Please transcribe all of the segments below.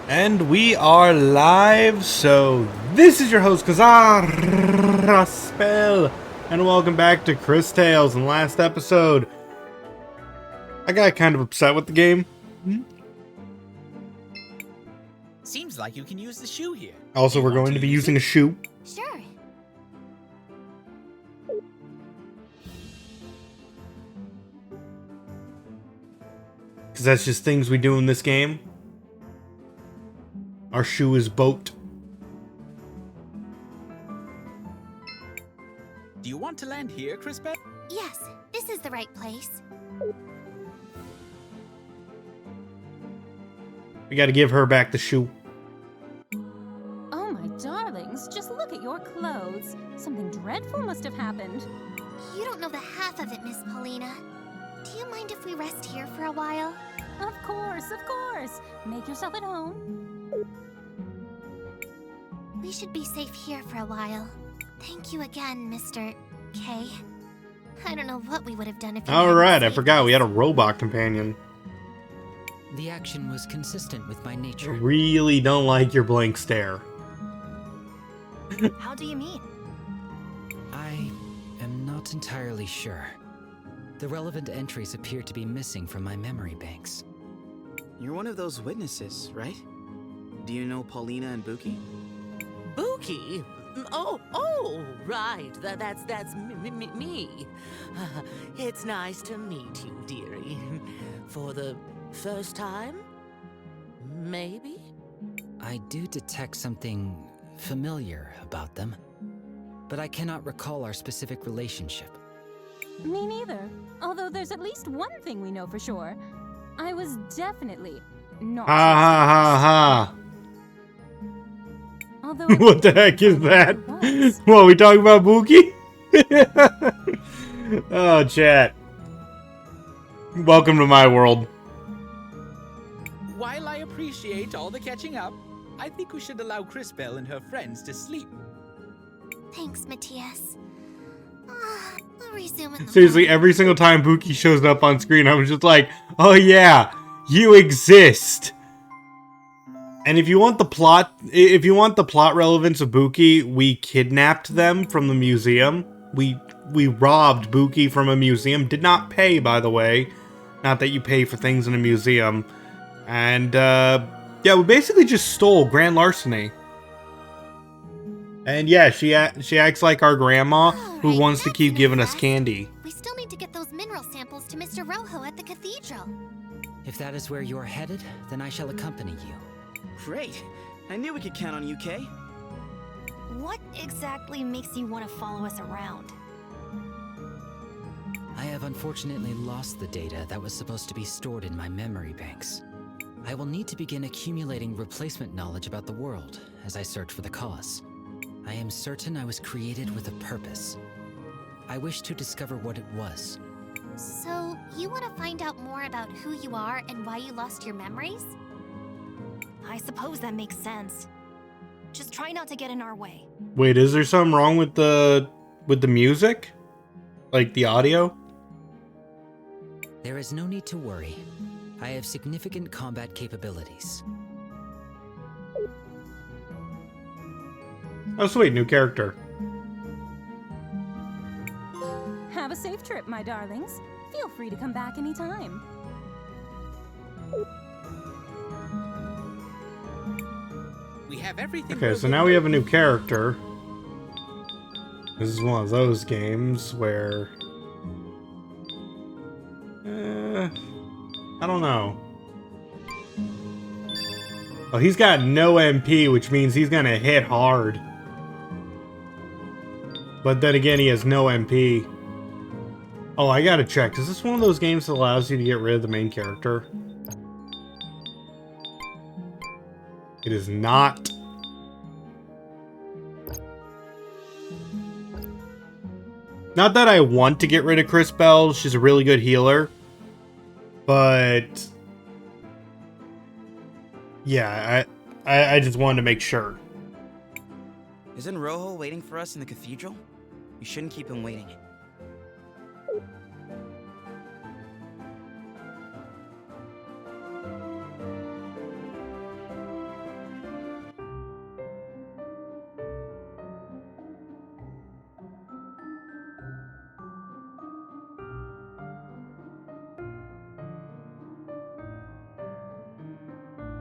And we are live, so this is your host, Raspel, and welcome back to Cris Tales. In last episode, I got kind of upset with the game. Seems like you can use the shoe here. Also, we're going to be using a shoe. Sure. Because that's just things we do in this game. Our shoe is boat. Do you want to land here, Crispet? Yes, this is the right place. We gotta give her back the shoe. Oh, my darlings, just look at your clothes. Something dreadful must have happened. You don't know the half of it, Miss Paulina. Do you mind if we rest here for a while? Of course, of course. Make yourself at home. We should be safe here for a while. Thank you again, Mr. K. I don't know what we would have done if you Alright, I hadn't forgot saved we had a us. robot companion. The action was consistent with my I nature. really don't like your blank stare. How do you mean? I am not entirely sure. The relevant entries appear to be missing from my memory banks. You're one of those witnesses, right? Do you know Paulina and Buki? Buki? Oh, right. That's me. It's nice to meet you, dearie. For the first time? Maybe? I do detect something familiar about them, but I cannot recall our specific relationship. Me neither. Although there's at least one thing we know for sure. I was definitely not. Ha ha ha ha. Although What the heck is that? was. What, we talking about Buki? Oh, chat. Welcome to my world. While I appreciate all the catching up, I think we should allow Crispel and her friends to sleep. Thanks, Matthias. I'll resume in the Seriously, morning. every single time Buki shows up on screen, I'm just like, oh yeah, you exist. And if you want the plot relevance of Buki, we kidnapped them from the museum. We robbed Buki from a museum. Did not pay, by the way. Not that you pay for things in a museum. And yeah, we basically just stole grand larceny. And yeah, she acts like our grandma who Alright, wants to that's keep enough giving us rest. candy. We still need to get those mineral samples to Mr. Rojo at the cathedral. If that is where you are headed, then I shall accompany you. Great! I knew we could count on you, Kay. What exactly makes you want to follow us around? I have unfortunately lost the data that was supposed to be stored in my memory banks. I will need to begin accumulating replacement knowledge about the world as I search for the cause. I am certain I was created with a purpose. I wish to discover what it was. So, you want to find out more about who you are and why you lost your memories? I suppose that makes sense. Just try not to get in our way. Wait, is there something wrong with the music? Like the audio? There is no need to worry. I have significant combat capabilities. Oh sweet, new character. Have a safe trip, my darlings. Feel free to come back anytime. We have everything. Okay, so now we have a new character. This is one of those games where... I don't know. Oh, he's got no MP, which means he's gonna hit hard. But then again, he has no MP. Oh, I gotta check. Is this one of those games that allows you to get rid of the main character? It is not. Not that I want to get rid of Crispel. She's a really good healer. But... yeah, I just wanted to make sure. Isn't Rojo waiting for us in the cathedral? You shouldn't keep him waiting.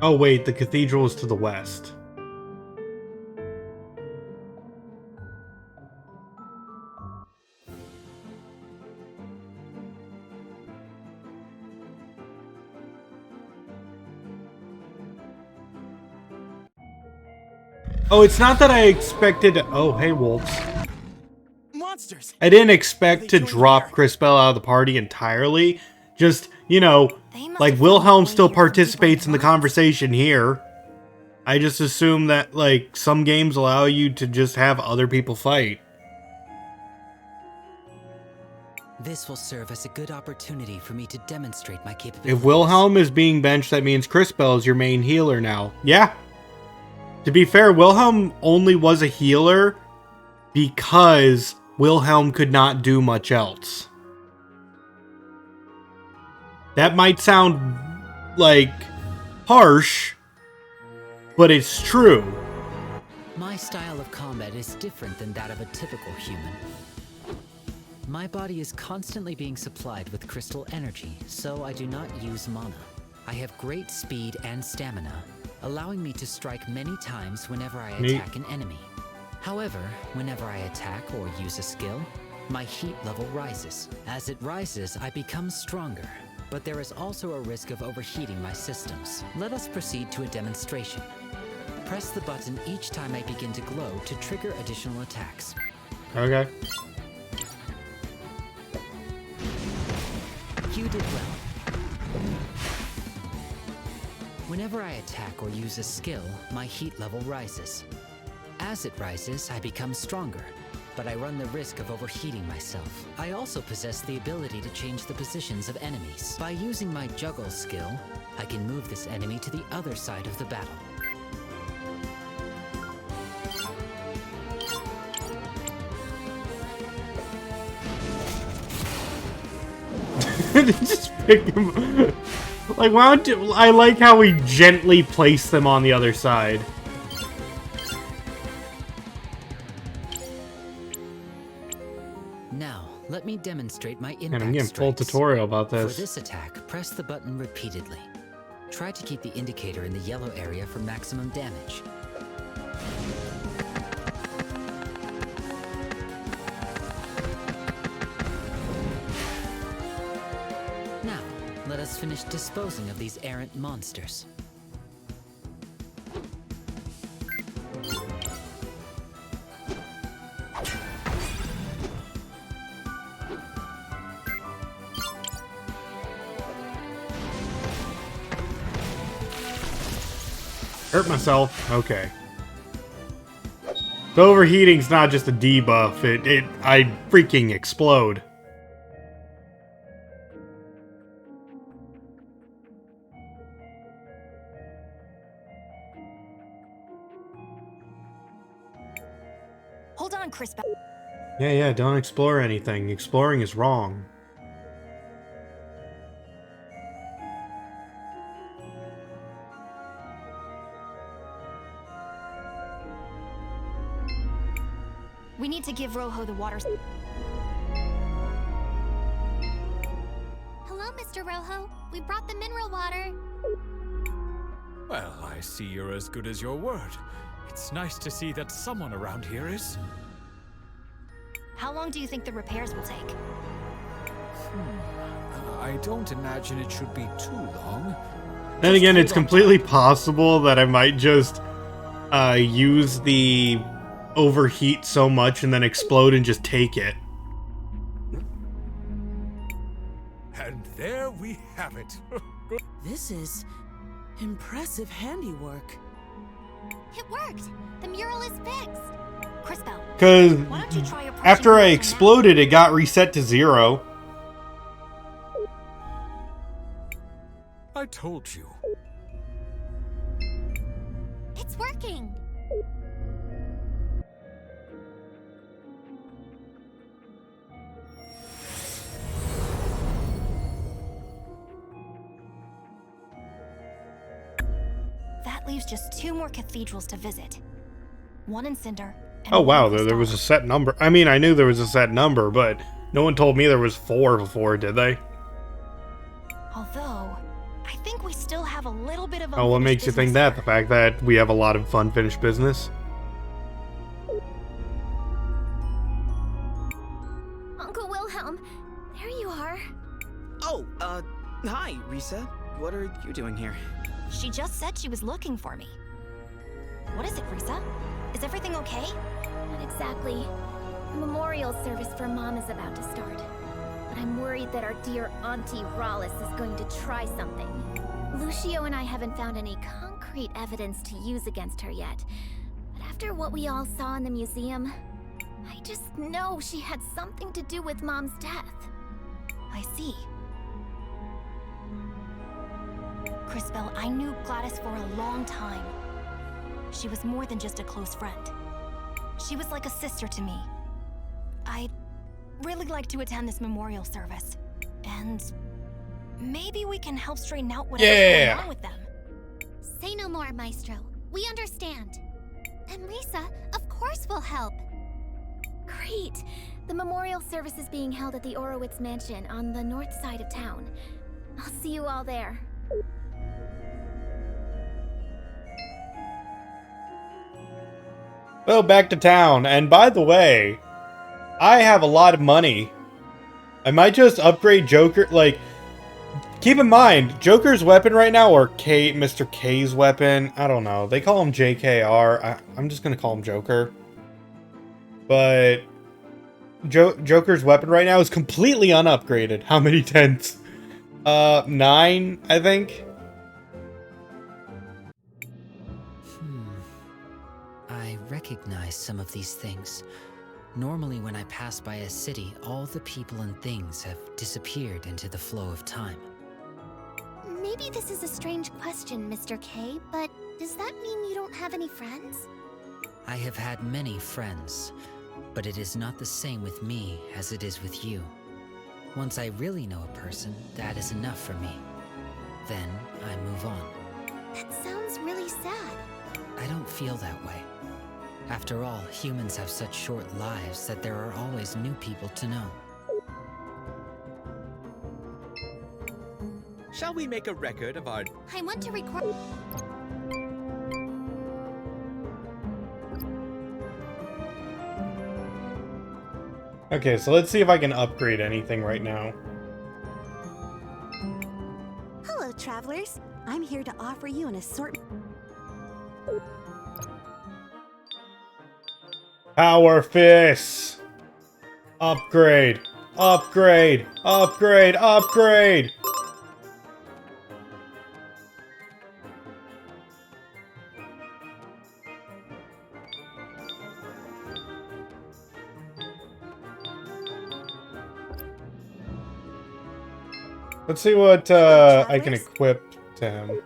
Oh wait, the cathedral is to the west. Oh, it's not that I expected to... Oh, hey, wolves. Monsters! I didn't expect to drop Cris Bell out of the party entirely. Just, you know, like, Wilhelm still participates in the conversation here. I just assume that, like, some games allow you to just have other people fight. This will serve as a good opportunity for me to demonstrate my capabilities. If Wilhelm is being benched, that means Cris Bell is your main healer now. Yeah. To be fair, Wilhelm only was a healer because Wilhelm could not do much else. That might sound, like, harsh, but it's true. My style of combat is different than that of a typical human. My body is constantly being supplied with crystal energy, so I do not use mana. I have great speed and stamina, allowing me to strike many times whenever I attack an enemy. However, whenever I attack or use a skill, my heat level rises. As it rises, I become stronger, but there is also a risk of overheating my systems. Let us proceed to a demonstration. Press the button each time I begin to glow to trigger additional attacks. Okay. You did well. Whenever I attack or use a skill, my heat level rises. As it rises, I become stronger, but I run the risk of overheating myself. I also possess the ability to change the positions of enemies. By using my juggle skill, I can move this enemy to the other side of the battle. Just pick him. Like, why don't you... I like how we gently place them on the other side. Now, let me demonstrate my impact And I'm getting full strikes. tutorial about For this. this attack, press the button repeatedly. Try to keep the indicator in the yellow area for maximum damage. Now, let us finish disposing of these errant monsters. Hurt myself. Okay. The overheating's not just a debuff. I freaking explode. Hold on, Cris Bell. Yeah, don't explore anything. Exploring is wrong. We need to give Rojo the water. Hello, Mr. Rojo. We brought the mineral water. Well, I see you're as good as your word. It's nice to see that someone around here is. How long do you think the repairs will take? I don't imagine it should be too long. Then again, it's completely possible that I might just use the overheat so much and then explode and just take it. And there we have it. This is impressive handiwork. It worked. The mural is fixed. Cris Bell, Because why don't you try approaching after I Rojo now? exploded, it got reset to 0. I told you. It's working. That leaves just 2 more cathedrals to visit. One in Cinder. And Oh one wow, in there was a Crystal. set number. I mean, I knew there was a set number, but no one told me there was 4 before, did they? Although, I think we still have a little bit of Oh, what makes you think that? The fact that we have a lot of unfinished business? Uncle Wilhelm, there you are. Oh, hi, Risa. What are you doing here? She just said she was looking for me. What is it, Risa? Is everything okay? Not exactly. The memorial service for Mom is about to start. But I'm worried that our dear Auntie Rollis is going to try something. Lucio and I haven't found any concrete evidence to use against her yet. But after what we all saw in the museum, I just know she had something to do with Mom's death. I see. Crisbell, I knew Gladys for a long time. She was more than just a close friend. She was like a sister to me. I'd really like to attend this memorial service. And maybe we can help straighten out whatever's going on with them. Say no more, Maestro. We understand. And Risa, of course we'll help. Great. The memorial service is being held at the Orowitz Mansion on the north side of town. I'll see you all there. Well, back to town. And by the way, I have a lot of money. I might just upgrade Joker. Like, keep in mind, Joker's weapon right now, or Mr. K's weapon, I don't know. They call him JKR. I'm just going to call him Joker. But Joker's weapon right now is completely unupgraded. How many tenths? 9, I think. I recognize some of these things. Normally when I pass by a city, all the people and things have disappeared into the flow of time. Maybe this is a strange question, Mr. K, but does that mean you don't have any friends? I have had many friends, but it is not the same with me as it is with you. Once I really know a person, that is enough for me. Then I move on. That sounds really sad. I don't feel that way. After all, humans have such short lives that there are always new people to know. Shall we make a record of our... I want to record... Okay, so let's see if I can upgrade anything right now. Hello, travelers. I'm here to offer you an assortment. Power Fist! Upgrade! Upgrade! Upgrade! Upgrade! Let's see what I can equip to him.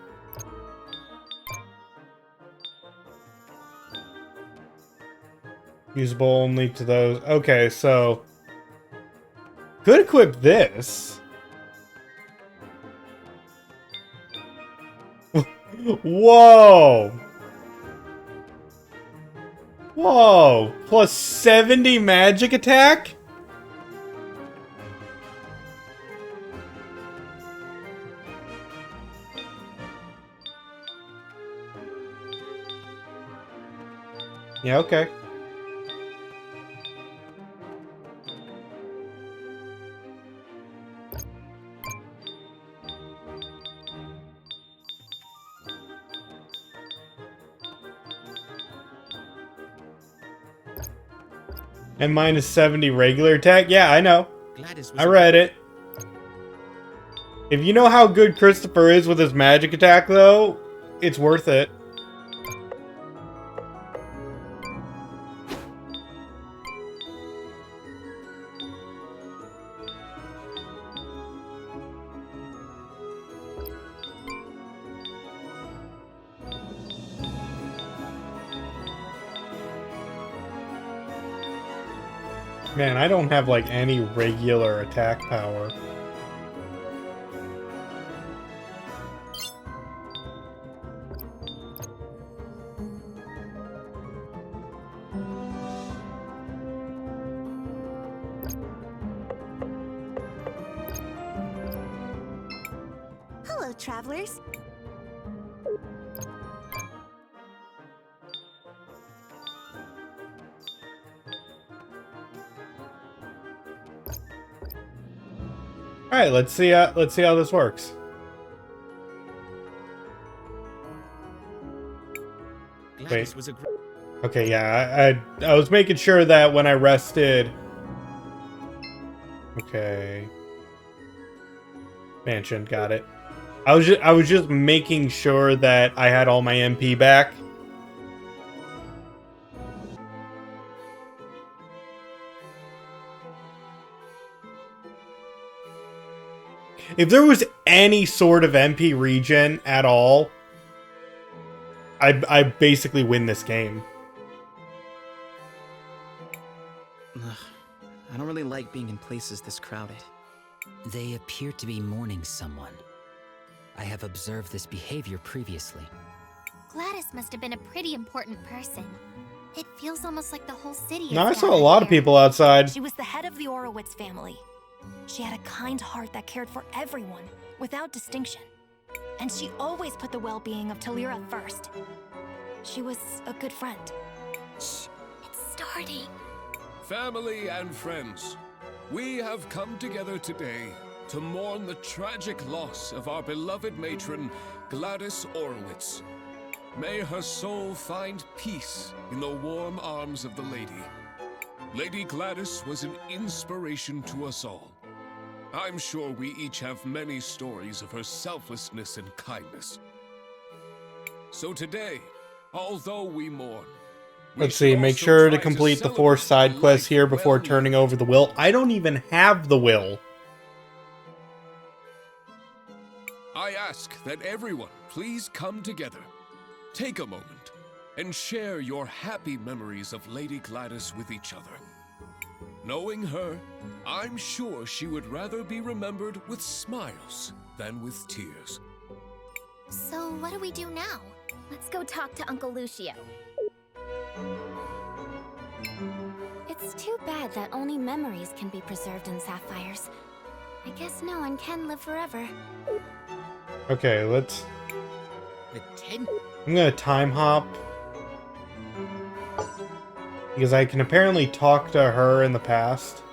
Usable only to those. Okay, so could equip this. Whoa! Whoa! Plus 70 magic attack? Yeah, okay. And minus 70 regular attack? Yeah, I know. I read it. If you know how good Christopher is with his magic attack, though, it's worth it. Man, I don't have, like, any regular attack power. Hello, Hello, travelers. All right, let's see how this works. Gladys Wait. was a Okay, yeah, I was making sure that when I rested. Okay. Mansion, got it. I was just making sure that I had all my MP back. If there was any sort of MP regen at all, I basically win this game. Ugh, I don't really like being in places this crowded. They appear to be mourning someone. I have observed this behavior previously. Gladys must have been a pretty important person. It feels almost like the whole city is No, I saw a gathered lot of here. people outside. She was the head of the Orowitz family. She had a kind heart that cared for everyone, without distinction. And she always put the well-being of Talira first. She was a good friend. Shh, it's starting. Family and friends, we have come together today to mourn the tragic loss of our beloved matron, Gladys Orowitz. May her soul find peace in the warm arms of the lady. Lady Gladys was an inspiration to us all. I'm sure we each have many stories of her selflessness and kindness. So today, although we mourn, Let's see, make sure to complete the 4 side quests here before turning over the will. I don't even have the will. I ask that everyone please come together, take a moment, and share your happy memories of Lady Gladys with each other. Knowing her, I'm sure she would rather be remembered with smiles than with tears. So what do we do now? Let's go talk to Uncle Lucio. It's too bad that only memories can be preserved in sapphires. I guess no one can live forever. Okay, I'm gonna time hop. Because I can apparently talk to her in the past.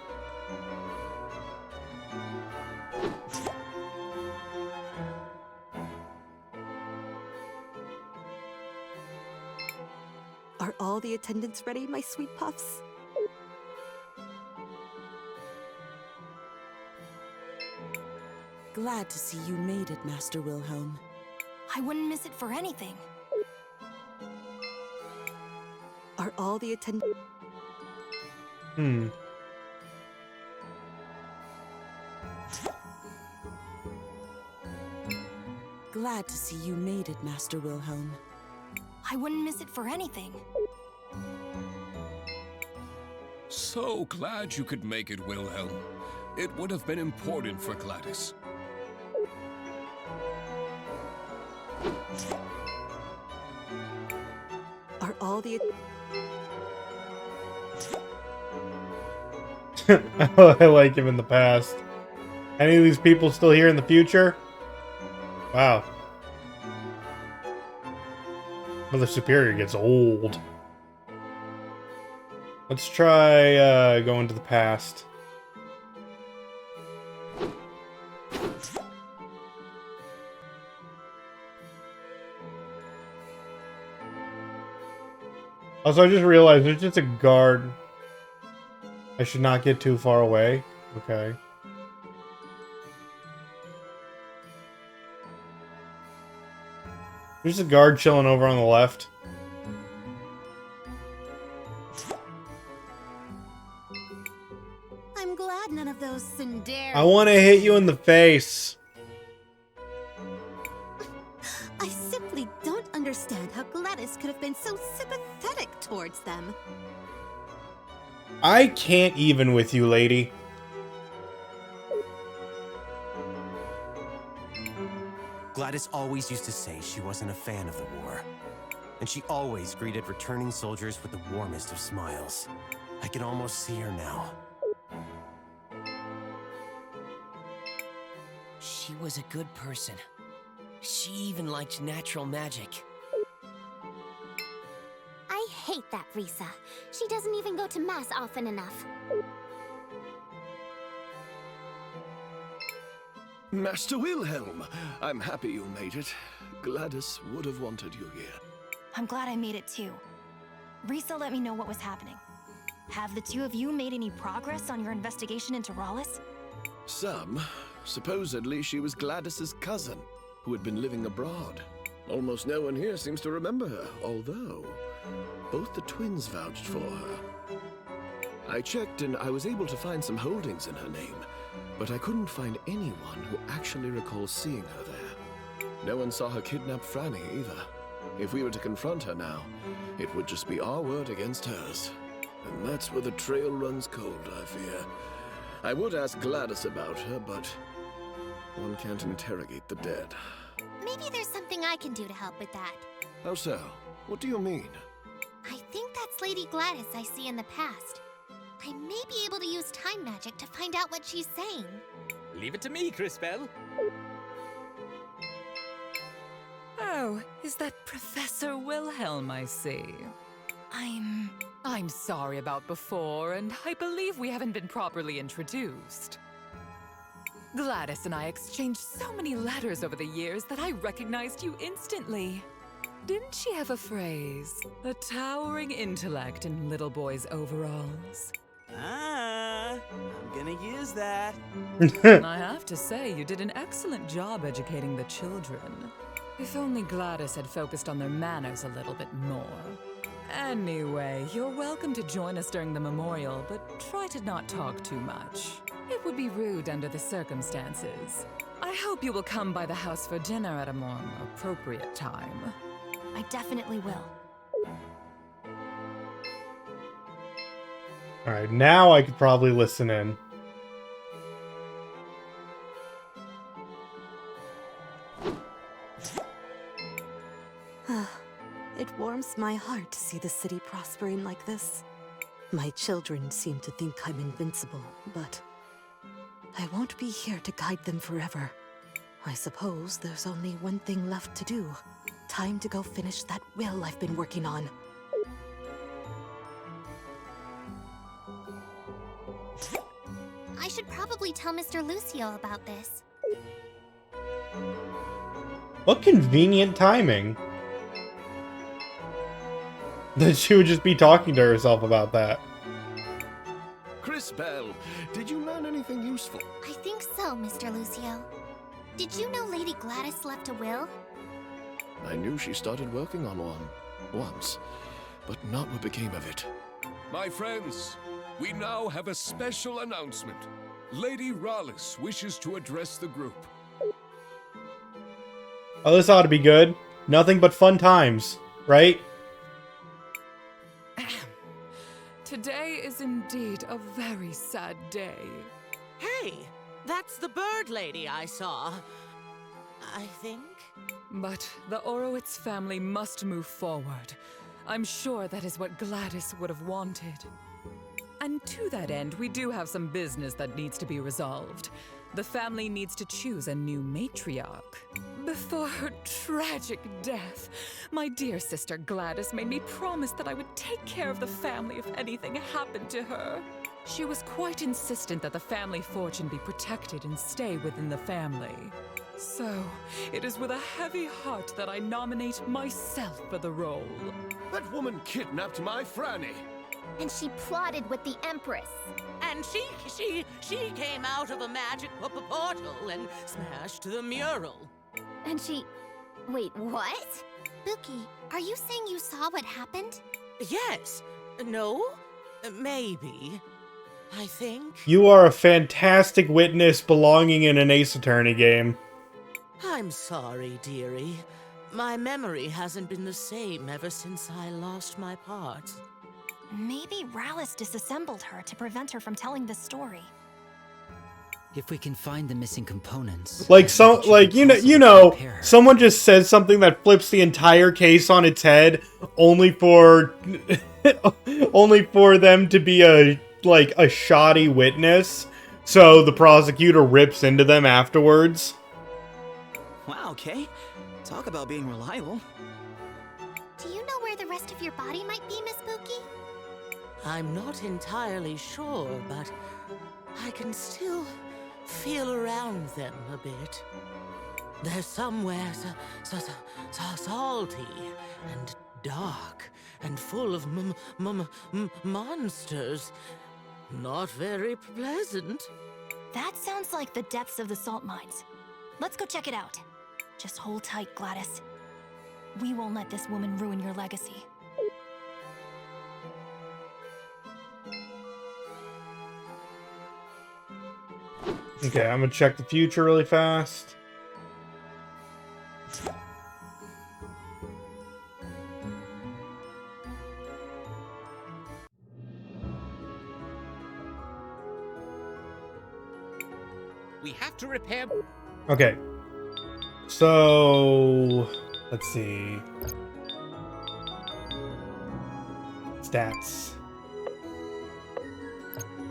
Are all the attendants ready, my sweet puffs? Glad to see you made it, Master Wilhelm. I wouldn't miss it for anything. Are all the attendants... Glad to see you made it, Master Wilhelm. I wouldn't miss it for anything. So glad you could make it, Wilhelm. It would have been important for Gladys. Are all the... I like him in the past. Any of these people still here in the future? Wow. Mother Superior gets old. Let's try going to the past. Also, I just realized there's just a guard. I should not get too far away. Okay. There's a guard chilling over on the left. I'm glad none of those tsundere... I want to hit you in the face. I simply don't understand how Gladys could have been so sympathetic towards them. I can't even with you, lady. Gladys always used to say she wasn't a fan of the war. And she always greeted returning soldiers with the warmest of smiles. I can almost see her now. She was a good person. She even liked natural magic. I hate that Risa. She doesn't even go to mass often enough. Master Wilhelm, I'm happy you made it. Gladys would have wanted you here. I'm glad I made it too. Risa let me know what was happening. Have the two of you made any progress on your investigation into Rallis? Some. Supposedly she was Gladys's cousin, who had been living abroad. Almost no one here seems to remember her, although both the twins vouched for her. I checked and I was able to find some holdings in her name, but I couldn't find anyone who actually recalls seeing her there. No one saw her kidnap Franny either. If we were to confront her now, it would just be our word against hers. And that's where the trail runs cold, I fear. I would ask Gladys about her, but one can't interrogate the dead. Maybe there's something I can do to help with that. How so? What do you mean? I think that's Lady Gladys I see in the past. I may be able to use time magic to find out what she's saying. Leave it to me, Crisbell. Oh, is that Professor Wilhelm I see? I'm sorry about before, and I believe we haven't been properly introduced. Gladys and I exchanged so many letters over the years that I recognized you instantly. Didn't she have a phrase? A towering intellect in little boys' overalls. I'm gonna use that. I have to say, you did an excellent job educating the children. If only Gladys had focused on their manners a little bit more. Anyway, you're welcome to join us during the memorial, but try to not talk too much. It would be rude under the circumstances. I hope you will come by the house for dinner at a more appropriate time. I definitely will. Alright, now I could probably listen in. It warms my heart to see the city prospering like this. My children seem to think I'm invincible, but I won't be here to guide them forever. I suppose there's only one thing left to do. Time to go finish that will I've been working on. I should probably tell Mr. Lucio about this. What convenient timing. That she would just be talking to herself about that. Crisbell, did you learn anything useful? I think so, Mr. Lucio. Did you know Lady Gladys left a will? I knew she started working on one, once, but not what became of it. My friends, we now have a special announcement. Lady Rallis wishes to address the group. Oh, this ought to be good. Nothing but fun times, right? Today is indeed a very sad day. Hey, that's the bird lady I saw. I think. But the Orowitz family must move forward. I'm sure that is what Gladys would have wanted. And to that end, we do have some business that needs to be resolved. The family needs to choose a new matriarch. Before her tragic death, my dear sister Gladys made me promise that I would take care of the family if anything happened to her. She was quite insistent that the family fortune be protected and stay within the family. So, it is with a heavy heart that I nominate myself for the role. That woman kidnapped my Franny. And she plotted with the Empress. And she came out of a magic portal and smashed the mural. And she... Wait, what? Buki, are you saying you saw what happened? Yes. No? Maybe. I think. You are a fantastic witness belonging in an Ace Attorney game. I'm sorry, dearie. My memory hasn't been the same ever since I lost my parts. Maybe Rallis disassembled her to prevent her from telling the story. If we can find the missing components, Like someone just says something that flips the entire case on its head, only for them to be a shoddy witness. So the prosecutor rips into them afterwards. Wow, okay. Talk about being reliable. Do you know where the rest of your body might be, Miss Pookie? I'm not entirely sure, but I can still feel around them a bit. They're somewhere salty and dark and full of monsters. Not very pleasant. That sounds like the depths of the salt mines. Let's go check it out. Just hold tight, Gladys. We won't let this woman ruin your legacy. Okay, I'm gonna check the future really fast. We have to repair. Okay. So, let's see. Stats.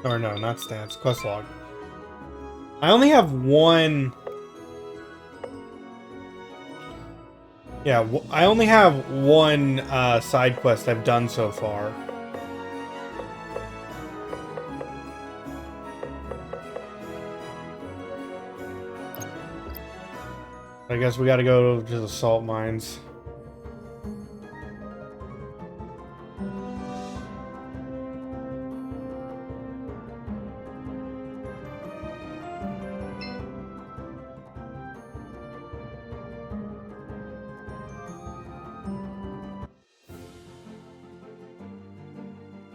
Or no, not stats. Quest log. I only have one. Yeah, I only have one side quest I've done so far. I guess we gotta go to the salt mines.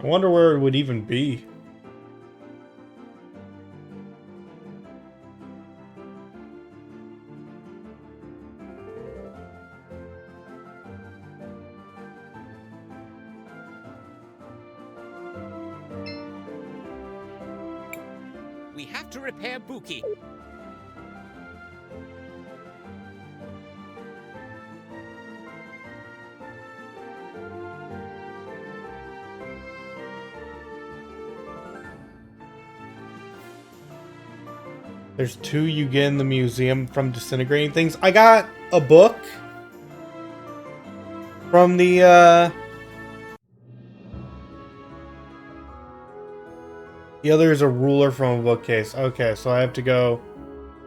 I wonder where it would even be. We have to repair Buki. There's 2 you get in the museum from disintegrating things. I got a book from the other is a ruler from a bookcase. Okay, so I have to go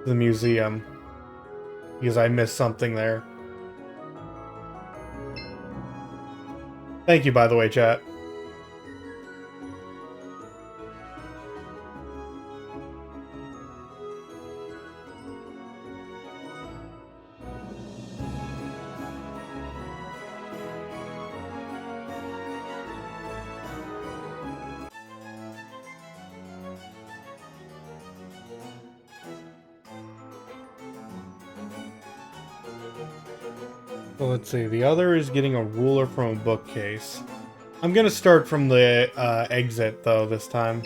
to the museum because I missed something there. Thank you, by the way, chat. So let's see, the other is getting a ruler from a bookcase. I'm gonna start from the exit, though, this time.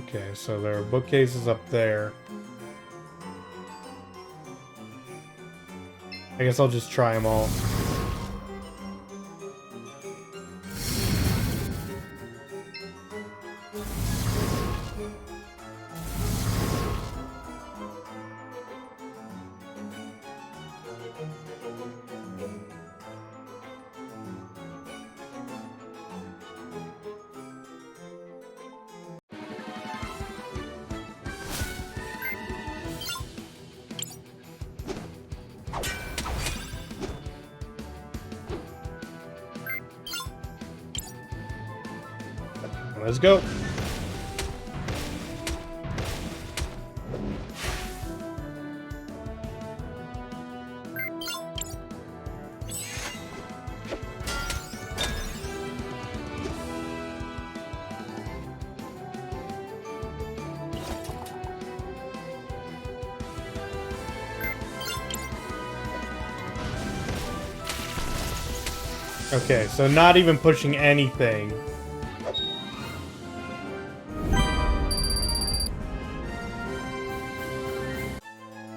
Okay, so there are bookcases up there. I guess I'll just try them all. Let's go. Okay, so not even pushing anything.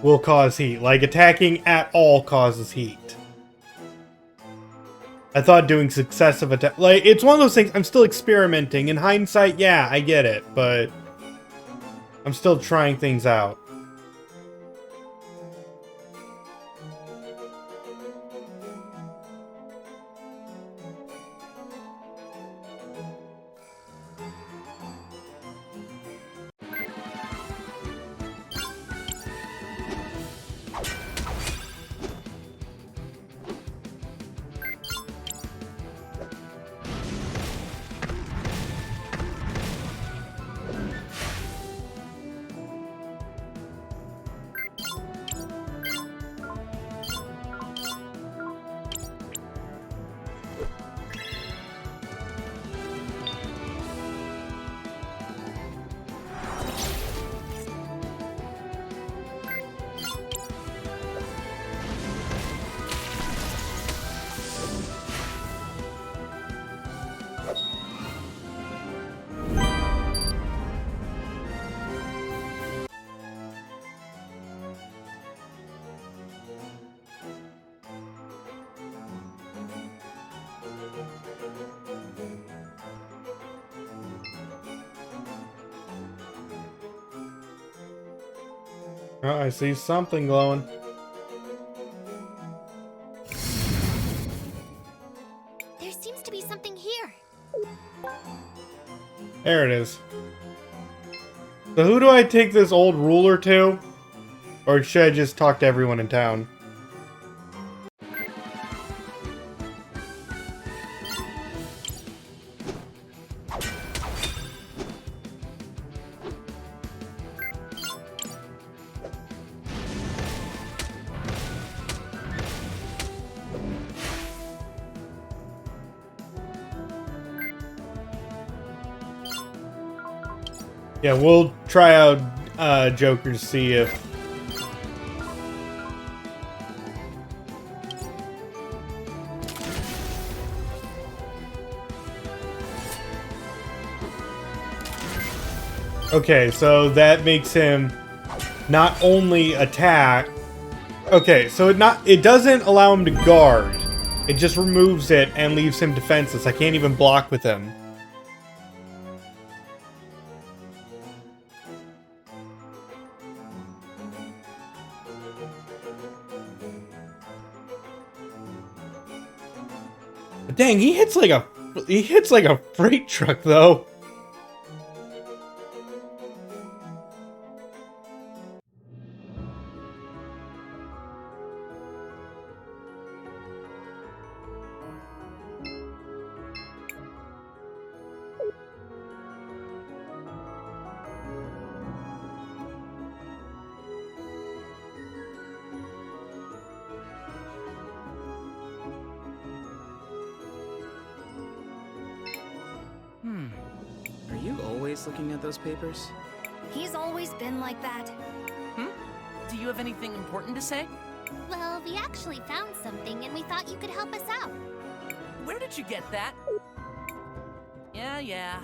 Will cause heat. Like, attacking at all causes heat. I thought doing successive attack... Like, it's one of those things, I'm still experimenting. In hindsight, yeah, I get it, but... I'm still trying things out. Oh, I see something glowing. There seems to be something here. There it is. So who do I take this old ruler to? Or should I just talk to everyone in town? Yeah, we'll try out Joker to see if... Okay, so that makes him not only attack... Okay, so it doesn't allow him to guard. It just removes it and leaves him defenseless. I can't even block with him. Dang, he hits like a freight truck though. Are you always looking at those papers? He's always been like that. Do you have anything important to say? Well, we actually found something and we thought you could help us out. Where did you get that? Yeah.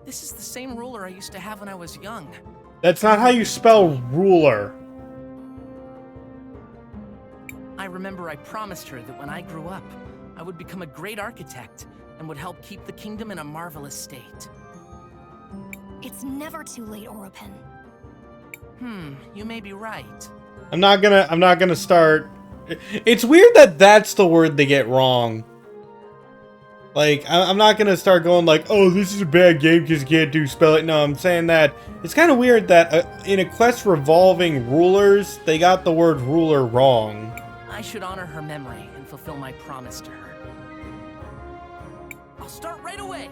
This is the same ruler I used to have when I was young. That's not how you spell ruler. I remember I promised her that when I grew up, I would become a great architect and would help keep the kingdom in a marvelous state. It's never too late, Oropen. You may be right. I'm not gonna start... It's weird that that's the word they get wrong. Like, I'm not gonna start going like, oh, this is a bad game because you can't do spelling. No, I'm saying that it's kind of weird that in a quest revolving rulers, they got the word ruler wrong. I should honor her memory and fulfill my promise to her. I'll start right away.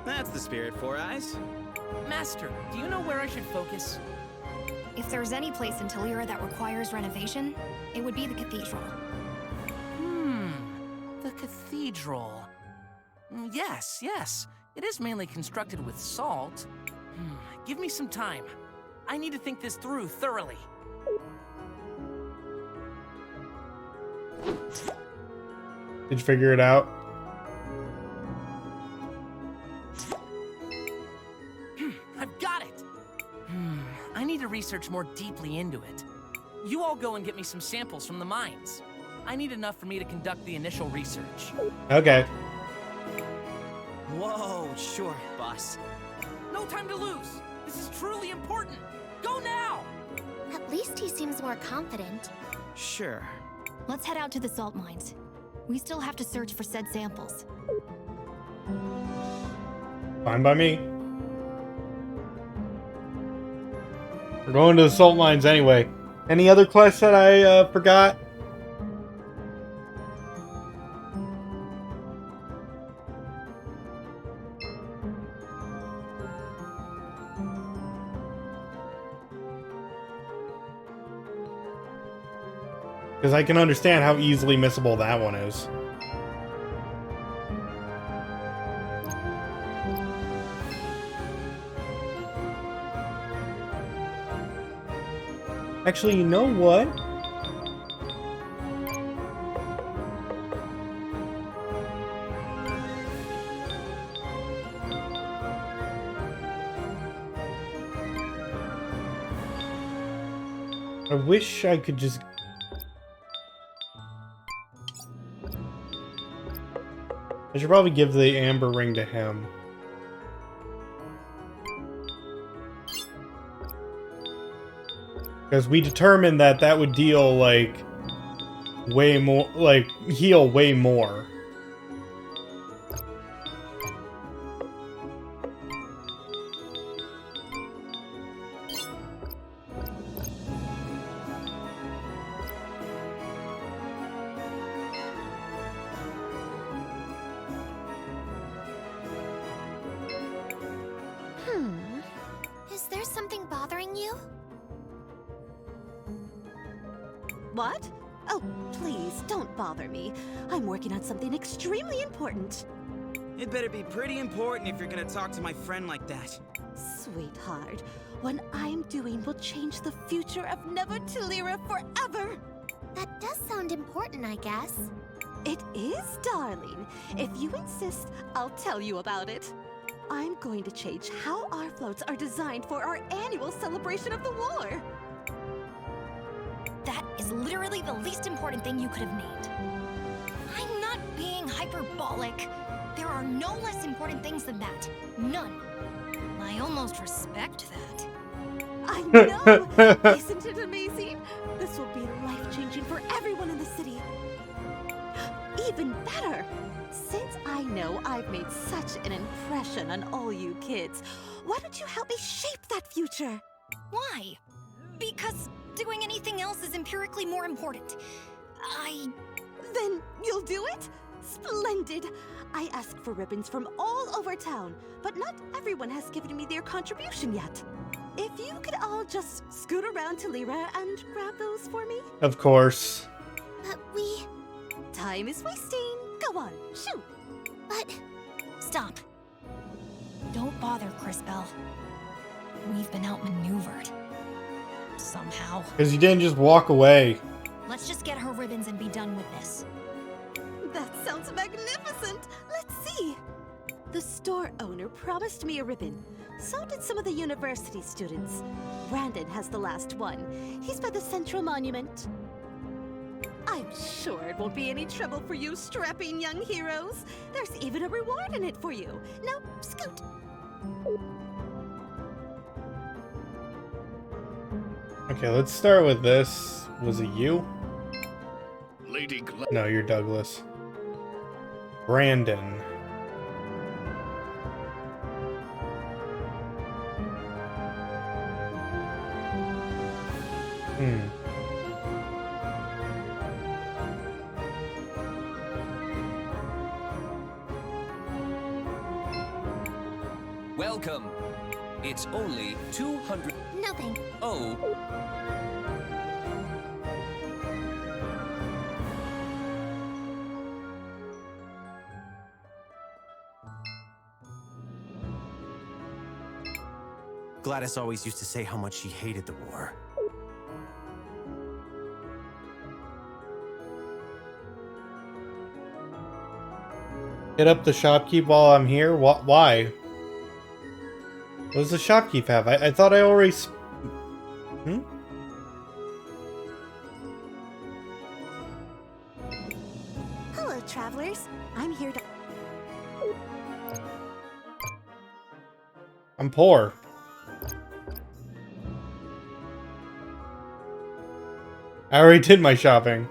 That's the spirit, Four Eyes. Master, do you know where I should focus? If there's any place in Talira that requires renovation, it would be the cathedral. The cathedral. Yes. It is mainly constructed with salt. Give me some time. I need to think this through thoroughly. Did you figure it out? research more deeply into it. You all go and get me some samples from the mines. I need enough for me to conduct the initial research. Okay. Whoa, sure, boss. No time to lose. This is truly important. Go now! At least he seems more confident. Sure. Let's head out to the salt mines. We still have to search for said samples. Fine by me. We're going to the salt mines anyway. Any other quests that I forgot? Because I can understand how easily missable that one is. Actually, you know what? I wish I could just... I should probably give the amber ring to him. Because we determined that that would deal, like, way more, like, heal way more. Is there something bothering you? What? Oh, please, don't bother me. I'm working on something extremely important. It better be pretty important if you're gonna talk to my friend like that. Sweetheart, what I'm doing will change the future of Never Talira forever. That does sound important, I guess. It is, darling. If you insist, I'll tell you about it. I'm going to change how our floats are designed for our annual celebration of the war. That is literally the least important thing you could have named. I'm not being hyperbolic. There are no less important things than that. None. I almost respect that. I know! Isn't it amazing? This will be life-changing for everyone in the city. Even better! Since I know I've made such an impression on all you kids, why don't you help me shape that future? Why? Because doing anything else is empirically more important. Then you'll do it? Splendid! I asked for ribbons from all over town, but not everyone has given me their contribution yet. If you could all just scoot around to Lyra and grab those for me? Of course. But we... Time is wasting. Go on, shoot. But... Stop. Don't bother, Crisbell. We've been outmaneuvered. Somehow. Because you didn't just walk away. Let's just get her ribbons and be done with this. That sounds magnificent! Let's see! The store owner promised me a ribbon. So did some of the university students. Brandon has the last one. He's by the Central Monument. I'm sure it won't be any trouble for you strapping young heroes. There's even a reward in it for you. Now, scoot! Okay, let's start with this. Was it you? Lady No, you're Douglas. Brandon. Welcome. It's only 200. Nothing. Oh. Gladys always used to say how much she hated the war. Hit up the shopkeep while I'm here? Why? What does the shopkeep have? I thought I already... travelers. I'm here to... I'm poor. I already did my shopping.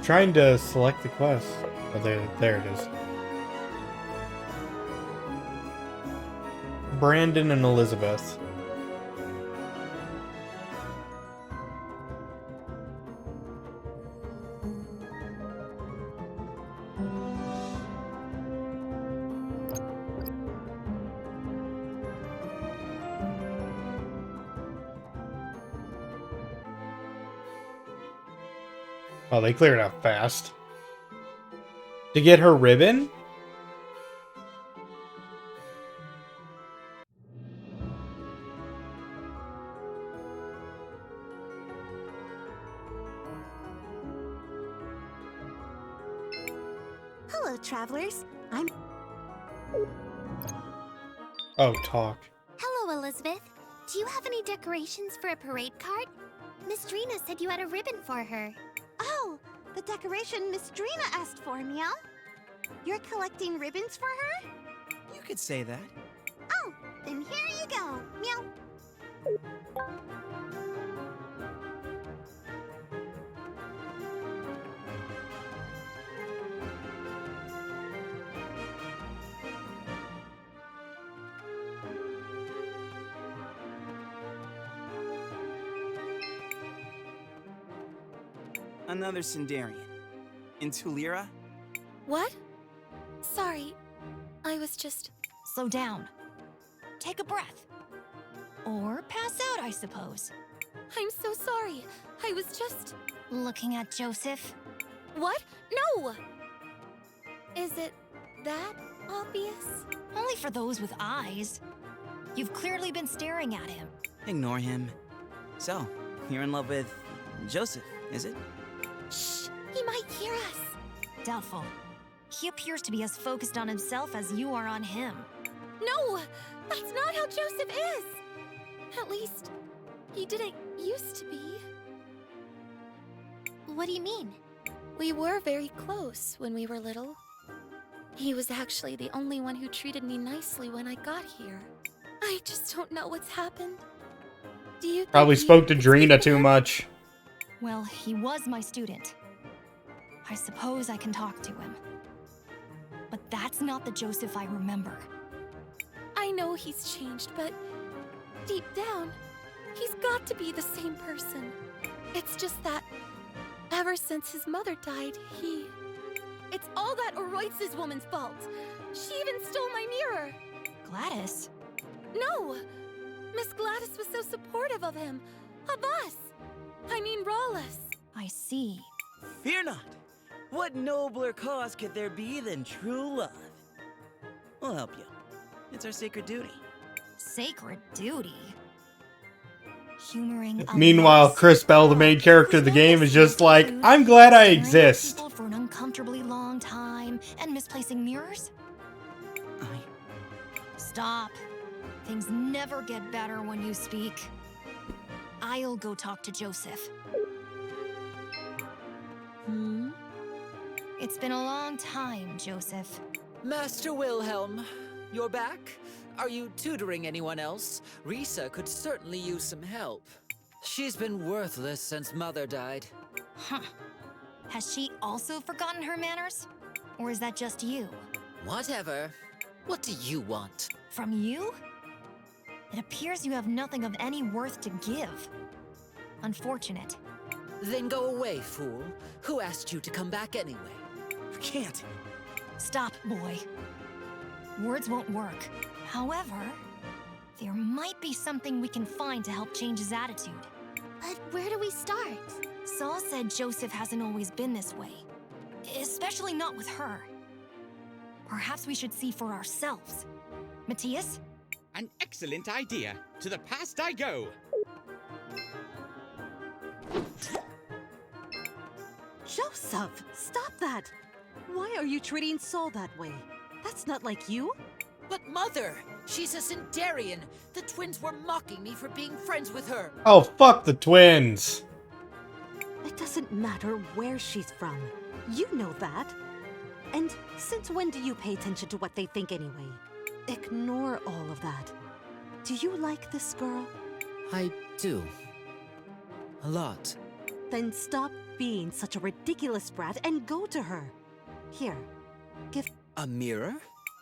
Trying to select the quest. Oh, there it is. Brandon and Elizabeth. Oh, they cleared out fast. To get her ribbon? Hello, travelers. I'm... Oh, talk. Hello, Elizabeth. Do you have any decorations for a parade cart? Miss Drina said you had a ribbon for her. Oh, the decoration Miss Drina asked for, Meow. You're collecting ribbons for her? You could say that. Oh, then here you go, Meow. Another Sindarian. In Tulira? What? Sorry, I was just... Slow down. Take a breath. Or pass out, I suppose. I'm so sorry. I was just... Looking at Joseph. What? No! Is it that obvious? Only for those with eyes. You've clearly been staring at him. Ignore him. So, you're in love with Joseph, is it? Shh! He might hear us. Doubtful. He appears to be as focused on himself as you are on him. No! That's not how Joseph is! At least, he didn't used to be. What do you mean? We were very close when we were little. He was actually the only one who treated me nicely when I got here. I just don't know what's happened. Do you Probably spoke to Drina too much. Well, he was my student. I suppose I can talk to him. But that's not the Joseph I remember. I know he's changed, but deep down, he's got to be the same person. It's just that ever since his mother died, he... It's all that Oroitz's woman's fault. She even stole my mirror. Gladys? No! Miss Gladys was so supportive of him. Of us. I mean, Rawless. I see. Fear not. What nobler cause could there be than true love? We'll help you. It's our sacred duty. Sacred duty? Humoring Meanwhile, Cris Bell, the main character of the game, is just like, I'm glad I exist. For an uncomfortably long time and misplacing mirrors? Stop. Things never get better when you speak. I'll go talk to Joseph. It's been a long time, Joseph. Master Wilhelm, you're back? Are you tutoring anyone else? Risa could certainly use some help. She's been worthless since Mother died. Huh. Has she also forgotten her manners? Or is that just you? Whatever. What do you want? From you? It appears you have nothing of any worth to give. Unfortunate. Then go away, fool. Who asked you to come back anyway? I can't. Stop, boy. Words won't work. However, there might be something we can find to help change his attitude. But where do we start? Saul said Joseph hasn't always been this way. Especially not with her. Perhaps we should see for ourselves. Matthias? An excellent idea. To the past I go. Joseph, stop that! Why are you treating Sol that way? That's not like you. But Mother, she's a Centaurian. The twins were mocking me for being friends with her. Oh, fuck the twins. It doesn't matter where she's from. You know that. And since when do you pay attention to what they think anyway? Ignore all of that. Do you like this girl? I do. A lot. Then stop being such a ridiculous brat and go to her. Here, give A mirror?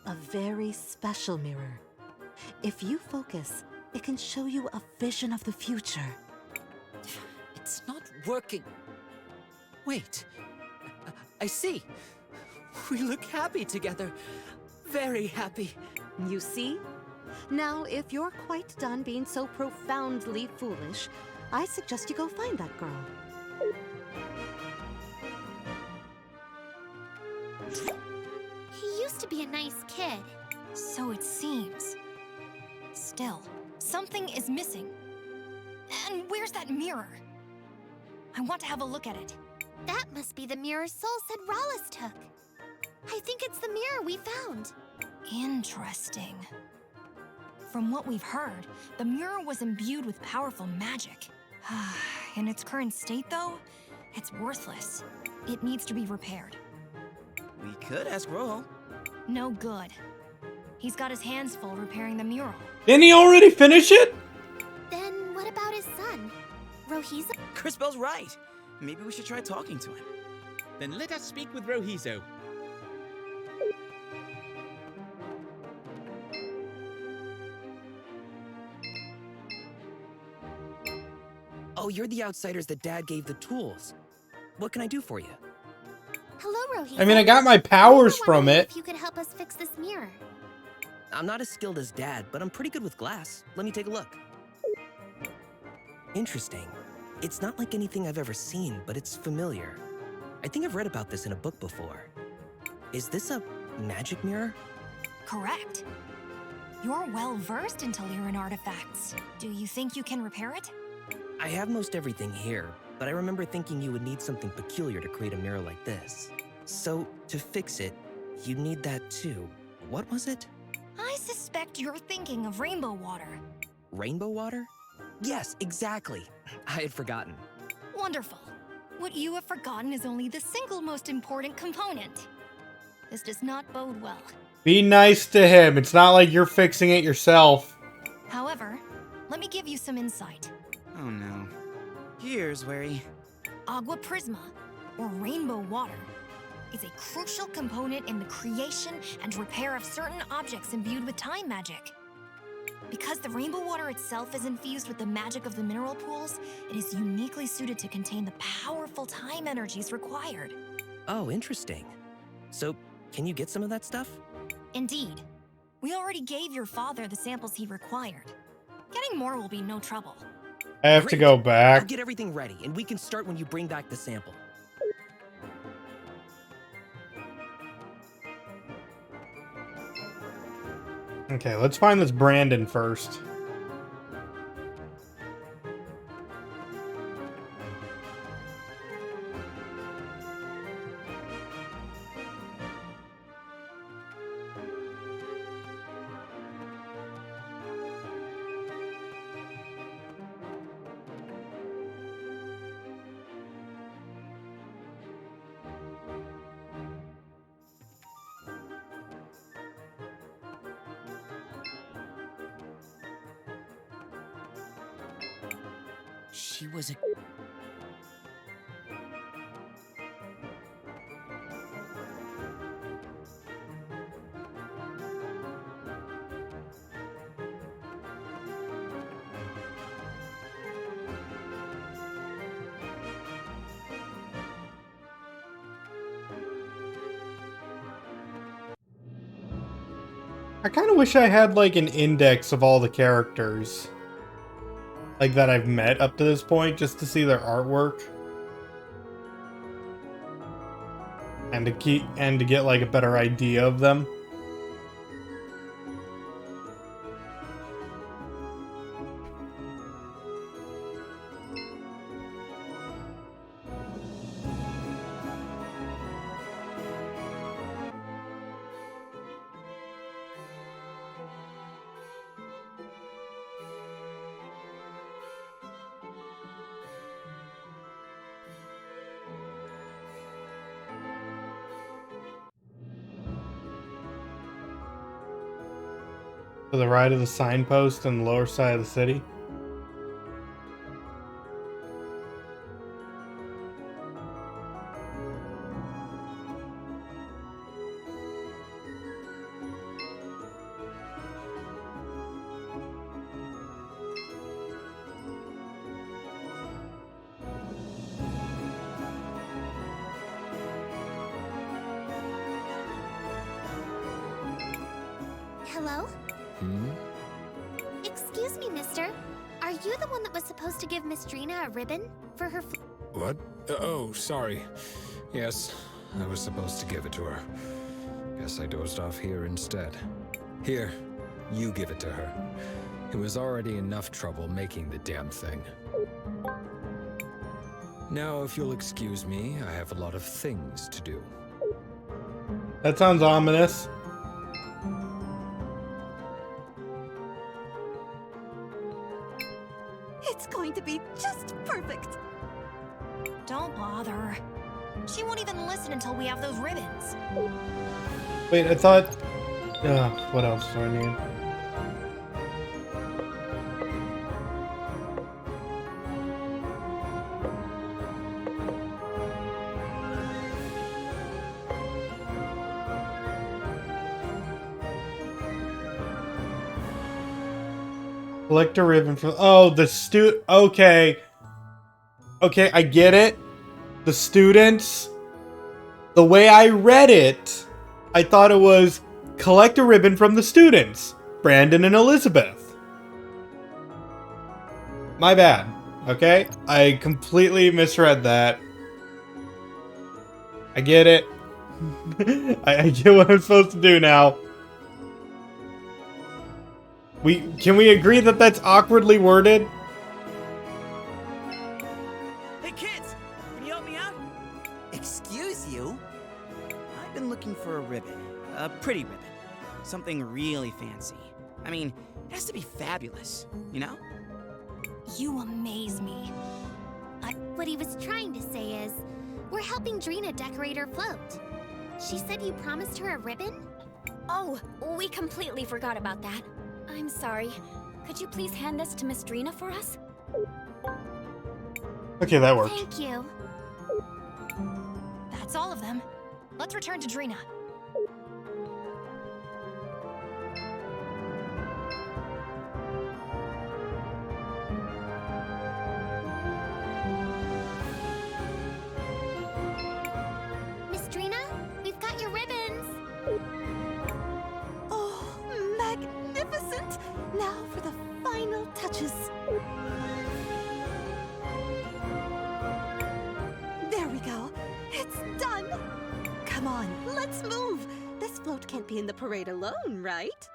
a very special mirror. If you focus, it can show you a vision of the future. It's not working. Wait. I see. We look happy together. Very happy. You see? Now, if you're quite done being so profoundly foolish, I suggest you go find that girl. He used to be a nice kid. So it seems. Still, something is missing. And where's that mirror? I want to have a look at it. That must be the mirror Sol said Rollis took. I think it's the mirror we found. Interesting. From what we've heard, the mirror was imbued with powerful magic. In its current state, though, it's worthless. It needs to be repaired. We could ask Roel. No good. He's got his hands full repairing the mural. Didn't he already finish it? Then what about his son? Rohizo? Crisbell's right. Maybe we should try talking to him. Then let us speak with Rohizo. Oh, you're the outsiders that Dad gave the tools. What can I do for you? Hello, Rohizo. I mean, I got my powers from it. If you could help us fix this mirror. I'm not as skilled as Dad, but I'm pretty good with glass. Let me take a look. Interesting. It's not like anything I've ever seen, but it's familiar. I think I've read about this in a book before. Is this a magic mirror? Correct. You're well versed in Tellurian artifacts. Do you think you can repair it? I have most everything here, but I remember thinking you would need something peculiar to create a mirror like this. So, to fix it, you need that too. What was it? I suspect you're thinking of rainbow water. Rainbow water? Yes, exactly. I had forgotten. Wonderful. What you have forgotten is only the single most important component. This does not bode well. Be nice to him. It's not like you're fixing it yourself. However, let me give you some insight. Oh no. Here's where he... Agua Prisma, or rainbow water, is a crucial component in the creation and repair of certain objects imbued with time magic. Because the rainbow water itself is infused with the magic of the mineral pools, it is uniquely suited to contain the powerful time energies required. Oh, interesting. So, can you get some of that stuff? Indeed. We already gave your father the samples he required. Getting more will be no trouble. I have to go back. I'll get everything ready, and we can start when you bring back the sample. Okay, let's find this Brandon first. She was a... I kind of wish I had like an index of all the characters like that I've met up to this point, just to see their artwork and to get like a better idea of them. To the right of the signpost on the lower side of the city. Hello? Excuse me, mister. Are you the one that was supposed to give Miss Drina a ribbon for her What? Oh, sorry. Yes, I was supposed to give it to her. Guess I dozed off here instead. Here, you give it to her. It was already enough trouble making the damn thing. Now, if you'll excuse me, I have a lot of things to do. That sounds ominous. It's going to be just perfect. Don't bother. She won't even listen until we have those ribbons. Wait, I thought... what else do I need? Collect a ribbon from... Oh, the Okay. Okay, I get it. The students... The way I read it, I thought it was collect a ribbon from the students. Brandon and Elizabeth. My bad. Okay? I completely misread that. I get it. I get what I'm supposed to do now. Can we agree that that's awkwardly worded? Hey kids, can you help me out? Excuse you? I've been looking for a ribbon. A pretty ribbon. Something really fancy. I mean, it has to be fabulous, you know? You amaze me. What he was trying to say is, we're helping Drina decorate her float. She said you promised her a ribbon? Oh, we completely forgot about that. I'm sorry. Could you please hand this to Miss Drina for us? Okay, that worked. Thank you. That's all of them. Let's return to Drina. Miss Drina, we've got your ribbons. Oh, magnificent! Now for the final touches. There we go. It's done. Come on, let's move. This float can't be in the parade alone, right?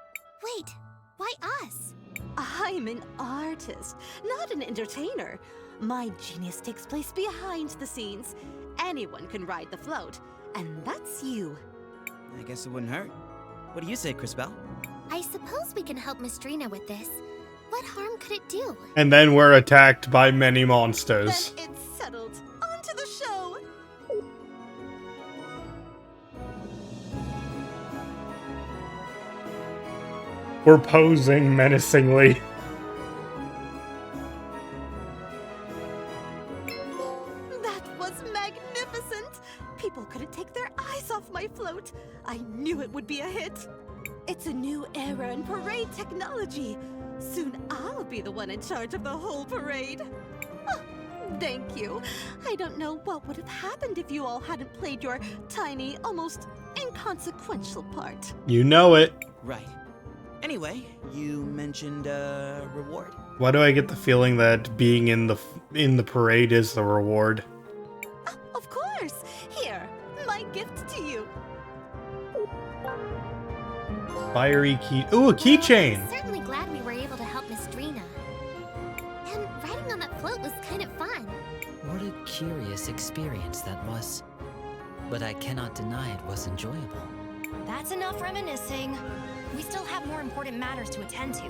Wait, why us? I'm an artist, not an entertainer. My genius takes place behind the scenes. Anyone can ride the float, and that's you. I guess it wouldn't hurt. What do you say, Crisbell? I suppose we can help Miss Drina with this. What harm could it do? And then we're attacked by many monsters. Then it's settled. On to the show! We're posing menacingly. That was magnificent! People couldn't take their eyes off my float. I knew it would be a hit. It's a new era in parade technology. Soon I'll be the one in charge of the whole parade. Oh, thank you. I don't know what would have happened if you all hadn't played your tiny, almost inconsequential part. You know it. Right. Anyway, you mentioned reward? Why do I get the feeling that being in the parade is the reward? Of course! Here, my gift to you. Fiery key. Ooh, a keychain! I'm certainly glad we were able to help Miss Drina. And riding on that float was kind of fun. What a curious experience that was. But I cannot deny it was enjoyable. That's enough reminiscing. We still have more important matters to attend to.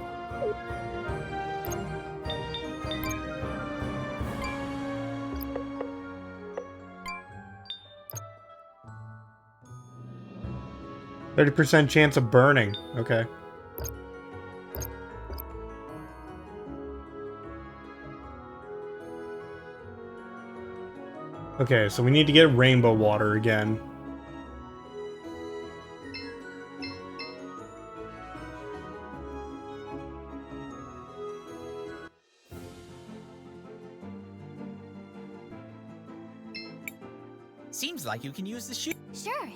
%30 chance of burning. Okay. Okay, so we need to get rainbow water again. Seems like you can use the shoe. Sure.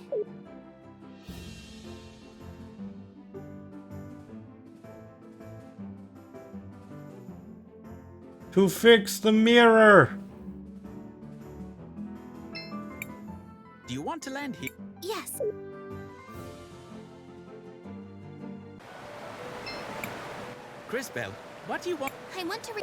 To fix the mirror! Do you want to land here? Yes. Crisbell, what do you want? I want to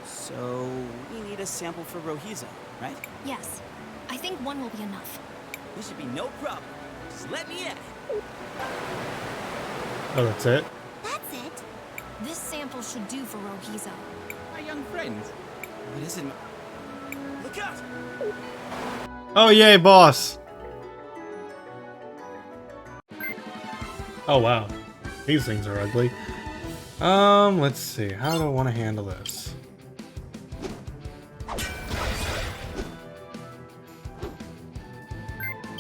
So, we need a sample for Rohizo, right? Yes. I think one will be enough. This should be no problem. Just let me in. Oh, that's it? That's it. This sample should do for Rohizo. My young friend. What is it? Look out! Oh, yay, boss! Oh, wow. These things are ugly. Let's see. How do I want to handle this?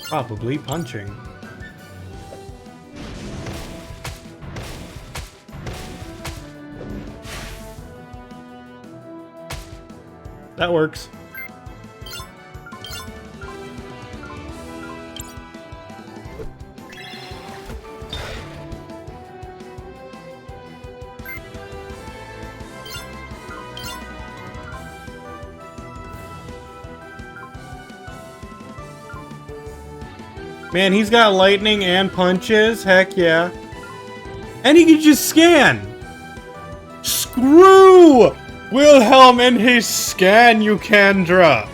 Probably punching. That works. Man, he's got lightning and punches. Heck yeah. And he can just scan. Screw Wilhelm and his scan, you Kendra.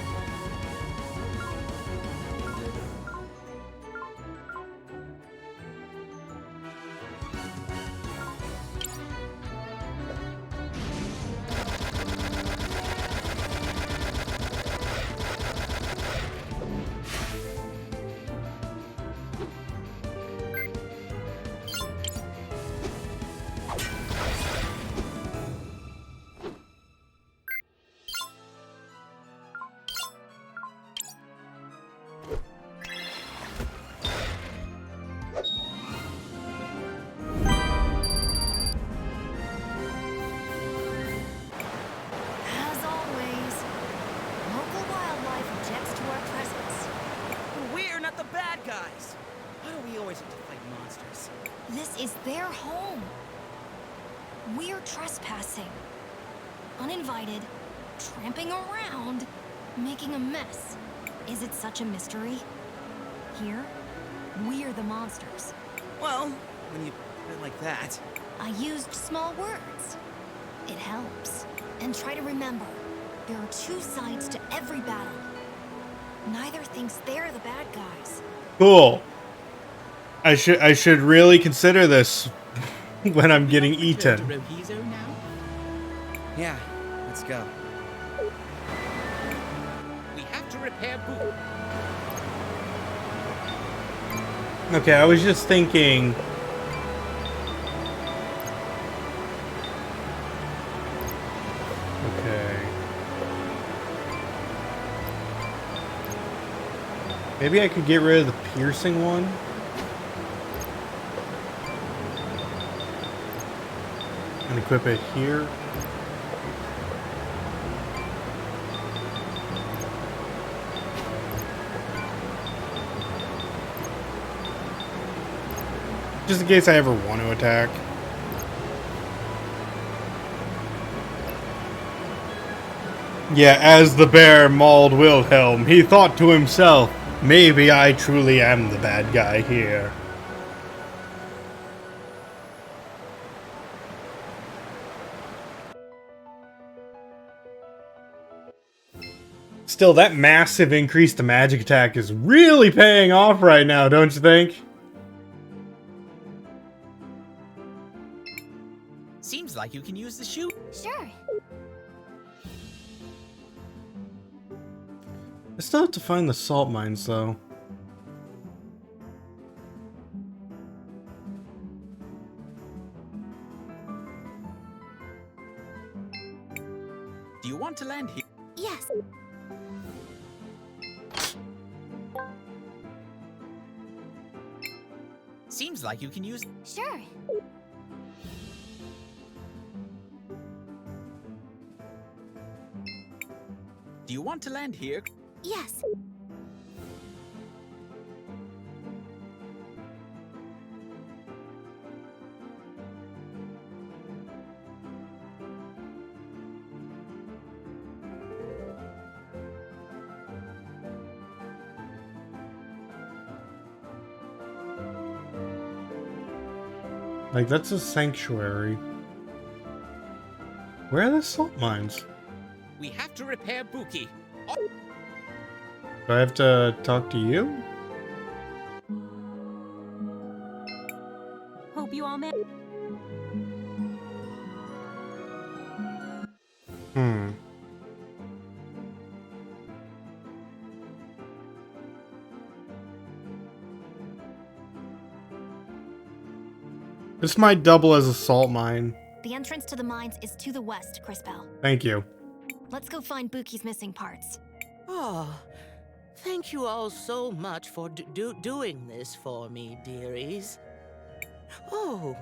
As always, local wildlife objects to our presence. We're not the bad guys. Why do we always have to fight monsters? This is their home. We're trespassing. Uninvited, tramping around, making a mess. Is it such a mystery? Here, we're the monsters. Well, when you put it like that. I used small words. It helps. And try to remember, there are two sides to every battle. Neither thinks they're the bad guys. Cool. I should really consider this when I'm getting eaten. To Rohizo now? Yeah, let's go. We have to repair Boo. Okay, I was just thinking. Okay. Maybe I could get rid of the piercing one. And equip it here. Just in case I ever want to attack. Yeah, as the bear mauled Wilhelm, he thought to himself, maybe I truly am the bad guy here. Still, that massive increase to magic attack is really paying off right now, don't you think? Seems like you can use the shoe. Sure. I still have to find the salt mines, though. Seems like you can use... Sure. Do you want to land here? Yes. Like, that's a sanctuary. Where are the salt mines? We have to repair Buki. Do I have to talk to you? Hope you all met. Hmm. This might double as a salt mine. The entrance to the mines is to the west, Crispell. Thank you. Let's go find Buki's missing parts. Oh, thank you all so much for doing this for me, dearies. Oh,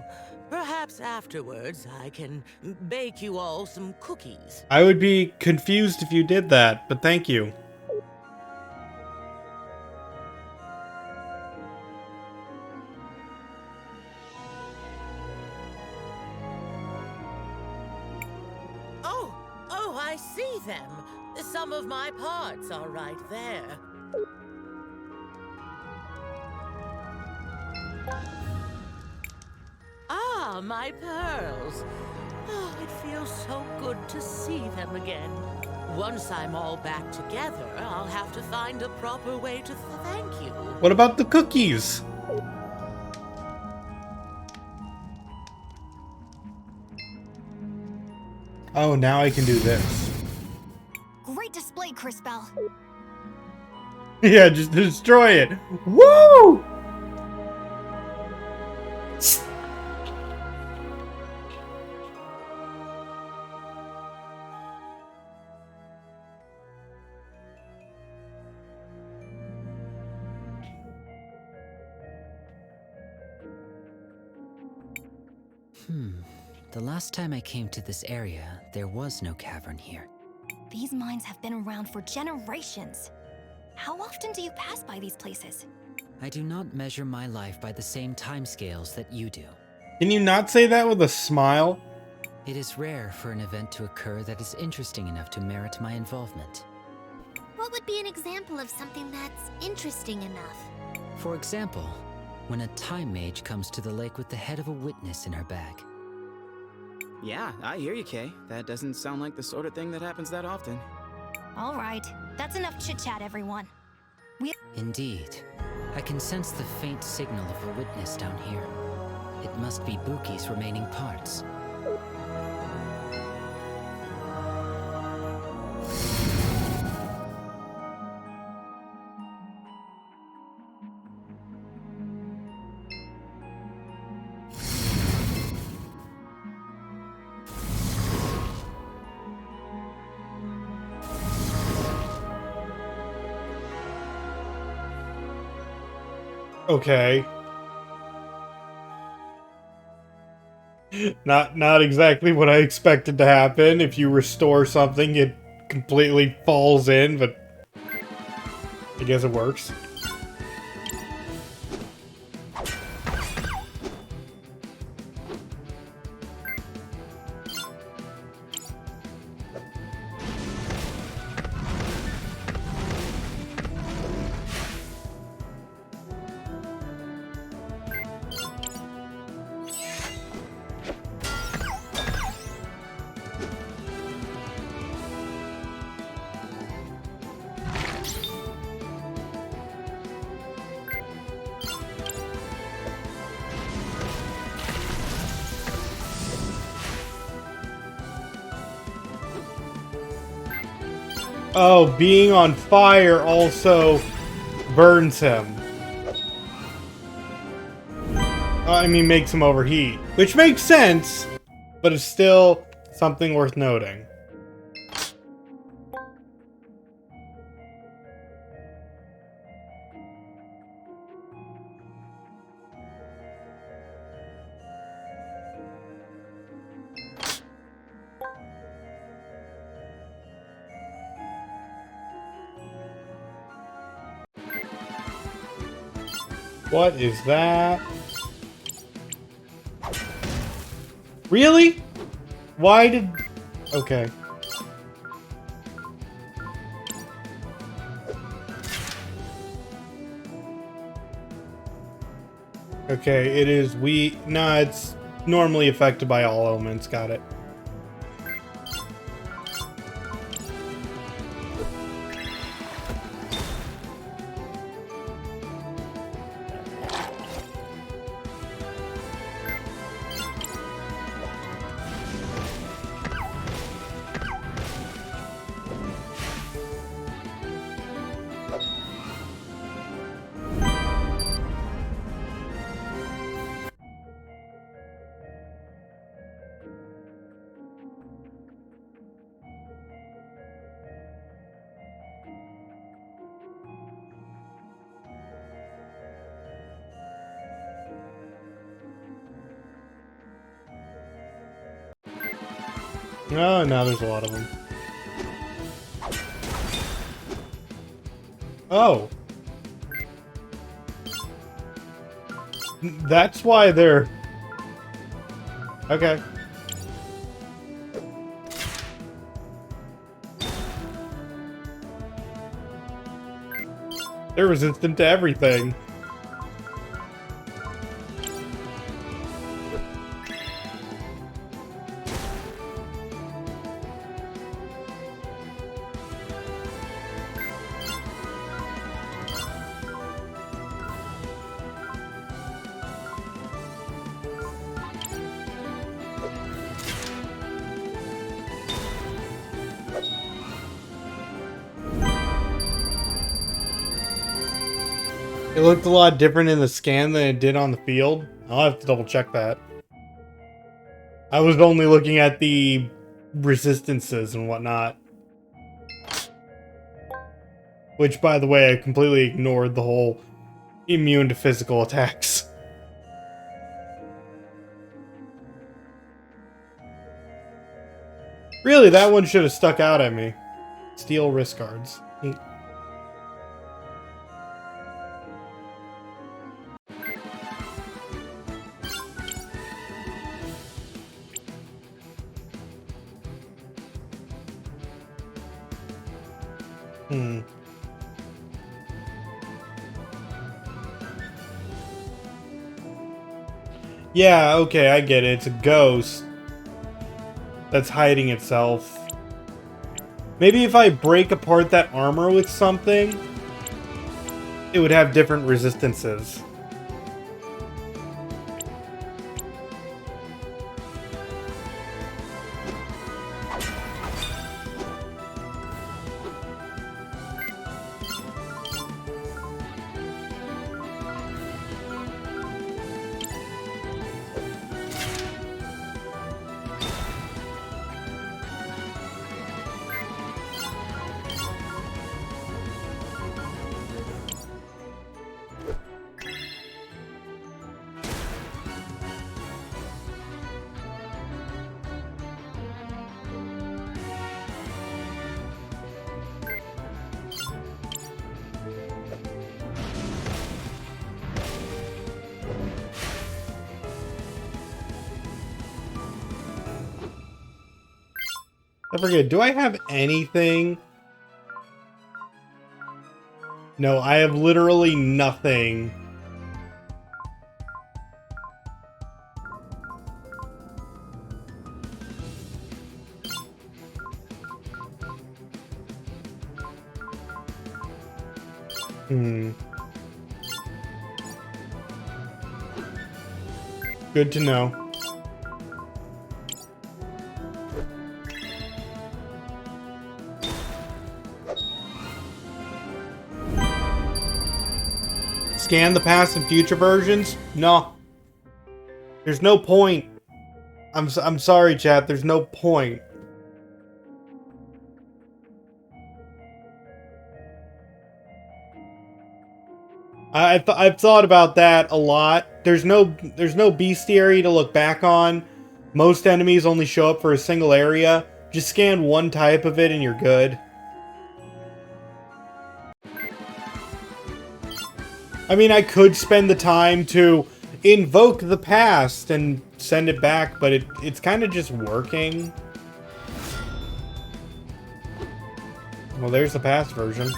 perhaps afterwards I can bake you all some cookies. I would be confused if you did that, but thank you. Oh, I see them. Some of my parts are right there. Ah, my pearls. Oh, it feels so good to see them again. Once I'm all back together, I'll have to find a proper way to thank you. What about the cookies? Oh, now I can do this. Great display, Crispell. Yeah, just destroy it. Woo! The last time I came to this area, there was no cavern here. These mines have been around for generations. How often do you pass by these places? I do not measure my life by the same timescales that you do. Can you not say that with a smile? It is rare for an event to occur that is interesting enough to merit my involvement. What would be an example of something that's interesting enough? For example, when a time mage comes to the lake with the head of a witness in her bag. Yeah, I hear you, Kay. That doesn't sound like the sort of thing that happens that often. All right, that's enough chit-chat, everyone. Indeed. I can sense the faint signal of a witness down here. It must be Buki's remaining parts. Okay. Not exactly what I expected to happen. If you restore something, it completely falls in, but I guess it works. Oh, being on fire also burns him. I mean, makes him overheat. Which makes sense, but it's still something worth noting. What is that? Really? Why did... Okay. Okay, it is nah, it's normally affected by all elements. Got it. Oh, now there's a lot of them. Oh. That's why they're... Okay. They're resistant to everything. It looked a lot different in the scan than it did on the field. I'll have to double check that. I was only looking at the resistances and whatnot. Which, by the way, I completely ignored the whole immune to physical attacks. Really, that one should have stuck out at me. Steel wrist guards. Hmm. Yeah, okay, I get it. It's a ghost that's hiding itself. Maybe if I break apart that armor with something, it would have different resistances. I forget, do I have anything? No, I have literally nothing. Good to know. Scan the past and future versions? No. There's no point. I'm sorry, chat. There's no point. I've thought about that a lot. There's no bestiary to look back on. Most enemies only show up for a single area. Just scan one type of it and you're good. I mean, I could spend the time to invoke the past and send it back, but it's kind of just working. Well, there's the past version.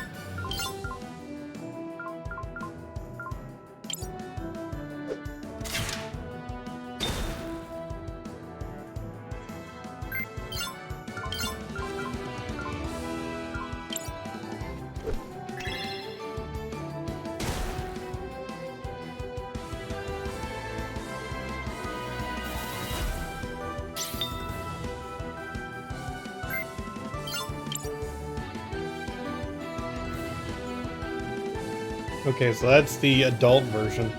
Okay, so that's the adult version.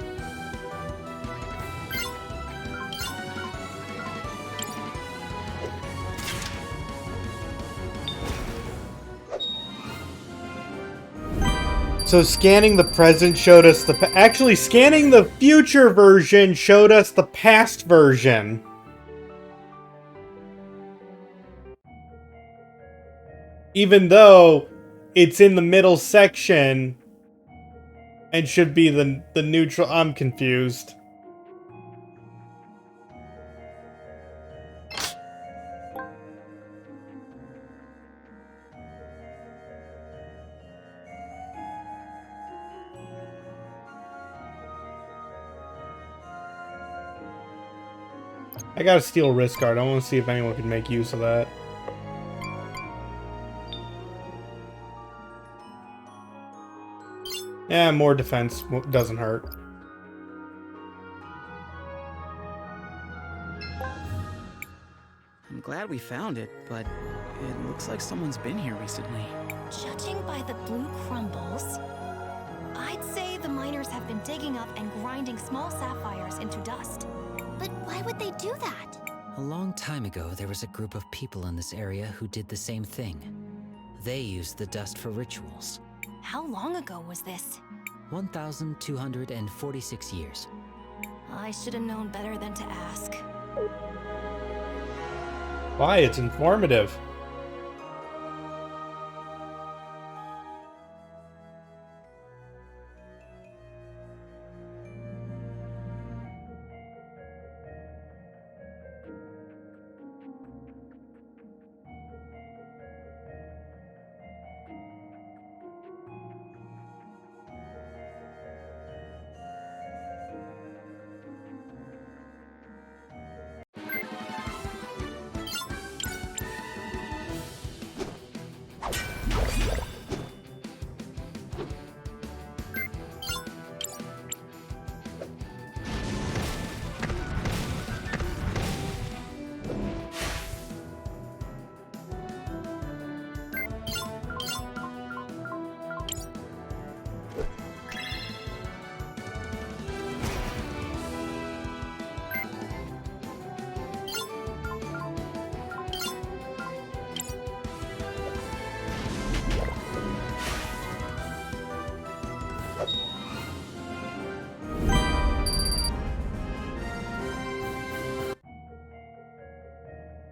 So scanning the present showed us the actually scanning the future version showed us the past version. Even though it's in the middle section and should be the neutral. I'm confused. I gotta steal a wrist guard. I want to see if anyone can make use of that. Yeah, more defense doesn't hurt. I'm glad we found it, but it looks like someone's been here recently. Judging by the blue crumbles, I'd say the miners have been digging up and grinding small sapphires into dust. But why would they do that? A long time ago, there was a group of people in this area who did the same thing. They used the dust for rituals. How long ago was this? 1,246 years. I should have known better than to ask. Why? It's informative.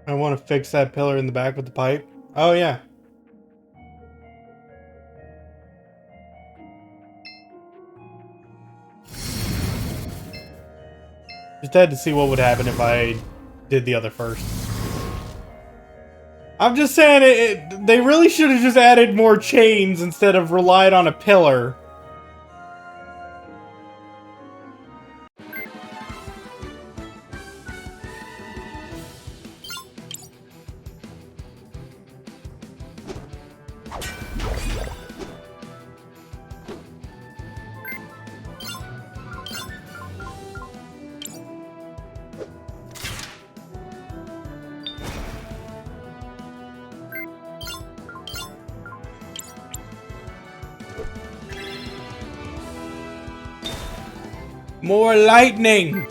I want to fix that pillar in the back with the pipe. Oh, yeah. Just had to see what would happen if I did the other first. I'm just saying, they really should have just added more chains instead of relied on a pillar. More lightning!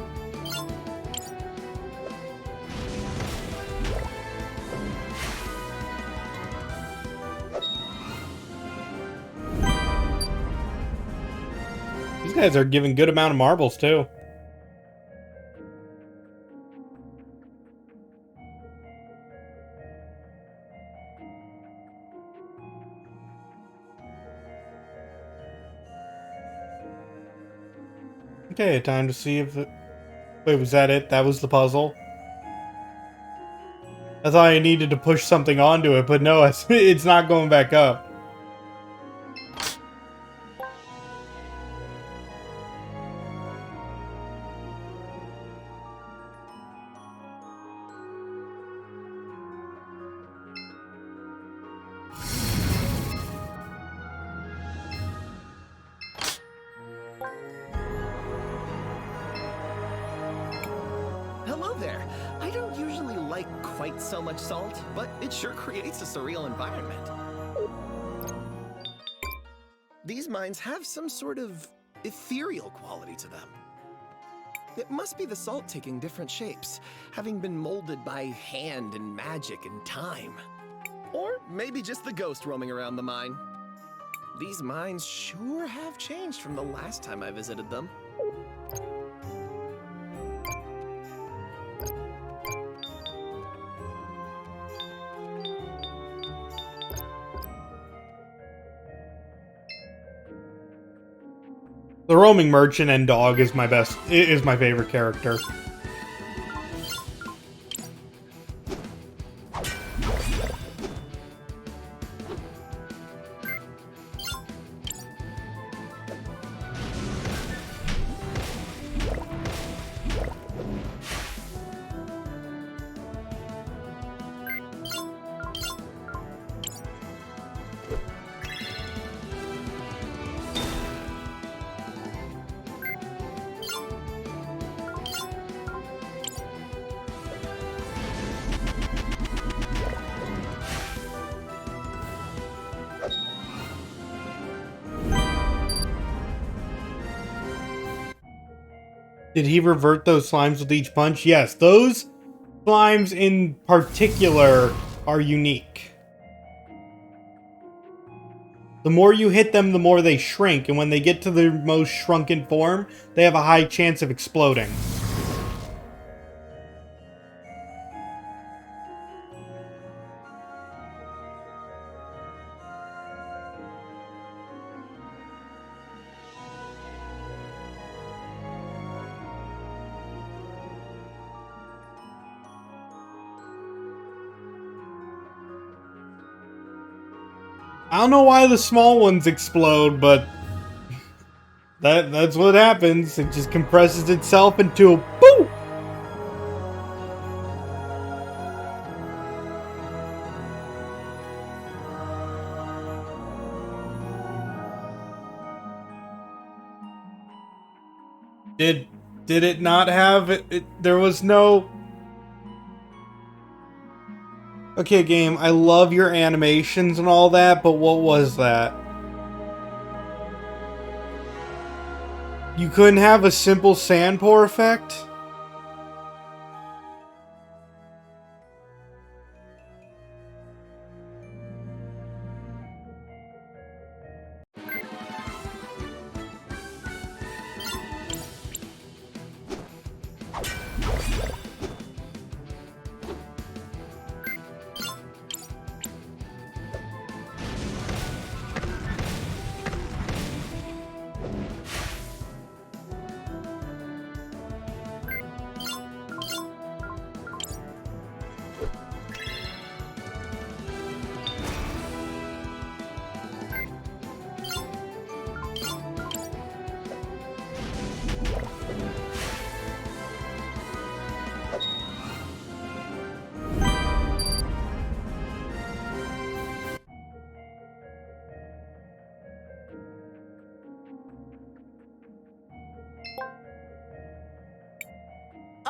These guys are giving good amount of marbles too. Okay, time to see if it... Wait, was that it? That was the puzzle? I thought I needed to push something onto it, but no, it's not going back up. Hello there. I don't usually like quite so much salt, but it sure creates a surreal environment. These mines have some sort of ethereal quality to them. It must be the salt taking different shapes, having been molded by hand and magic and time. Or maybe just the ghost roaming around the mine. These mines sure have changed from the last time I visited them. The roaming merchant and dog is my favorite character. Did he revert those slimes with each punch? Yes, those slimes in particular are unique. The more you hit them, the more they shrink, and when they get to their most shrunken form, they have a high chance of exploding. I don't know why the small ones explode, but that's what happens. It just compresses itself into a boom. Did it not have it? There was no... Okay, game, I love your animations and all that, but what was that? You couldn't have a simple sand pour effect?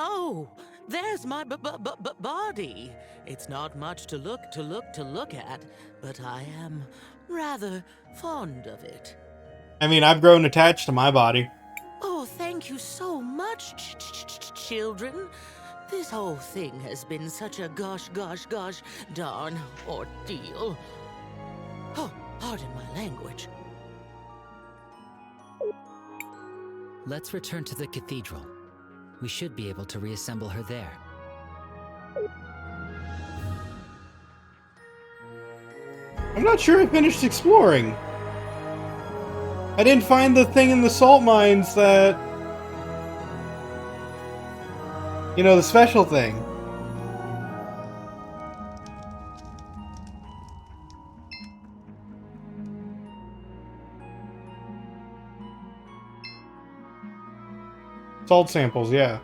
Oh, there's my body. It's not much to look at, but I am rather fond of it. I mean, I've grown attached to my body. Oh, thank you so much, children. This whole thing has been such a gosh darn ordeal. Oh, pardon my language. Let's return to the cathedral. We should be able to reassemble her there. I'm not sure I finished exploring. I didn't find the thing in the salt mines that You know, the special thing. Salt samples, yeah.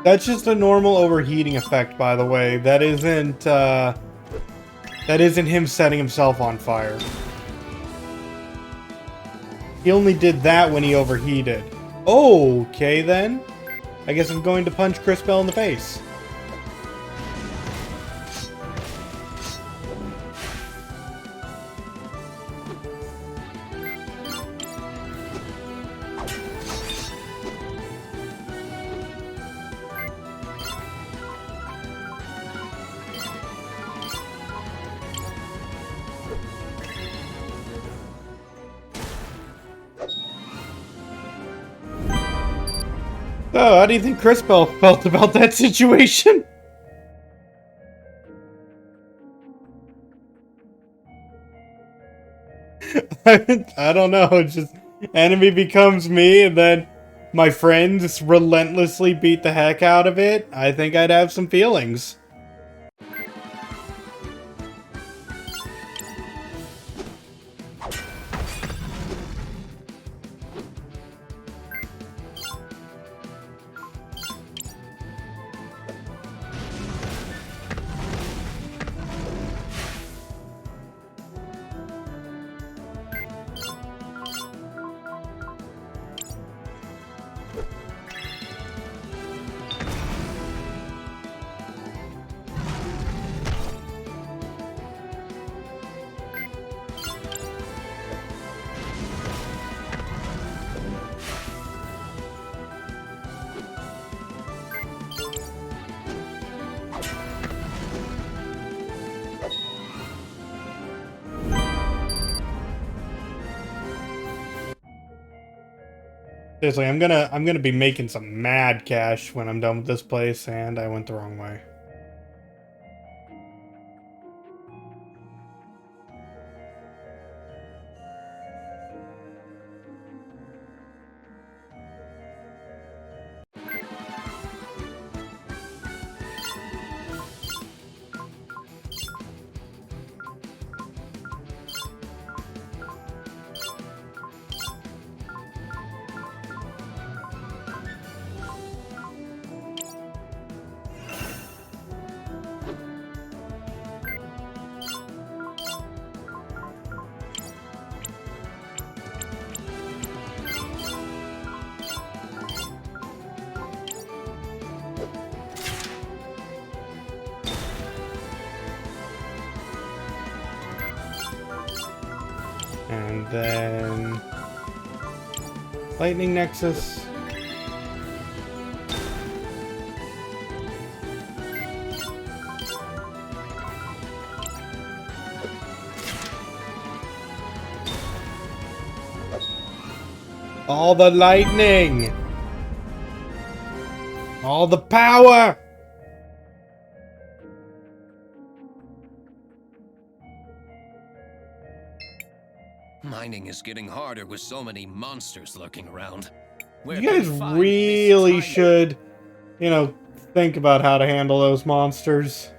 That's just a normal overheating effect, by the way. That isn't him setting himself on fire. He only did that when he overheated. Okay, then. I guess I'm going to punch Cris Bell in the face. So, how do you think Cris Bell felt about that situation? I don't know, it's just enemy becomes me and then my friends relentlessly beat the heck out of it. I think I'd have some feelings. Seriously, I'm gonna be making some mad cash when I'm done with this place, and I went the wrong way. And then Lightning Nexus. All the lightning! All the power! Mining is getting harder with so many monsters lurking around. You guys really should, you know, think about how to handle those monsters.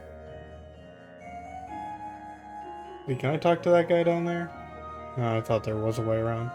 Wait, can I talk to that guy down there? Oh, I thought there was a way around.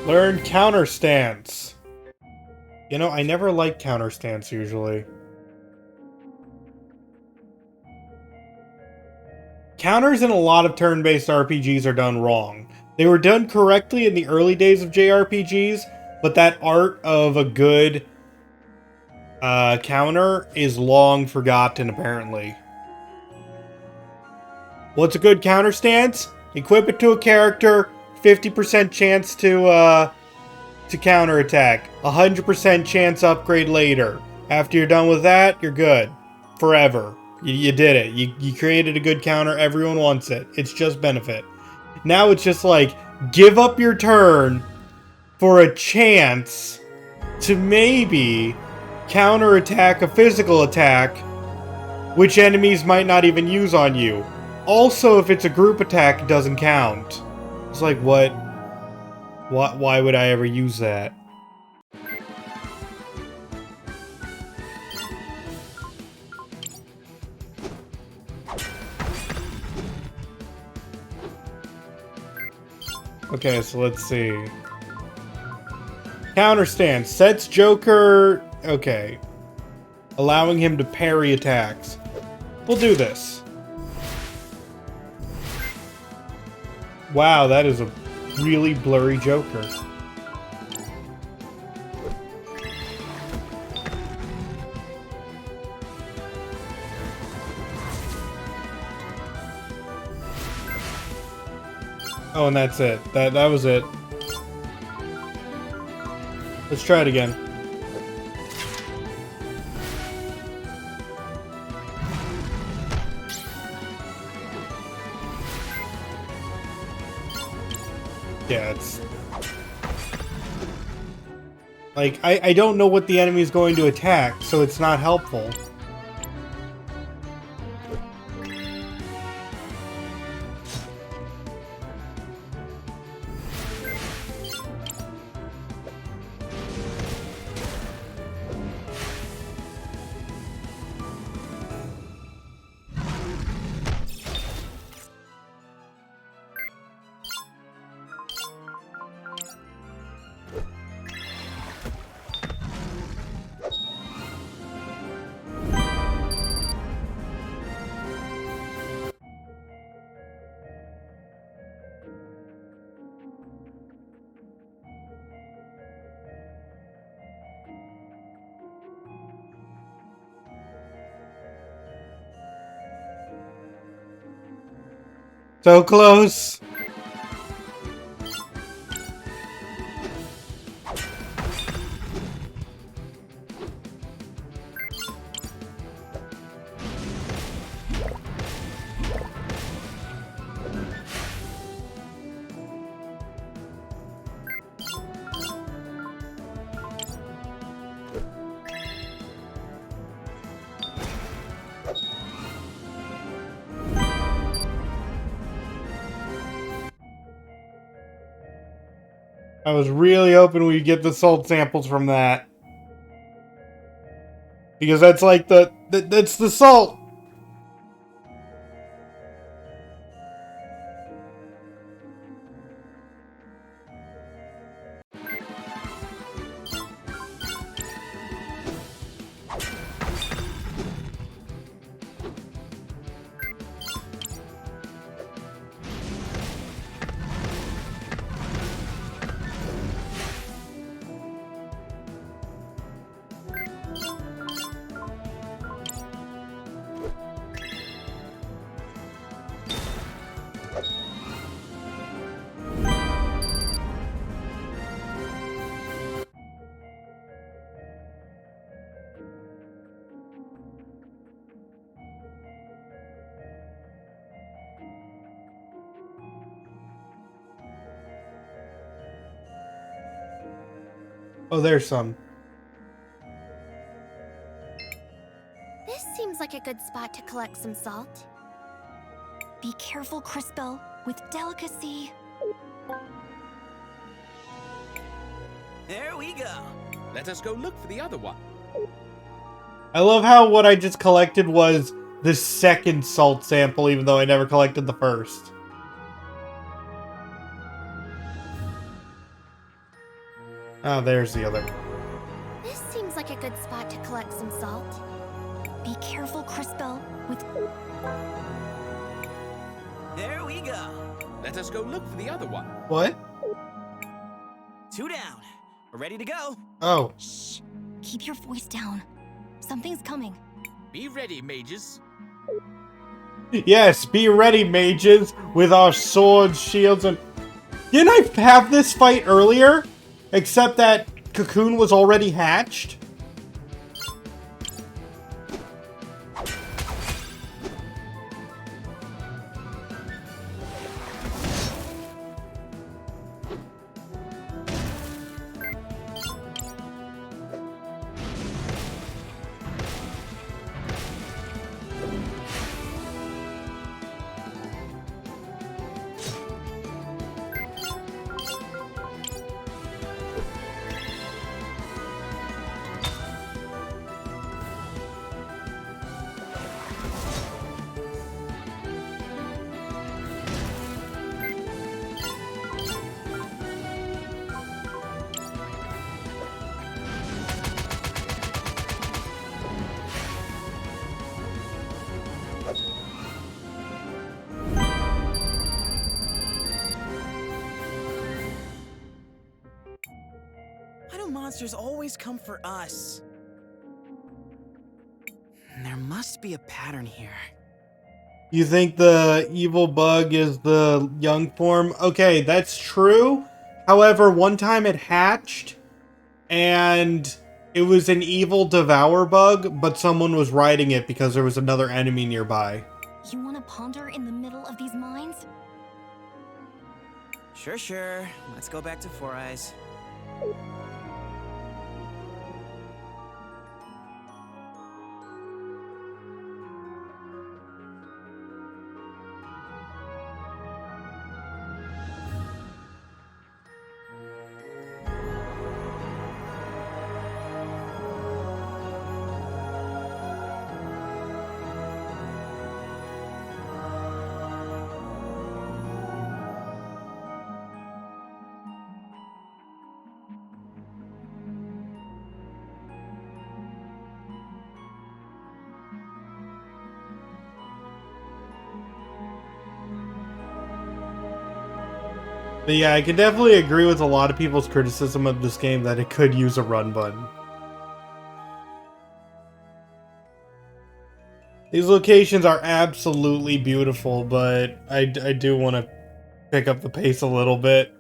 Learn counter stance. You know, I never like counter stance usually. Counters in a lot of turn-based RPGs are done wrong. They were done correctly in the early days of JRPGs, but that art of a good counter is long forgotten, apparently. What's a good counter stance? Equip it to a character, 50% chance to counterattack. 100% chance upgrade later. After you're done with that, you're good. Forever. You did it. You created a good counter. Everyone wants it. It's just benefit. Now it's just like, give up your turn for a chance to maybe counterattack a physical attack, which enemies might not even use on you. Also, if it's a group attack, it doesn't count. It's like, what? Why would I ever use that? Okay, so let's see. Counter stance. Sets Joker... Okay. Allowing him to parry attacks. We'll do this. Wow, that is a really blurry Joker. Oh, and that's it. That was it. Let's try it again. Yeah, it's... Like, I don't know what the enemy is going to attack, so it's not helpful. So close. I was really hoping we'd get the salt samples from that. Because that's like that's the salt. Oh, there's some. This seems like a good spot to collect some salt. Be careful, Crisbell. With delicacy. There we go. Let us go look for the other one. I love how what I just collected was the second salt sample, even though I never collected the first. Oh, there's the other. This seems like a good spot to collect some salt. Be careful, Crisbell, with... There we go. Let us go look for the other one. What? 2 down. We're ready to go. Oh. Shh. Keep your voice down. Something's coming. Be ready, mages. Yes, be ready, mages, with our swords, shields, and... Didn't I have this fight earlier? Except that Cocoon was already hatched? Why do monsters always come for us? There must be a pattern here. You think the evil bug is the young form? Okay, that's true. However, one time it hatched, and it was an evil devour bug, but someone was riding it because there was another enemy nearby. You want to ponder in the middle of these mines? Sure. Let's go back to Four Eyes. But yeah, I can definitely agree with a lot of people's criticism of this game that it could use a run button. These locations are absolutely beautiful, but I do want to pick up the pace a little bit.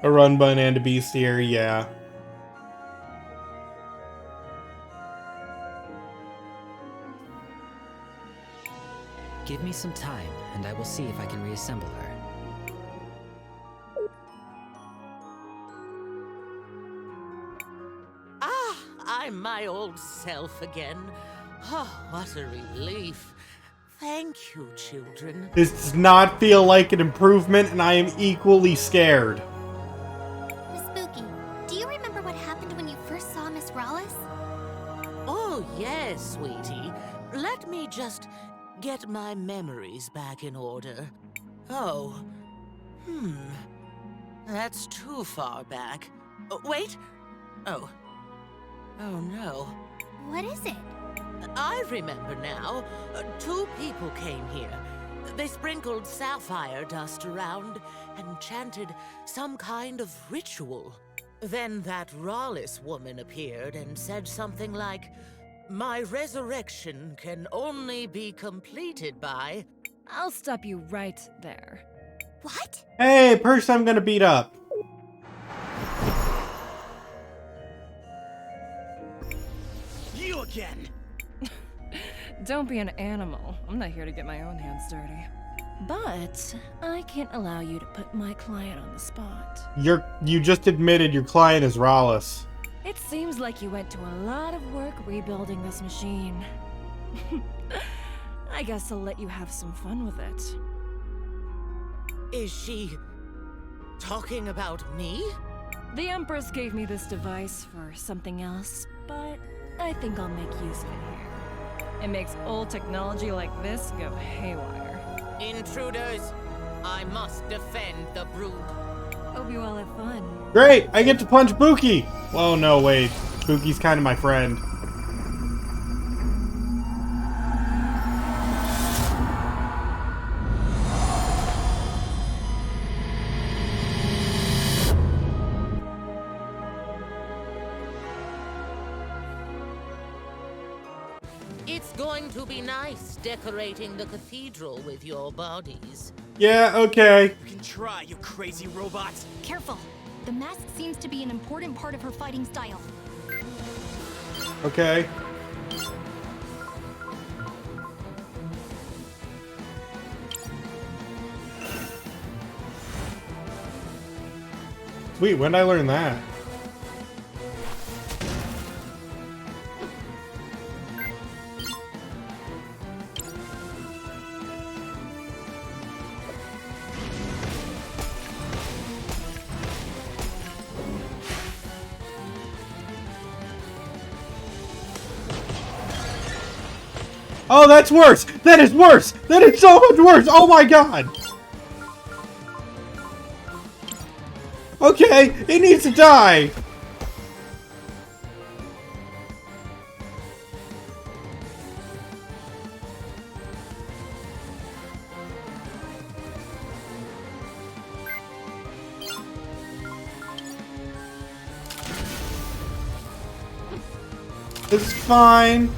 A run button and a bestiary, yeah. Give me some time, and I will see if I can reassemble her. I'm my old self again. Oh, what a relief. Thank you, children. This does not feel like an improvement, and I am equally scared. Miss Spooky, do you remember what happened when you first saw Miss Rallis? Oh, yes, sweetie. Let me just get my memories back in order. Oh. That's too far back. Oh, wait. Oh. Oh, no. What is it? I remember now. 2 people came here. They sprinkled sapphire dust around and chanted some kind of ritual. Then that Rallis woman appeared and said something like, "My resurrection can only be completed by..." I'll stop you right there. What? Hey, person I'm gonna beat up. You again! Don't be an animal. I'm not here to get my own hands dirty. But I can't allow you to put my client on the spot. You just admitted your client is Rallis. It seems like you went to a lot of work rebuilding this machine. I guess I'll let you have some fun with it. Is she talking about me? The Empress gave me this device for something else, but I think I'll make use of it here. It makes old technology like this go haywire. Intruders! I must defend the brood. Hope you all have fun. Great! I get to punch Buki! Well, no, wait. Buki's kind of my friend. It's going to be nice decorating the cathedral with your bodies. Yeah, okay. You can try, you crazy robots. Careful. The mask seems to be an important part of her fighting style. Okay. Sweet, when did I learn that? Oh, that's worse! That is worse! That is so much worse! Oh my god! Okay, it needs to die! It's fine.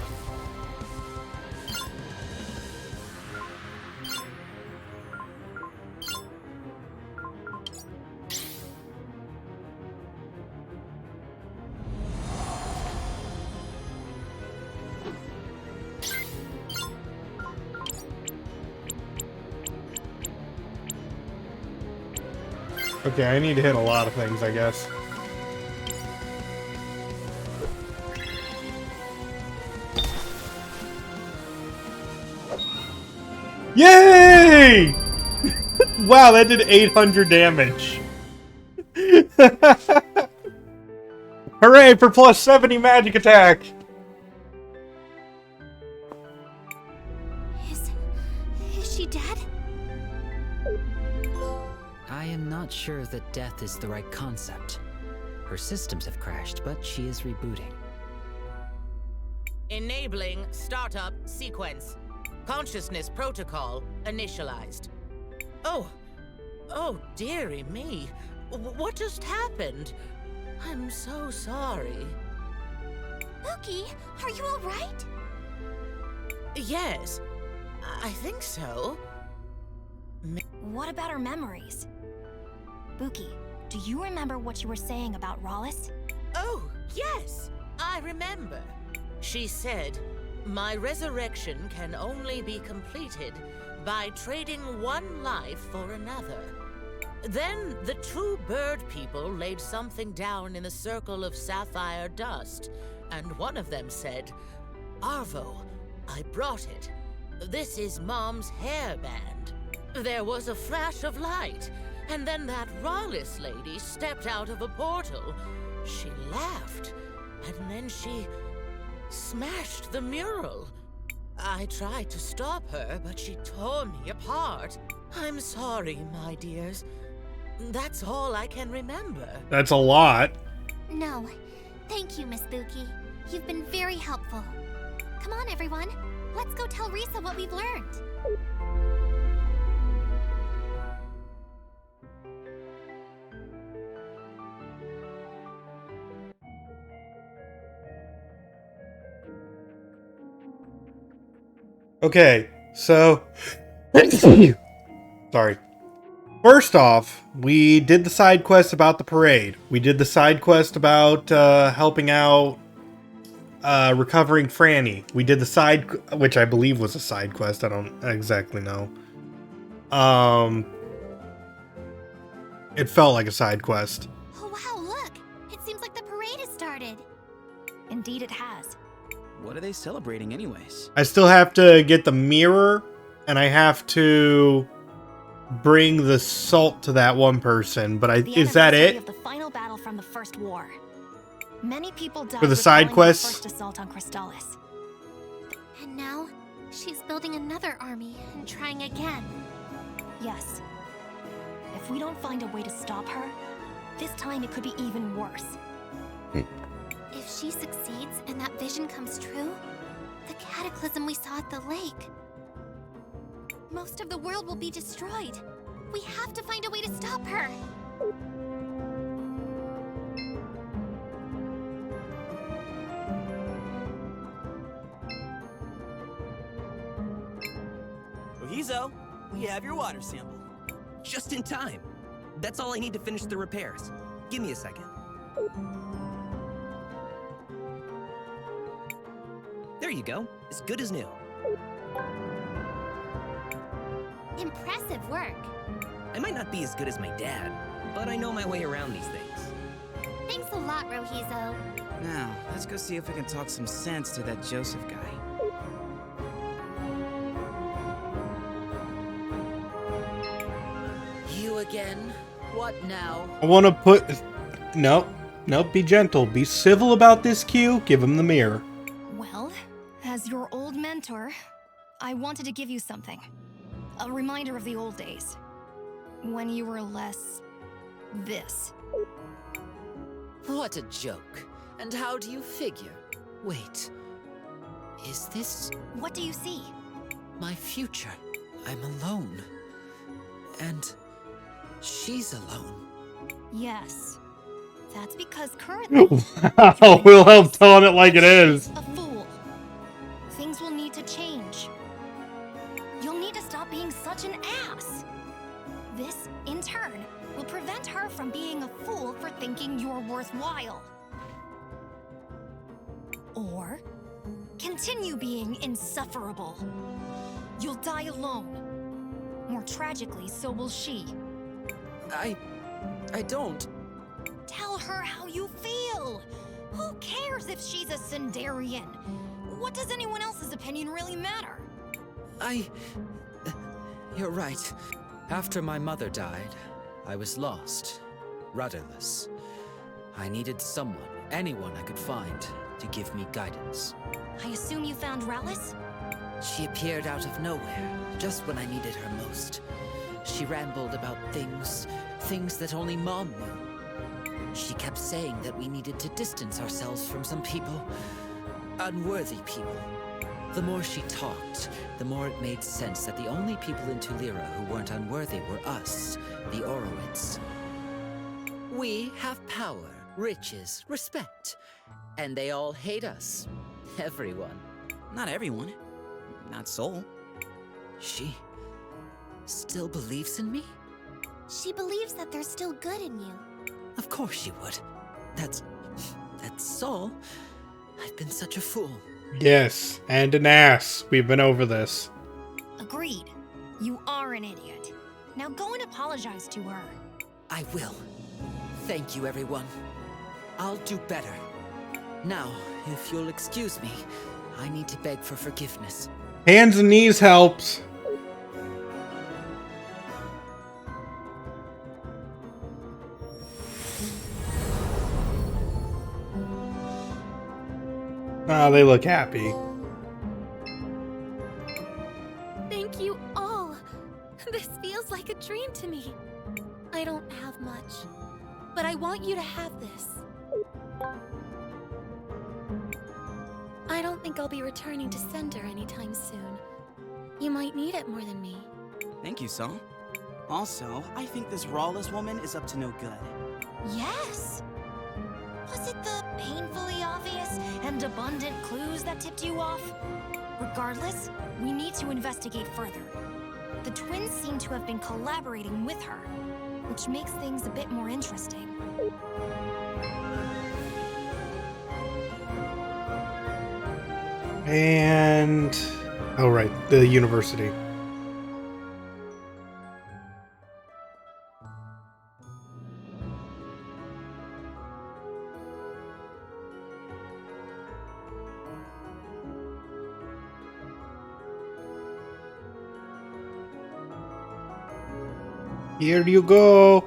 Okay, I need to hit a lot of things, I guess. Yay! Wow, that did 800 damage. Hooray for plus 70 magic attack! Is she dead? I am not sure that death is the right concept. Her systems have crashed, but she is rebooting. Enabling startup sequence. Consciousness protocol initialized. Oh dearie me. What just happened? I'm so sorry. Buki, are you alright? Yes, I think so. What about her memories? Buki, do you remember what you were saying about Rawlis? Oh, yes, I remember. She said, "My resurrection can only be completed by trading one life for another." Then the two bird people laid something down in the circle of sapphire dust, and one of them said, "Arvo, I brought it. This is Mom's hairband." There was a flash of light, and then that Rawlis lady stepped out of a portal. She laughed, and then she smashed the mural. I tried to stop her, but she tore me apart. I'm sorry, my dears. That's all I can remember. That's a lot. No. Thank you, Miss Buki. You've been very helpful. Come on, everyone. Let's go tell Risa what we've learned. Okay, so... Sorry. First off, we did the side quest about the parade. We did the side quest about helping out recovering Franny. We did the side... which I believe was a side quest. I don't exactly know. It felt like a side quest. Oh, wow, look! It seems like the parade has started. Indeed it has. What are they celebrating anyways? I still have to get the mirror, and I have to bring the salt to that one person, but is that anniversary it? Of the final battle from the First War. Many people died For the side recalling quests? the first assault on Crystallis. And now, she's building another army and trying again. Yes. If we don't find a way to stop her, this time it could be even worse. If she succeeds and that vision comes true, the cataclysm we saw at the lake, most of the world will be destroyed. We have to find a way to stop her. Ohizo, we have your water sample. Just in time. That's all I need to finish the repairs. Give me a second. There you go. As good as new. Impressive work. I might not be as good as my dad, but I know my way around these things. Thanks a lot, Rohizo. Now, let's go see if we can talk some sense to that Joseph guy. You again? What now? I want to put... Nope. Nope, be gentle. Be civil about this, Q. Give him the mirror. Well, as your old mentor, I wanted to give you something. A reminder of the old days. When you were less... this. What a joke. And how do you figure? Wait. Is this... What do you see? My future. I'm alone. And... she's alone. Yes. That's because currently... Wow, Wilhelm telling it like it is. A fool. Things will need to change. You'll need to stop being such an ass. This, in turn, will prevent her from being a fool for thinking you're worthwhile. Or continue being insufferable. You'll die alone. More tragically, so will she. I don't. Tell her how you feel. Who cares if she's a Sindarian? What does anyone else's opinion really matter? You're right. After my mother died, I was lost, rudderless. I needed someone, anyone I could find, to give me guidance. I assume you found Rallis? She appeared out of nowhere, just when I needed her most. She rambled about things that only Mom knew. She kept saying that we needed to distance ourselves from some people. Unworthy people. The more she talked, the more it made sense that the only people in Tulira who weren't unworthy were us, the Orowitz. We have power, riches, respect, and they all hate us. Everyone. Not everyone. Not Soul. She still believes in me? She believes that there's still good in you. Of course she would. That's Saul. I've been such a fool. Yes, and an ass. We've been over this. Agreed. You are an idiot. Now go and apologize to her. I will. Thank you, everyone. I'll do better. Now, if you'll excuse me, I need to beg for forgiveness. Hands and knees helps. Oh, they look happy. Thank you all. This feels like a dream to me. I don't have much, but I want you to have this. I don't think I'll be returning to Center anytime soon. You might need it more than me. Thank you, Saul. Also, I think this Rawless woman is up to no good. Yes! Was it the painfully obvious and abundant clues that tipped you off? Regardless, we need to investigate further. The twins seem to have been collaborating with her, which makes things a bit more interesting. And... oh, right, the university. Here you go.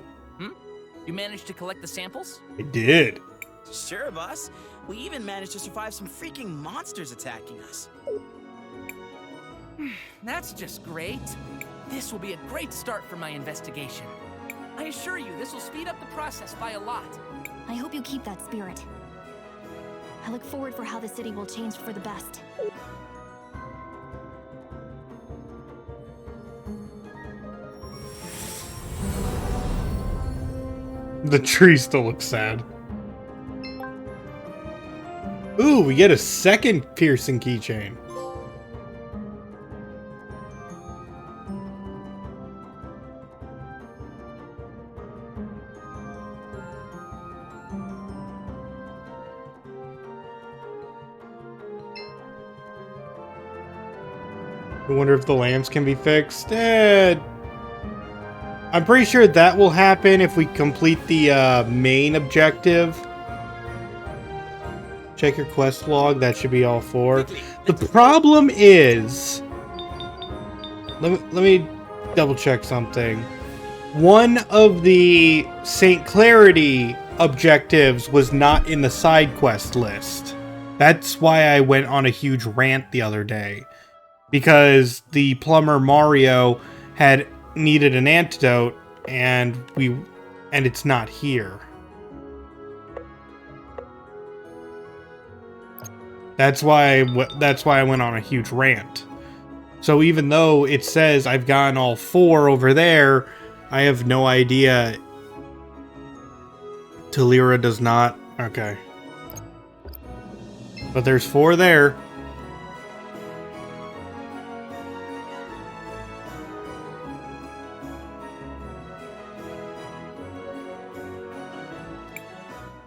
You managed to collect the samples? I did. Sure, boss. We even managed to survive some freaking monsters attacking us. That's just great. This will be a great start for my investigation. I assure you, this will speed up the process by a lot. I hope you keep that spirit. I look forward for how the city will change for the best. The tree still looks sad. Ooh, we get a second piercing keychain. I wonder if the lamps can be fixed. I'm pretty sure that will happen if we complete the main objective. Check your quest log. That should be all 4. The problem is... Let me double check something. One of the St. Clarity objectives was not in the side quest list. That's why I went on a huge rant the other day. Because the plumber Mario had needed an antidote and it's not here. That's why I went on a huge rant. So even though it says I've gotten all 4 over there, I have no idea. Talira does not. Okay. But there's 4 there.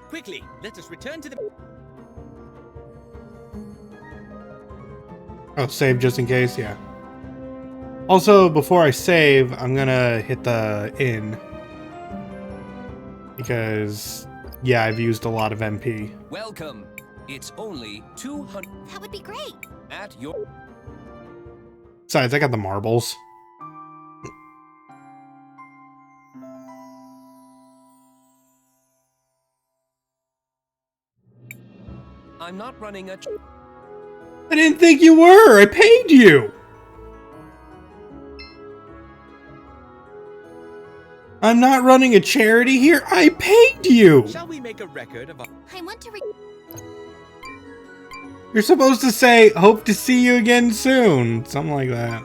Quickly, let us return to the... Oh, save just in case? Yeah. Also, before I save, I'm gonna hit the inn. Because, yeah, I've used a lot of MP. Welcome. It's only 200. That would be great. At your... Besides, I got the marbles. I'm not running a... I didn't think you were! I paid you! I'm not running a charity here. I paid you! Shall we make a record of our... I want to You're supposed to say, hope to see you again soon. Something like that.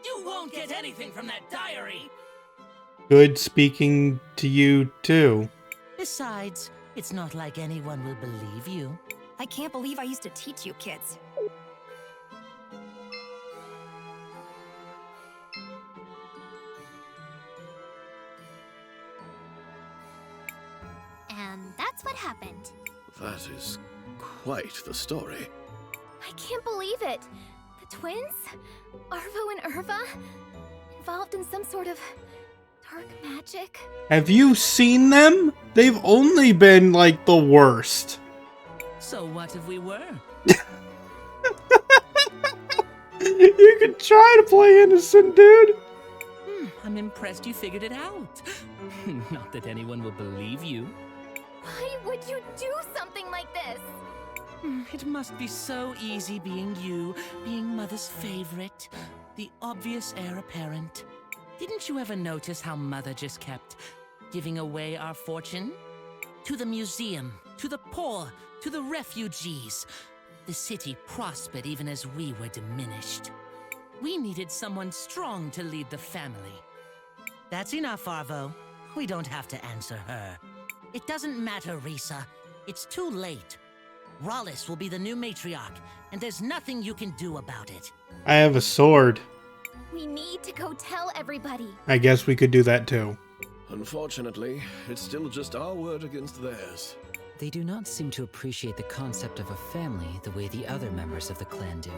You won't get anything from that diary! Good speaking to you, too. Besides, it's not like anyone will believe you. I can't believe I used to teach you kids. And that's what happened. That is quite the story. I can't believe it. The twins? Arvo and Irva? Involved in some sort of dark magic? Have you seen them? They've only been, like, the worst. So what if we were? You could try to play innocent, dude. I'm impressed you figured it out. Not that anyone will believe you. Why would you do something like this? It must be so easy being you, being Mother's favorite, the obvious heir apparent. Didn't you ever notice how Mother just kept giving away our fortune? To the museum, to the poor, to the refugees. The city prospered even as we were diminished. We needed someone strong to lead the family. That's enough, Arvo. We don't have to answer her. It doesn't matter, Risa. It's too late. Rollis will be the new matriarch, and there's nothing you can do about it. I have a sword. We We need to go tell everybody. I guess we could do that too. Unfortunately, it's still just our word against theirs. They do not seem to appreciate the concept of a family the way the other members of the clan do.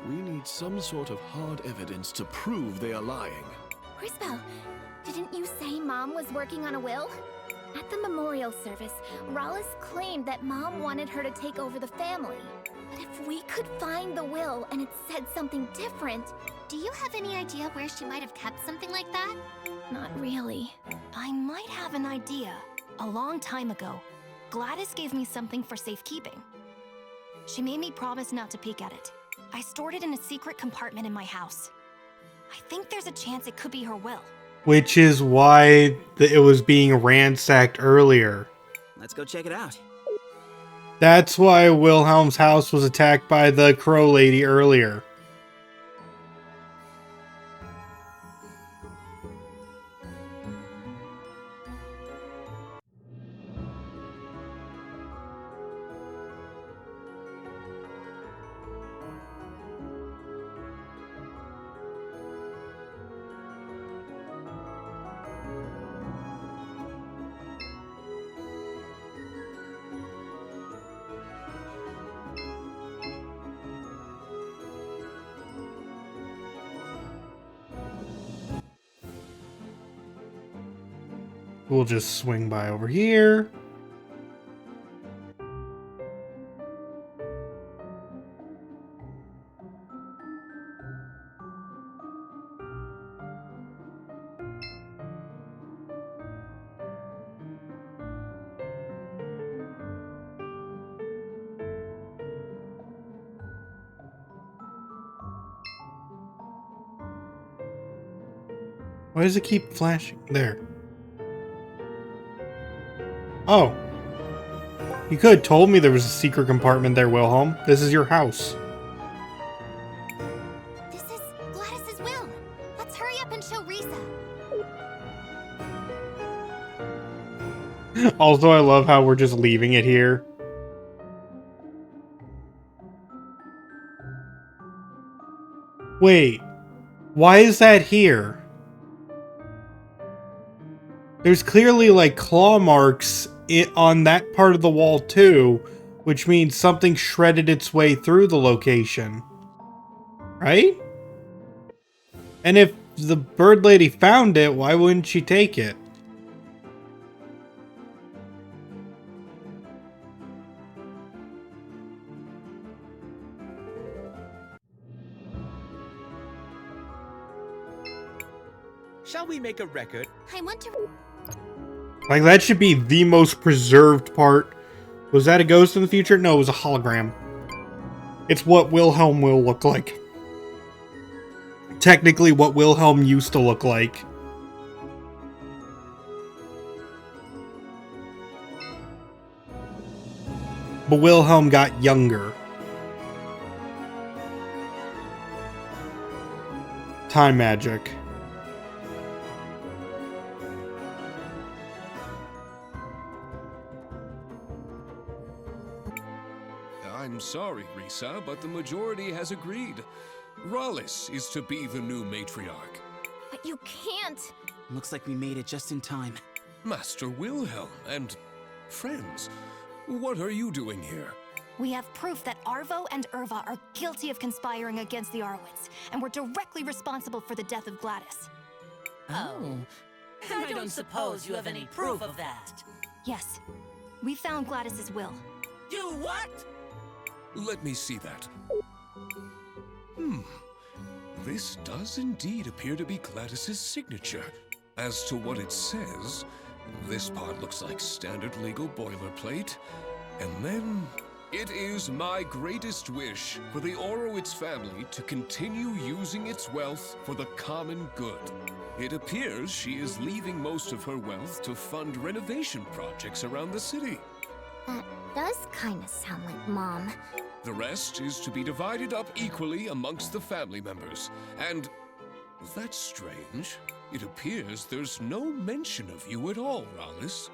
We need some sort of hard evidence to prove they are lying. Crisbell, didn't you say Mom was working on a will? At the memorial service, Rollis claimed that Mom wanted her to take over the family. But if we could find the will and it said something different... Do you have any idea where she might have kept something like that? Not really. I might have an idea. A long time ago, Gladys gave me something for safekeeping. She made me promise not to peek at it. I stored it in a secret compartment in my house. I think there's a chance it could be her will. Which is why it was being ransacked earlier. Let's go check it out. That's why Wilhelm's house was attacked by the Crow Lady earlier. We'll just swing by over here. Why does it keep flashing? There. Oh. You could have told me there was a secret compartment there, Wilhelm. This is your house. This is Gladys's will. Let's hurry up and show Risa. Also, I love how we're just leaving it here. Wait. Why is that here? There's clearly, like, claw marks on that part of the wall, too, which means something shredded its way through the location. Right? And if the bird lady found it, why wouldn't she take it? Shall we make a record? I want to... Like, that should be the most preserved part. Was that a ghost in the future? No, it was a hologram. It's what Wilhelm will look like. Technically, what Wilhelm used to look like. But Wilhelm got younger. Time magic. I'm sorry, Risa, but the majority has agreed. Rollis is to be the new matriarch. But you can't. Looks like we made it just in time. Master Wilhelm and friends, what are you doing here? We have proof that Arvo and Irva are guilty of conspiring against the Arwitz, and were directly responsible for the death of Gladys. Oh. I don't suppose you have any proof of that. Yes. We found Gladys's will. You what? Let me see that. This does indeed appear to be Gladys's signature. As to what it says, this part looks like standard legal boilerplate. And then, it is my greatest wish for the Orowitz family to continue using its wealth for the common good. It appears she is leaving most of her wealth to fund renovation projects around the city. That does kind of sound like Mom. The rest is to be divided up equally amongst the family members. And that's strange. It appears there's no mention of you at all, Rollis.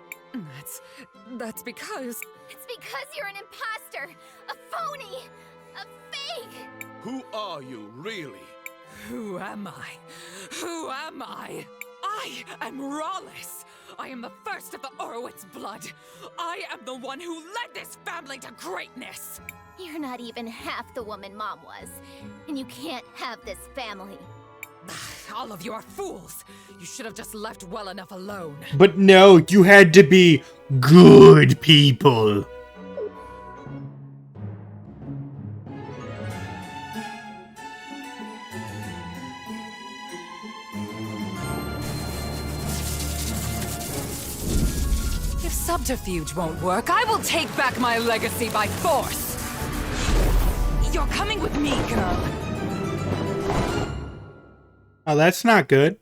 That's because... It's because you're an imposter! A phony! A fake! Who are you, really? Who am I? Who am I? I am Rawless! I am the first of the Orowitz blood! I am the one who led this family to greatness! You're not even half the woman Mom was, and you can't have this family. All of you are fools! You should have just left well enough alone. But no, you had to be good people. If subterfuge won't work, I will take back my legacy by force! You're coming with me, girl! Oh, that's not good.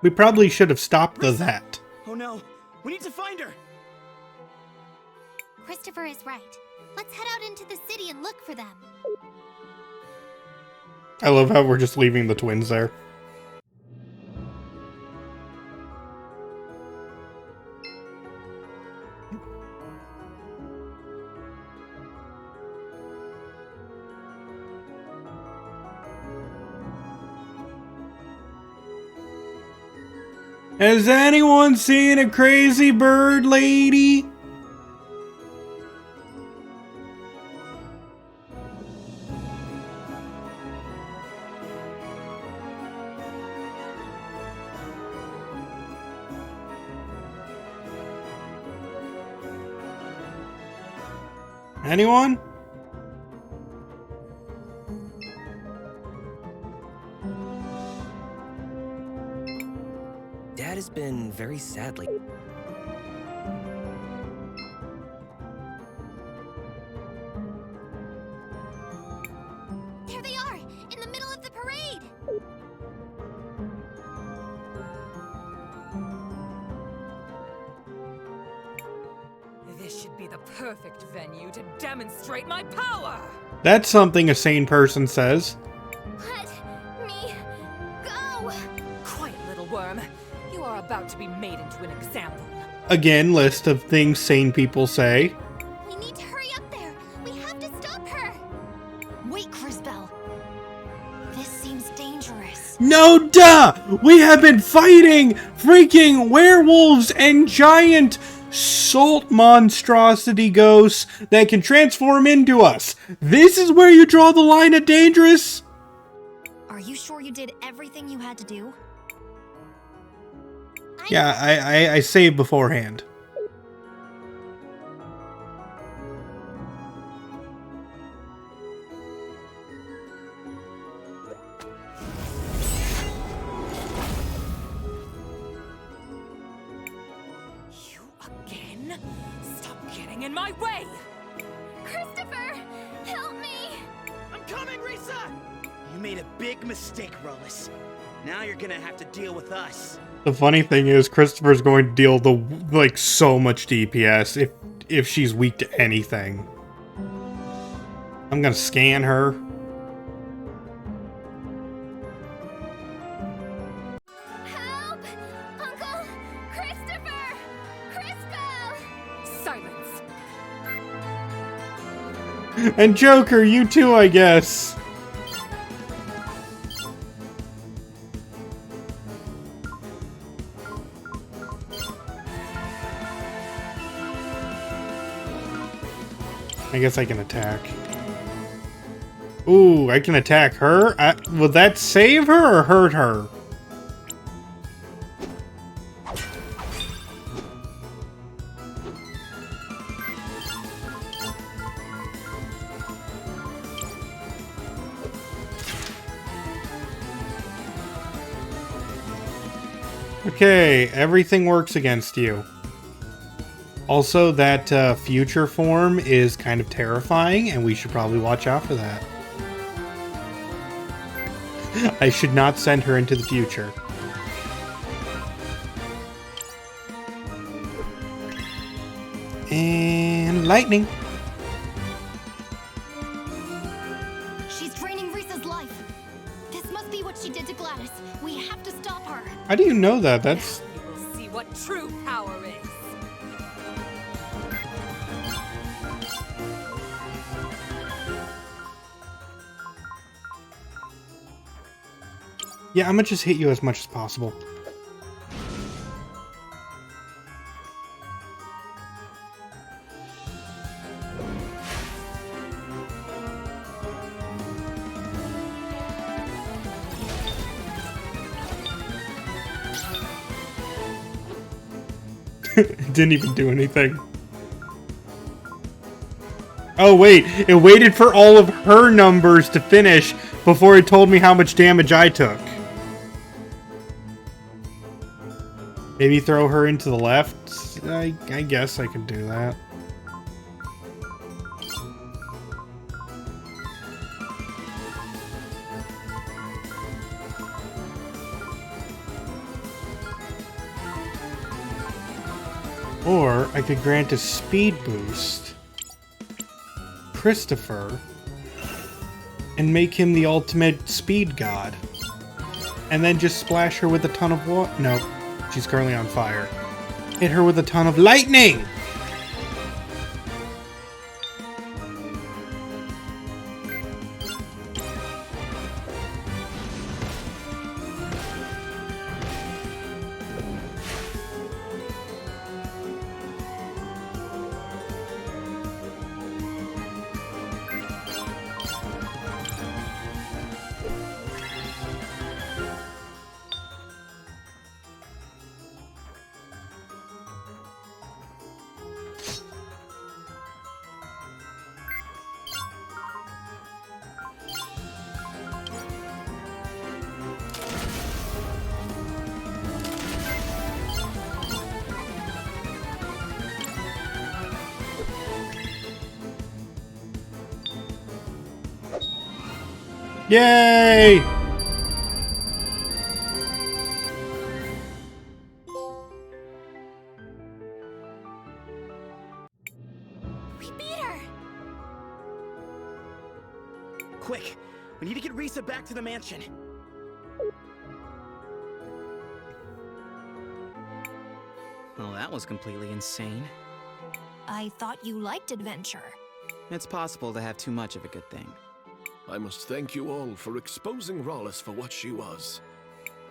We probably should have stopped that. Oh no, we need to find her! Christopher is right. Let's head out into the city and look for them. I love how we're just leaving the twins there. Has anyone seen a crazy bird lady? Anyone? Dad has been very sad lately. There they are, in the middle of the parade! This should be the perfect venue to demonstrate my power! That's something a sane person says. Let me go! Quiet, little worm. You are about to be made into an example. Again, list of things sane people say. We need to hurry up there! We have to stop her! Wait, Crisbell. This seems dangerous. No duh! We have been fighting freaking werewolves and giant salt monstrosity ghosts that can transform into us. This is where you draw the line at dangerous? Are you sure you did everything you had to do? Yeah, I saved beforehand. Again? Stop getting in my way! Christopher! Help me! I'm coming, Risa! You made a big mistake, Rollis. Now you're gonna have to deal with us. The funny thing is, Christopher's going to deal so much DPS if she's weak to anything. I'm gonna scan her. Help! Uncle! Christopher! Crispell! Silence! And Joker, you too, I guess. I guess I can attack. Ooh, I can attack her? Will that save her or hurt her? Okay, everything works against you. Also, that future form is kind of terrifying, and we should probably watch out for that. I should not send her into the future. And lightning. She's draining Risa's life. This must be what she did to Gladys. We have to stop her. How do you know that? That's... You will see what true power is. Yeah, I'm gonna just hit you as much as possible. It didn't even do anything. Oh wait, it waited for all of her numbers to finish before it told me how much damage I took. Maybe throw her into the left? I guess I can do that. Or I could grant a speed boost, Christopher, and make him the ultimate speed god. And then just splash her with a ton of water. No, she's currently on fire. Hit her with a ton of lightning! Yay! We beat her! Quick! We need to get Risa back to the mansion. Well, that was completely insane. I thought you liked adventure. It's possible to have too much of a good thing. I must thank you all for exposing Rawless for what she was.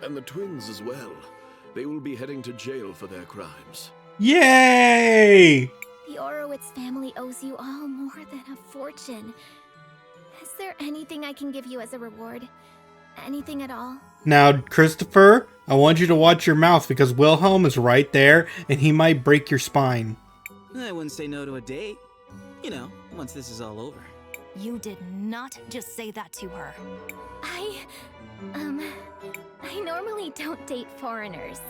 And the twins as well. They will be heading to jail for their crimes. Yay! The Orowitz family owes you all more than a fortune. Is there anything I can give you as a reward? Anything at all? Now, Christopher, I want you to watch your mouth because Wilhelm is right there and he might break your spine. I wouldn't say no to a date. You know, once this is all over. You did not just say that to her. I normally don't date foreigners,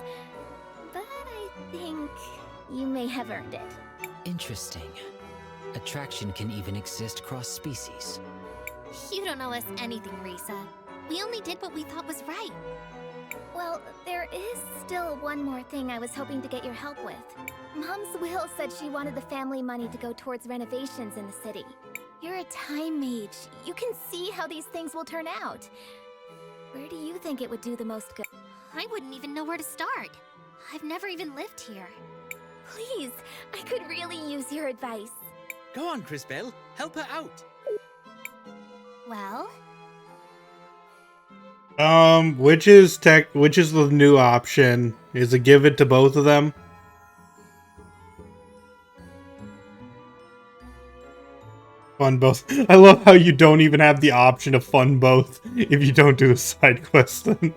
but I think you may have earned it. Interesting. Attraction can even exist cross-species. You don't know us anything, Risa. We only did what we thought was right. Well, there is still one more thing I was hoping to get your help with. Mom's will said she wanted the family money to go towards renovations in the city. You're a time mage. You can see how these things will turn out. Where do you think it would do the most good? I wouldn't even know where to start. I've never even lived here. Please, I could really use your advice. Go on, Crisbell. Help her out. Well, Which is the new option? Is it give it to both of them? Fund both. I love how you don't even have the option to fund both if you don't do the side quest then.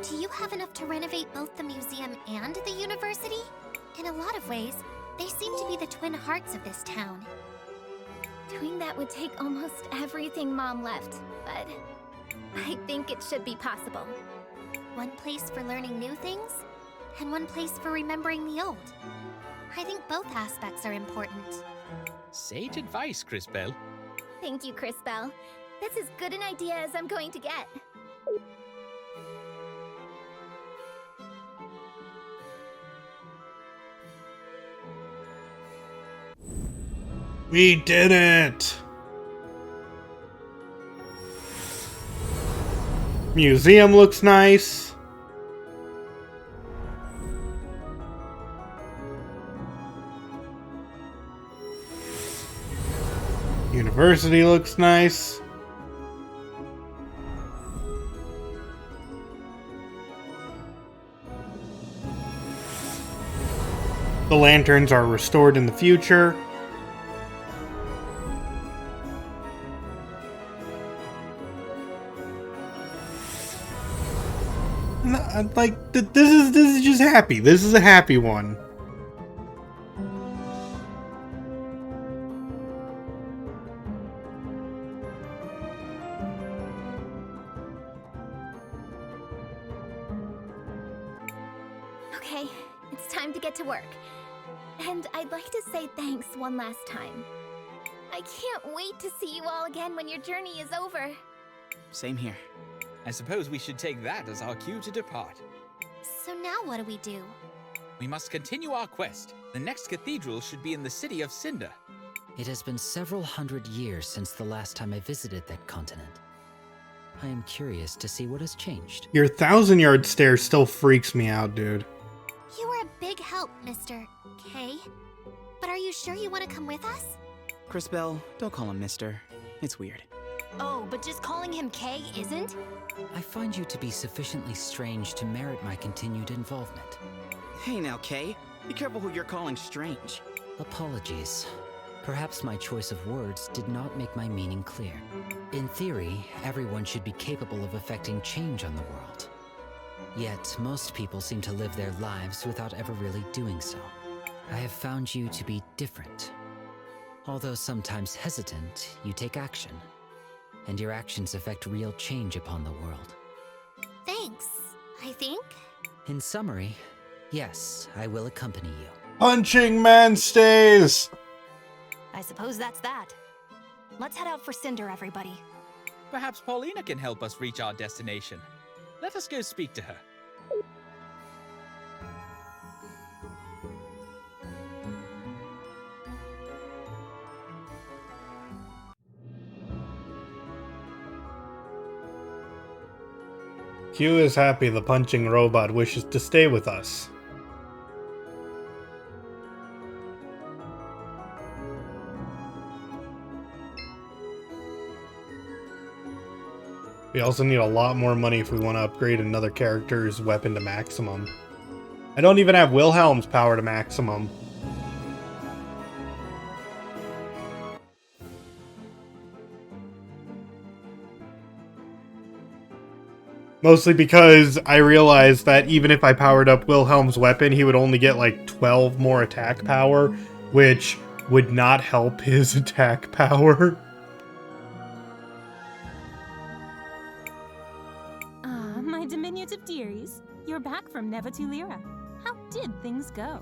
do you have enough to renovate both the museum and the university? In a lot of ways, they seem to be the twin hearts of this town. Doing that would take almost everything Mom left, but I think it should be possible. One place for learning new things, and one place for remembering the old. I think both aspects are important. Sage advice, Crisbell. Thank you, Crisbell. That's as good an idea as I'm going to get. We did it! Museum looks nice. University looks nice. The lanterns are restored in the future. Like, this is just happy. This is a happy one. Okay, it's time to get to work. And I'd like to say thanks one last time. I can't wait to see you all again when your journey is over. Same here. I suppose we should take that as our cue to depart. So now what do we do? We must continue our quest. The next cathedral should be in the city of Cinder. It has been several hundred years since the last time I visited that continent. I am curious to see what has changed. Your 1,000-yard stare still freaks me out, dude. You were a big help, Mr. K. But are you sure you want to come with us? Cris Bell, don't call him Mister. It's weird. Oh, but just calling him K isn't? I find you to be sufficiently strange to merit my continued involvement. Hey now, Kay. Be careful who you're calling strange. Apologies. Perhaps my choice of words did not make my meaning clear. In theory, everyone should be capable of affecting change on the world. Yet, most people seem to live their lives without ever really doing so. I have found you to be different. Although sometimes hesitant, you take action. And your actions affect real change upon the world. Thanks, I think. In summary, yes, I will accompany you. Punching man stays! I suppose that's that. Let's head out for Cinder, everybody. Perhaps Paulina can help us reach our destination. Let us go speak to her. Q is happy the punching robot wishes to stay with us. We also need a lot more money if we want to upgrade another character's weapon to maximum. I don't even have Wilhelm's power to maximum. Mostly because I realized that even if I powered up Wilhelm's weapon, he would only get like 12 more attack power, which would not help his attack power. Ah, my diminutive dearies. You're back from Nevatulira. How did things go?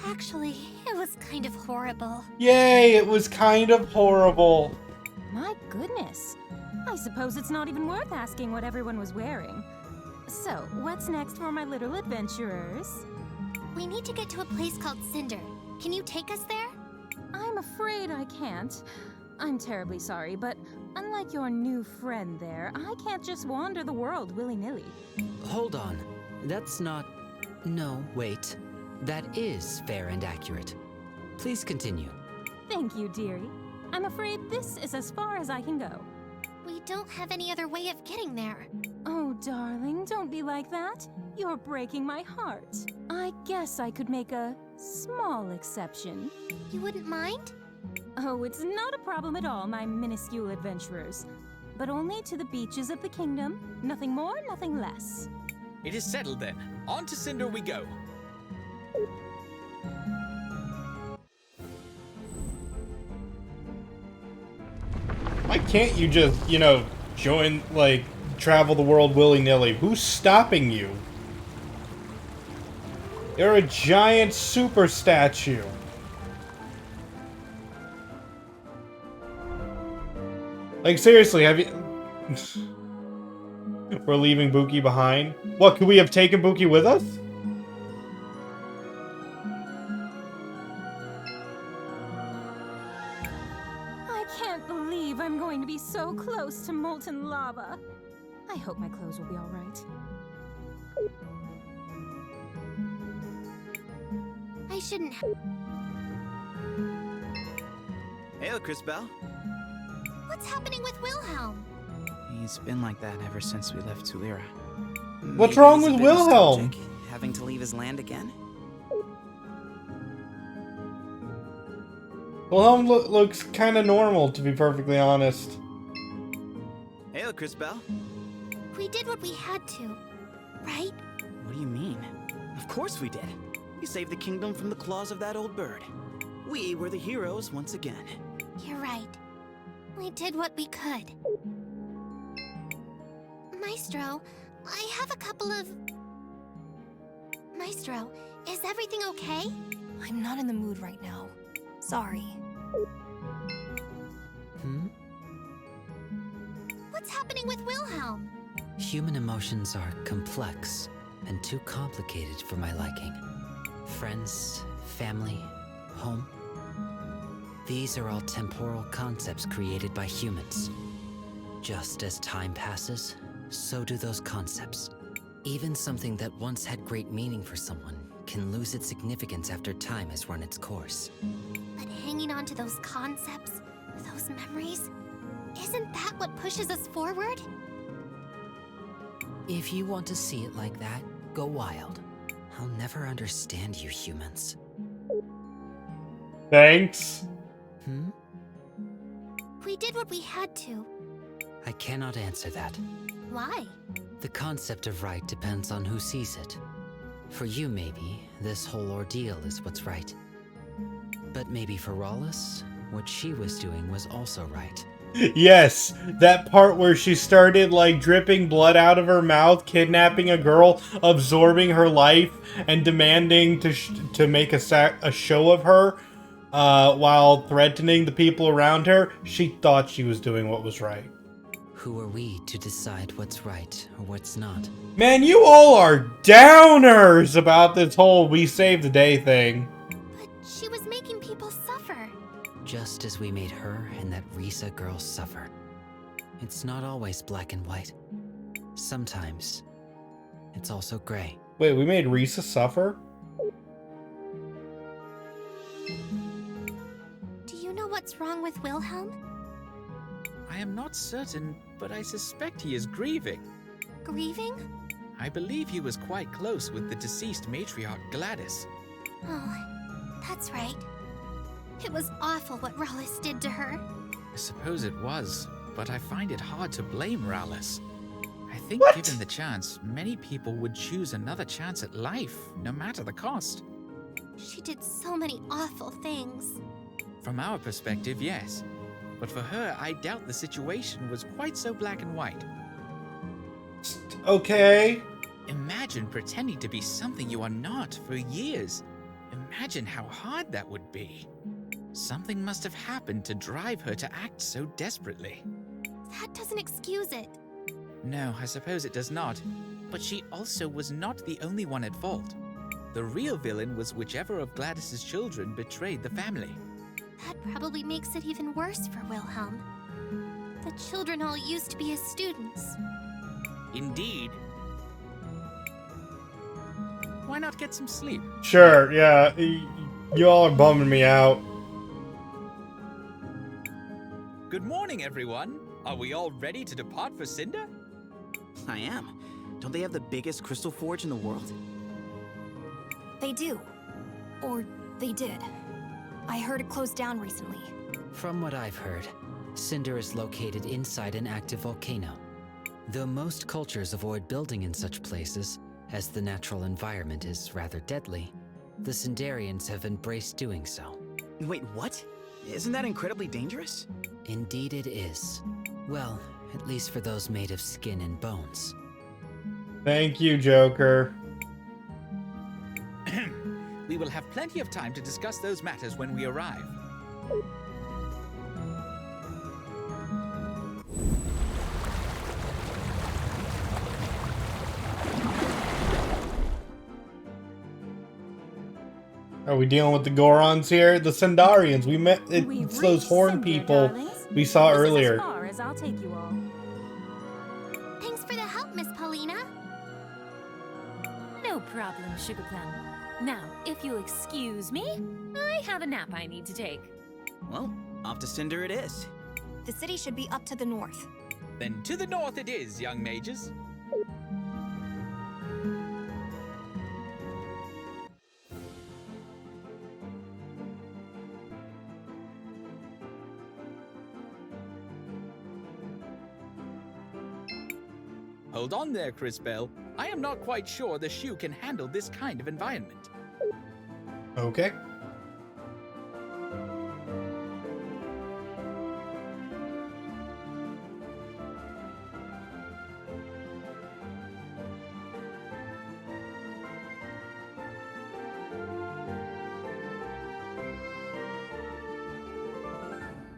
Actually, it was kind of horrible. Yay, it was kind of horrible. My goodness. I suppose it's not even worth asking what everyone was wearing. So, what's next for my little adventurers? We need to get to a place called Cinder. Can you take us there? I'm afraid I can't. I'm terribly sorry, but unlike your new friend there, I can't just wander the world willy-nilly. Hold on. That's not... No, wait. That is fair and accurate. Please continue. Thank you, dearie. I'm afraid this is as far as I can go. We don't have any other way of getting there. Oh, darling, don't be like that. You're breaking my heart. I guess I could make a small exception. You wouldn't mind? Oh, it's not a problem at all, my minuscule adventurers. But only to the beaches of the kingdom. Nothing more, nothing less. It is settled then. On to Cinder we go. Why can't you just, you know, join, like, travel the world willy-nilly? Who's stopping you? You're a giant super statue. Like, seriously, have you... We're leaving Buki behind? What, could we have taken Buki with us? I can't believe I'm going to be so close to molten lava. I hope my clothes will be all right. I shouldn't. Hey, Cris Bell. What's happening with Wilhelm? He's been like that ever since we left Tulira. What's Maybe wrong he's a with bit Wilhelm? nostalgic, having to leave his land again? Wilhelm looks kind of normal, to be perfectly honest. Hey, Cris Bell. We did what we had to, right? What do you mean? Of course we did. We saved the kingdom from the claws of that old bird. We were the heroes once again. You're right. We did what we could. Maestro, I have a couple of... Maestro, is everything okay? I'm not in the mood right now. Sorry. What's happening with Wilhelm? Human emotions are complex and too complicated for my liking. Friends, family, home. These are all temporal concepts created by humans. Just as time passes, so do those concepts. Even something that once had great meaning for someone can lose its significance after time has run its course. But hanging on to those concepts, those memories, isn't that what pushes us forward? If you want to see it like that, go wild. I'll never understand you humans. Thanks. We did what we had to. I cannot answer that. Why? The concept of right depends on who sees it. For you, maybe, this whole ordeal is what's right. But maybe for Rawless, what she was doing was also right. Yes, that part where she started like dripping blood out of her mouth, kidnapping a girl, absorbing her life, and demanding to make a show of her, while threatening the people around her. She thought she was doing what was right. Who are we to decide what's right or what's not? Man, you all are downers about this whole we save the day thing. But she was making people suffer. Just as we made her and that Risa girl suffer. It's not always black and white. Sometimes, it's also gray. Wait, we made Risa suffer? Do you know what's wrong with Wilhelm? I am not certain, but I suspect he is grieving. Grieving? I believe he was quite close with the deceased matriarch Gladys. Oh, that's right. It was awful what Rawless did to her. I suppose it was, but I find it hard to blame Rawless. I think given the chance, many people would choose another chance at life, no matter the cost. She did so many awful things. From our perspective, yes. But for her, I doubt the situation was quite so black and white. Okay. Imagine pretending to be something you are not for years. Imagine how hard that would be. Something must have happened to drive her to act so desperately. That doesn't excuse it. No, I suppose it does not. But she also was not the only one at fault. The real villain was whichever of Gladys's children betrayed the family. That probably makes it even worse for Wilhelm. The children all used to be his students. Indeed. Why not get some sleep? Sure, yeah. You all are bumming me out. Good morning, everyone. Are we all ready to depart for Cinder? I am. Don't they have the biggest crystal forge in the world? They do. Or they did. I heard it closed down recently. From what I've heard, Cinder is located inside an active volcano. Though most cultures avoid building in such places, as the natural environment is rather deadly, the Cinderians have embraced doing so. Wait, what? Isn't that incredibly dangerous? Indeed it is. Well, at least for those made of skin and bones. Thank you, Joker. We will have plenty of time to discuss those matters when we arrive. Are we dealing with the Gorons here? The Cindarians. It's those horn people we saw earlier. As far as I'll take you all. Thanks for the help, Miss Paulina. No problem, Sugar Plum. Now, if you'll excuse me, I have a nap I need to take. Well, off to Cinder it is. The city should be up to the north. Then to the north it is, young mages. Hold on there, Crisbell. I am not quite sure the shoe can handle this kind of environment. Okay.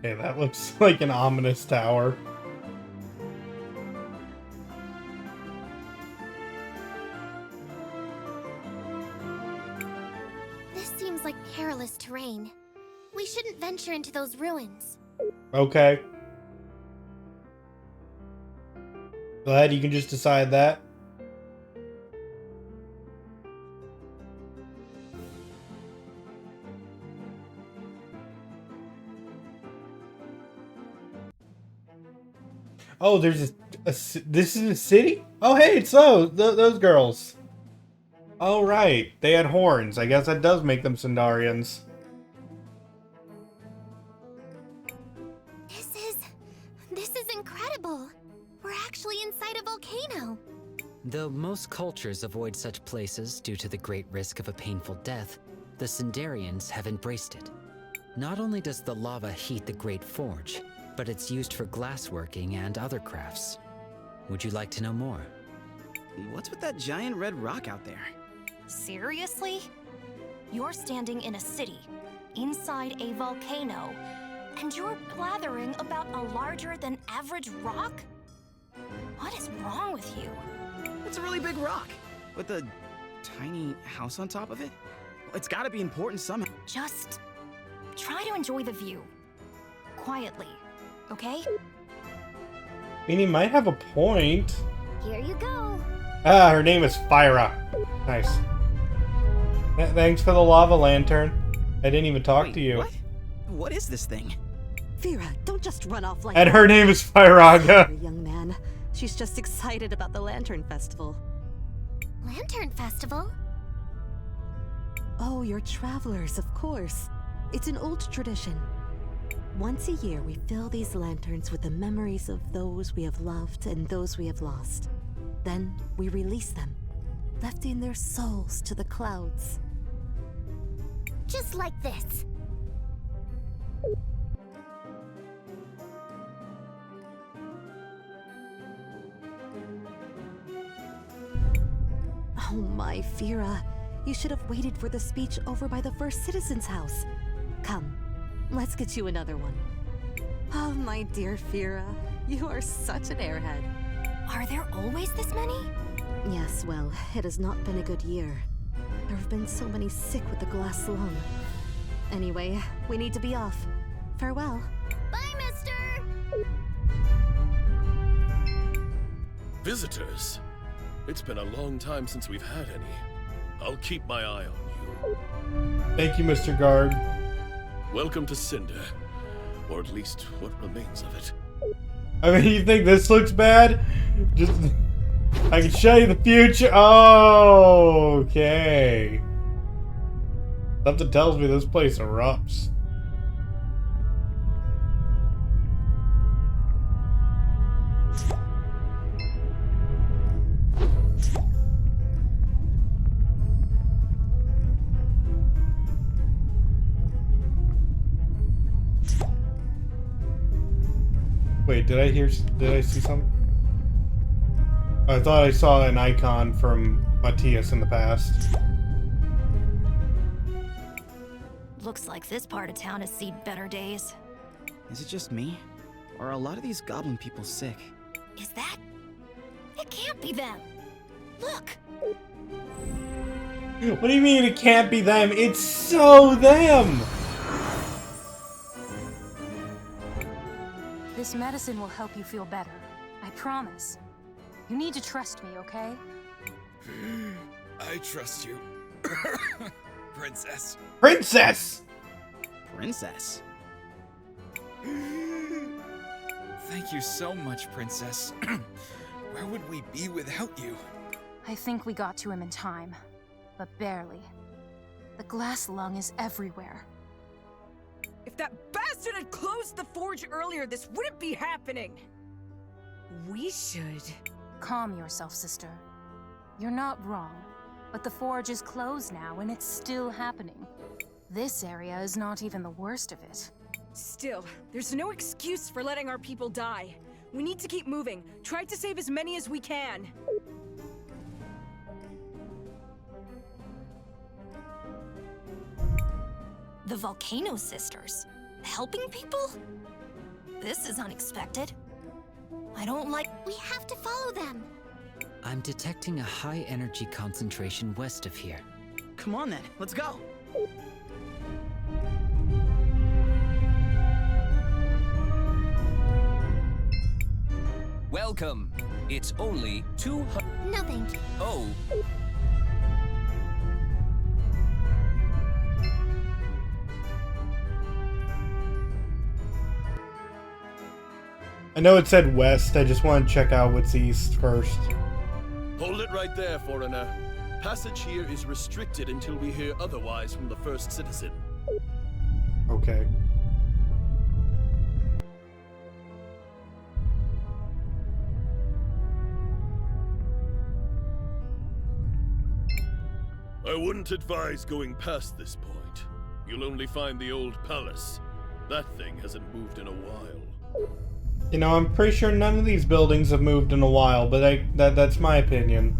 Okay, that looks like an ominous tower. This seems like perilous terrain. We shouldn't venture into those ruins. Okay. Go ahead, you can just decide that. Oh, there's this is a city? Oh, hey, it's those girls. Oh, right. They had horns. I guess that does make them Sindarians. This is incredible. We're actually inside a volcano. Though most cultures avoid such places due to the great risk of a painful death, the Sindarians have embraced it. Not only does the lava heat the Great Forge, but it's used for glassworking and other crafts. Would you like to know more? What's with that giant red rock out there? Seriously? You're standing in a city, inside a volcano, and you're blathering about a larger-than-average rock? What is wrong with you? It's a really big rock, with a tiny house on top of it. It's gotta be important somehow. Just try to enjoy the view. Quietly, okay? I mean, he might have a point. Here you go. Ah, her name is Fyra. Nice. Thanks for the lava lantern. I didn't even talk to you. What? What is this thing? Fyra, don't just run off like And that. her name is Fyraga. Young man, she's just excited about the Lantern Festival. Lantern Festival? Oh, you're travelers, of course. It's an old tradition. Once a year, we fill these lanterns with the memories of those we have loved and those we have lost. Then we release them, lifting their souls to the clouds. Just like this. Oh my, Fyra. You should have waited for the speech over by the First Citizen's house. Come, let's get you another one. Oh, my dear Fyra. You are such an airhead. Are there always this many? Yes, well, it has not been a good year. There have been so many sick with the glass lung. Anyway, we need to be off. Farewell. Bye, mister! Visitors? It's been a long time since we've had any. I'll keep my eye on you. Thank you, Mr. Guard. Welcome to Cinder. Or at least what remains of it. I mean, you think this looks bad? Just, I can show you the future. Oh, okay. Something tells me this place erupts. Wait, did I see something? I thought I saw an icon from Matthias in the past. Looks like this part of town has seen better days. Is it just me? Or are a lot of these goblin people sick? Is that? It can't be them. Look! What do you mean it can't be them? It's so them! This medicine will help you feel better. I promise. You need to trust me, okay? I trust you, Princess. Princess! Princess? Thank you so much, Princess. Where would we be without you? I think we got to him in time, but barely. The glass lung is everywhere. If that bastard had closed the forge earlier, this wouldn't be happening. We should Calm yourself, sister. You're not wrong, but the forge is closed now and it's still happening. This area is not even the worst of it. Still, there's no excuse for letting our people die. We need to keep moving. Try to save as many as we can. The Volcano Sisters? Helping people? This is unexpected. I don't like... We have to follow them. I'm detecting a high energy concentration west of here. Come on then, let's go. Welcome. It's only 200. No, thank you. Oh. I know it said west, I just want to check out what's east first. Hold it right there, foreigner. Passage here is restricted until we hear otherwise from the first citizen. Okay. I wouldn't advise going past this point. You'll only find the old palace. That thing hasn't moved in a while. You know, I'm pretty sure none of these buildings have moved in a while, but that's my opinion.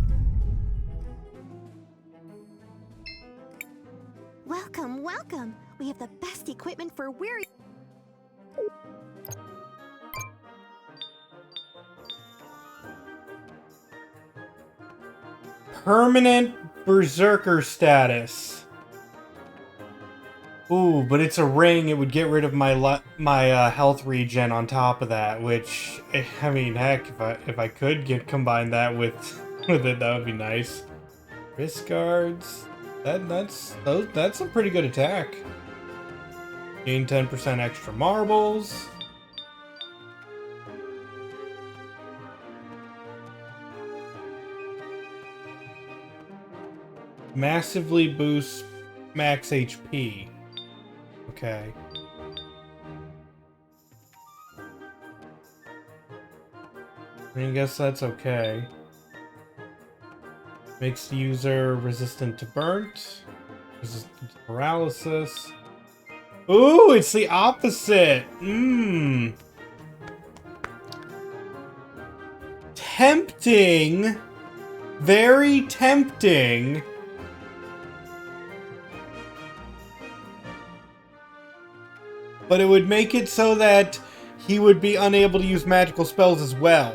Welcome, welcome. We have the best equipment for weary... Permanent berserker status. Ooh, but it's a ring. It would get rid of my health regen on top of that, which, I mean, heck, if I could combine that with it, that would be nice. Wrist guards. That's a pretty good attack. Gain 10% extra marbles. Massively boosts max HP. Okay. I guess that's okay. Makes the user resistant to burnt, resistant to paralysis. Ooh, it's the opposite. Tempting. Very tempting. But it would make it so that he would be unable to use magical spells as well.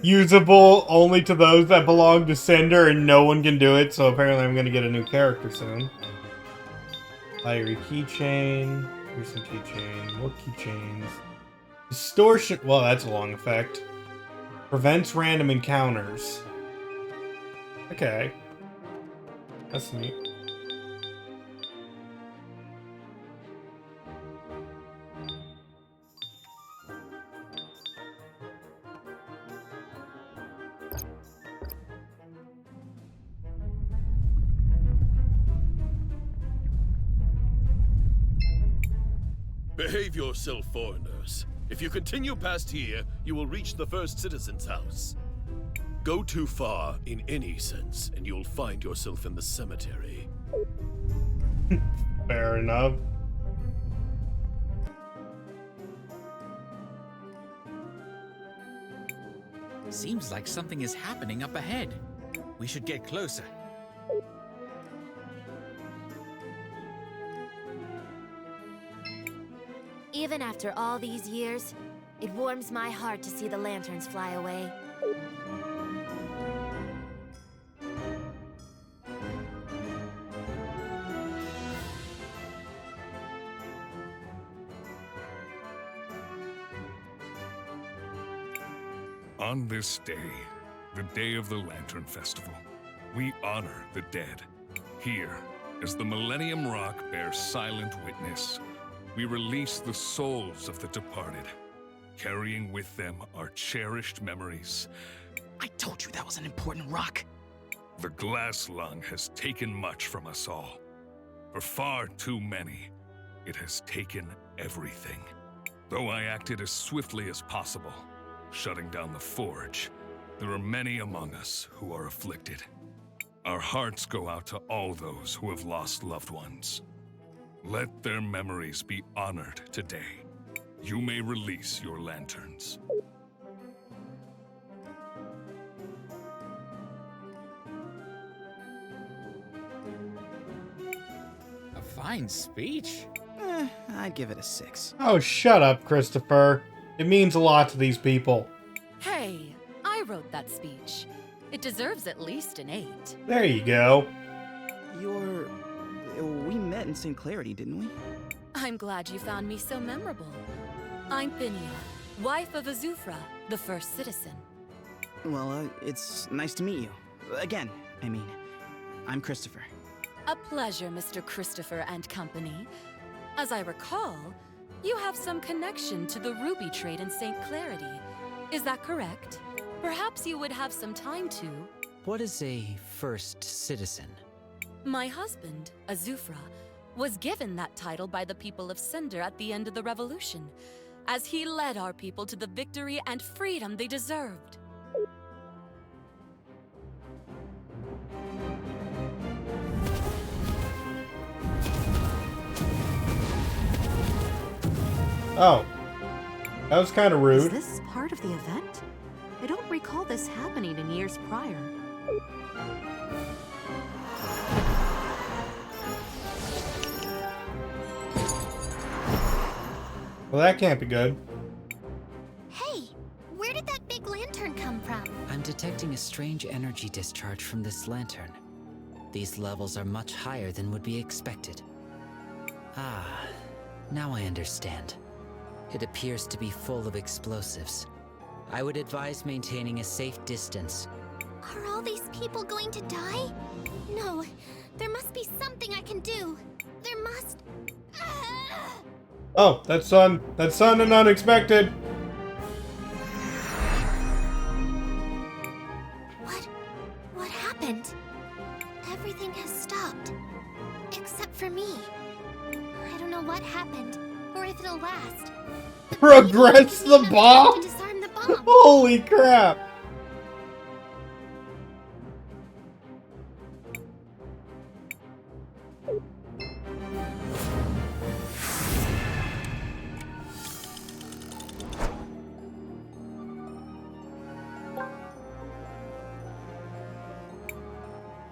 Usable only to those that belong to Cinder, and no one can do it, so apparently I'm gonna get a new character soon. Fiery keychain, recent keychain, more keychains. Distortion, well, that's a long effect. Prevents random encounters. Okay. That's neat. Behave yourself, foreigners. If you continue past here, you will reach the first citizen's house. Go too far, in any sense, and you'll find yourself in the cemetery. Fair enough. Seems like something is happening up ahead. We should get closer. Even after all these years, it warms my heart to see the lanterns fly away. On this day, the day of the Lantern Festival, we honor the dead, here As the Millennium Rock bears silent witness, we release the souls of the departed, carrying with them our cherished memories. I told you that was an important rock. The glass lung has taken much from us all. For far too many, it has taken everything. Though I acted as swiftly as possible, shutting down the forge, there are many among us who are afflicted. Our hearts go out to all those who have lost loved ones. Let their memories be honored today. You may release your lanterns. A fine speech. I'd give it a 6. Oh, shut up, Christopher. It means a lot to these people. Hey, I wrote that speech. It deserves at least an 8. There you go. We met in St. Clarity, didn't we? I'm glad you found me so memorable. I'm Pinia, wife of Azufra, the first citizen. Well, it's nice to meet you. Again, I mean, I'm Christopher. A pleasure, Mr. Christopher and company. As I recall, you have some connection to the ruby trade in St. Clarity. Is that correct? Perhaps you would have some time to... What is a first citizen? My husband, Azufra, was given that title by the people of Cinder at the end of the revolution, as he led our people to the victory and freedom they deserved. Oh. That was kind of rude. Is this part of the event? I don't recall this happening in years prior. Well, that can't be good. Hey, where did that big lantern come from? I'm detecting a strange energy discharge from this lantern. These levels are much higher than would be expected. Ah, now I understand. It appears to be full of explosives. I would advise maintaining a safe distance. Are all these people going to die? No, there must be something I can do. There must... Oh, that's sudden and unexpected. What happened? Everything has stopped. Except for me. I don't know what happened, or if it'll last. Regrets the bomb? To disarm the bomb. Holy crap.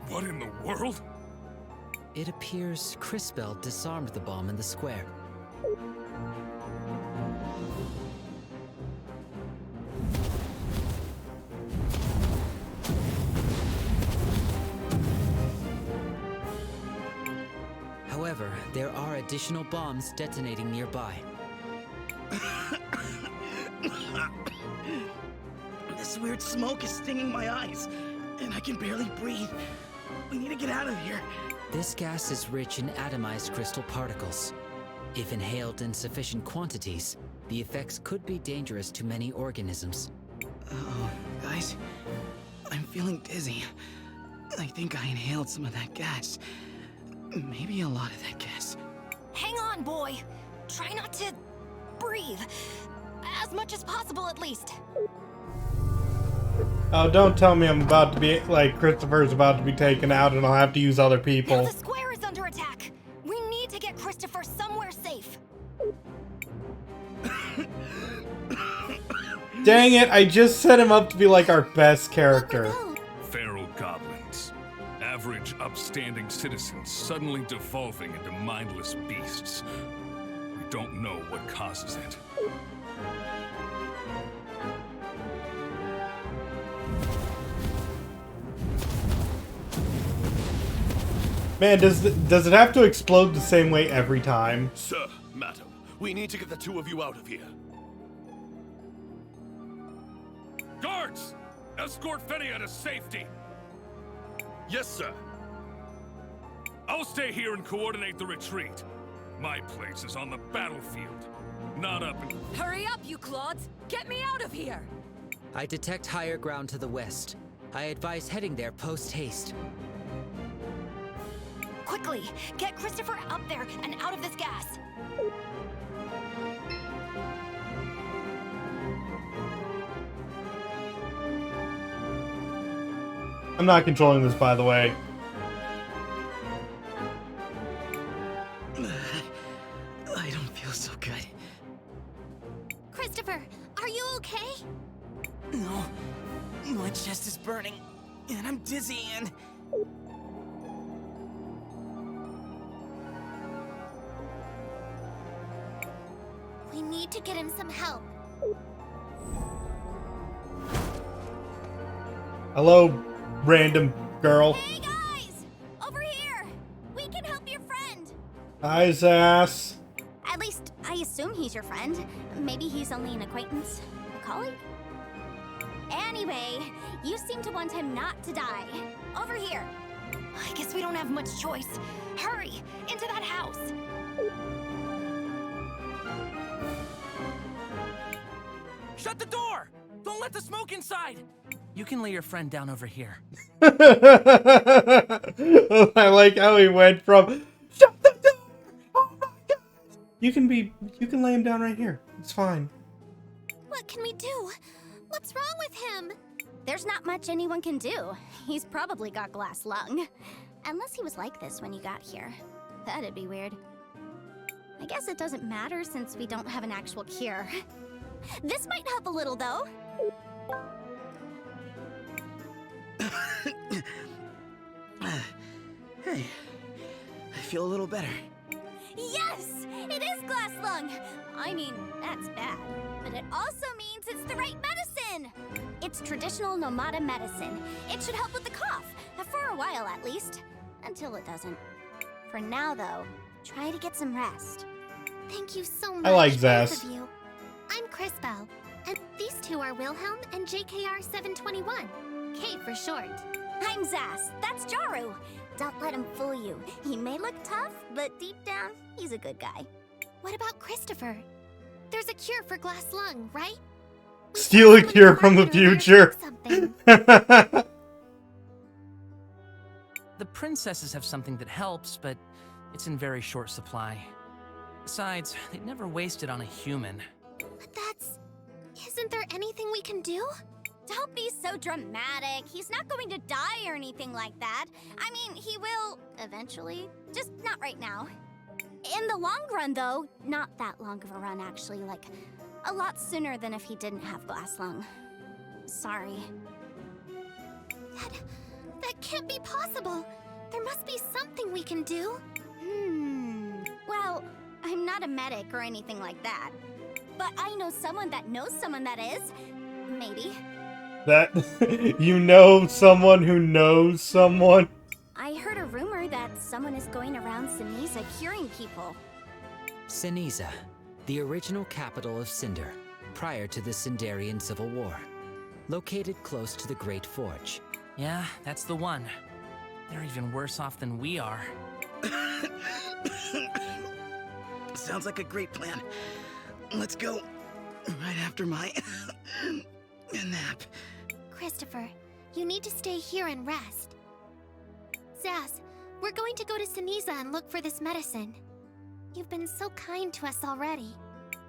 What in the world? It appears Crisbell disarmed the bomb in the square. However, there are additional bombs detonating nearby. This weird smoke is stinging my eyes, and I can barely breathe. We need to get out of here. This gas is rich in atomized crystal particles. If inhaled in sufficient quantities, the effects could be dangerous to many organisms. Uh-oh, guys. I'm feeling dizzy. I think I inhaled some of that gas. Maybe a lot of that gas. Hang on, boy. Try not to breathe. As much as possible, at least. Oh, don't tell me I'm about to be, like, Christopher's about to be taken out and I'll have to use other people. Now the square is under attack. We need to get Christopher somewhere safe. Dang it, I just set him up to be like our best character. Feral goblins. Average, upstanding citizens suddenly devolving into mindless beasts. We don't know what causes it. Man, does it have to explode the same way every time? Sir, madam, we need to get the two of you out of here. Guards! Escort Fenia to safety! Yes, sir. I'll stay here and coordinate the retreat. My place is on the battlefield, not up in... Hurry up, you clods! Get me out of here! I detect higher ground to the west. I advise heading there post-haste. Quickly, get Christopher up there and out of this gas. I'm not controlling this, by the way. I don't feel so good. Christopher, are you okay? No, my chest is burning, and I'm dizzy, and... We need to get him some help. Hello, random girl. Hey guys! Over here! We can help your friend! Hi, Sass. At least, I assume he's your friend. Maybe he's only an acquaintance. A colleague? Anyway, you seem to want him not to die. Over here. I guess we don't have much choice. Hurry! Into that house! Shut the door! Don't let the smoke inside! You can lay your friend down over here. I like how he went from shut the door! Oh my god! You can lay him down right here. It's fine. What can we do? What's wrong with him? There's not much anyone can do. He's probably got glass lung. Unless he was like this when you got here. That'd be weird. I guess it doesn't matter since we don't have an actual cure. This might help a little, though. Hey, I feel a little better. Yes! It is glass lung! I mean, that's bad. But it also means it's the right medicine! It's traditional Nomada medicine. It should help with the cough, for a while at least. Until it doesn't. For now, though, try to get some rest. Thank you so much, I like both Zaz. of you. I'm Crisbell, and these two are Wilhelm and JKR 721. K for short. I'm Zaz. That's Jaru. Don't let him fool you. He may look tough, but deep down, he's a good guy. What about Christopher? There's a cure for glass lung, right? Steal a cure from the future. The princesses have something that helps, but it's in very short supply. Besides, they'd never waste it on a human. But that's... Isn't there anything we can do? Don't be so dramatic. He's not going to die or anything like that. I mean, he will eventually, just not right now. In the long run, though, not that long of a run, actually, like a lot sooner than if he didn't have glass lung. Sorry. That can't be possible. There must be something we can do. Well, I'm not a medic or anything like that. But I know someone that knows someone that is. Maybe. That you know someone who knows someone. I heard a rumor that someone is going around Sinisa curing people. Sinisa, the original capital of Cinder, prior to the Cinderian Civil War. Located close to the Great Forge. Yeah, that's the one. They're even worse off than we are. Sounds like a great plan. Let's go. Right after my nap. Christopher, you need to stay here and rest. Zaz, we're going to go to Sinisa and look for this medicine. You've been so kind to us already.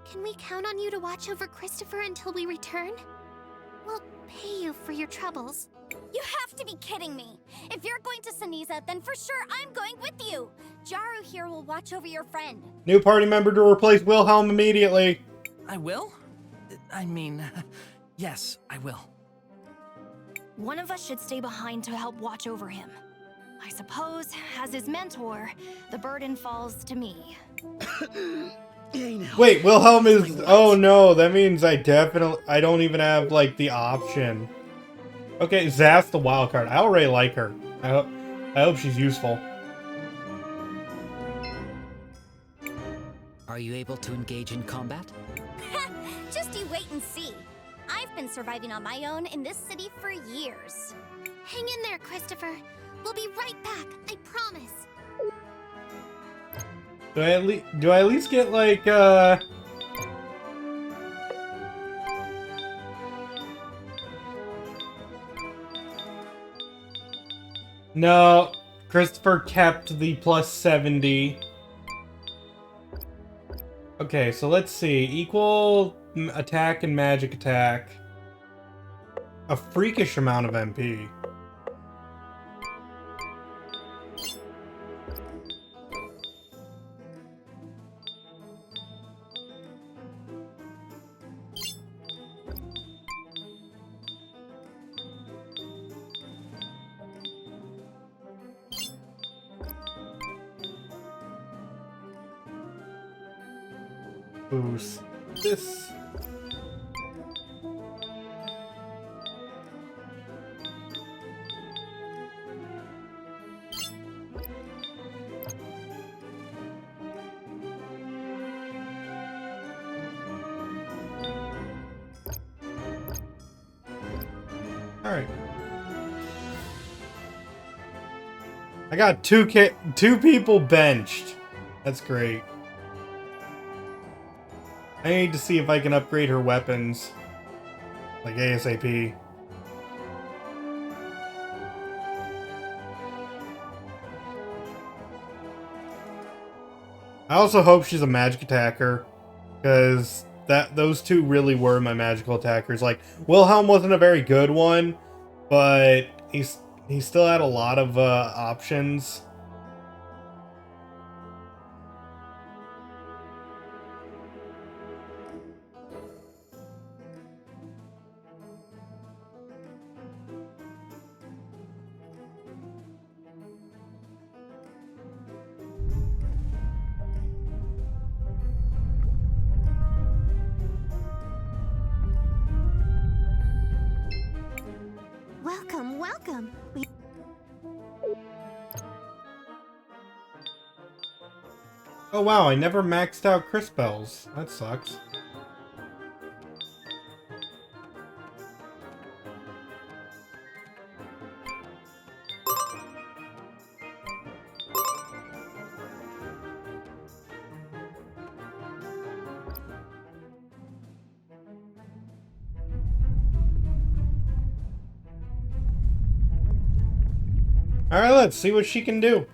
Can we count on you to watch over Christopher until we return? We'll pay you for your troubles. You have to be kidding me! If you're going to Sinisa, then for sure I'm going with you! Jaru here will watch over your friend. New party member to replace Wilhelm immediately. I will? I mean, yes, I will. One of us should stay behind to help watch over him. I suppose, as his mentor, the burden falls to me. Wait, Wilhelm is... Oh no, that means I don't even have, like, the option. Okay, Zaz the wild card. I already like her. I hope she's useful. Are you able to engage in combat? Just you wait and see. I've been surviving on my own in this city for years. Hang in there, Christopher. We'll be right back, I promise. Do I at least get like No, Christopher kept the plus 70. Okay, so let's see. Equal attack and magic attack. A freakish amount of MP. Boost this. Alright. I got two people benched. That's great. I need to see if I can upgrade her weapons. Like ASAP. I also hope she's a magic attacker. Because those two really were my magical attackers. Like, Wilhelm wasn't a very good one, but he still had a lot of options. Welcome, welcome. Oh wow, I never maxed out Cris bells. That sucks. Alright, let's see what she can do.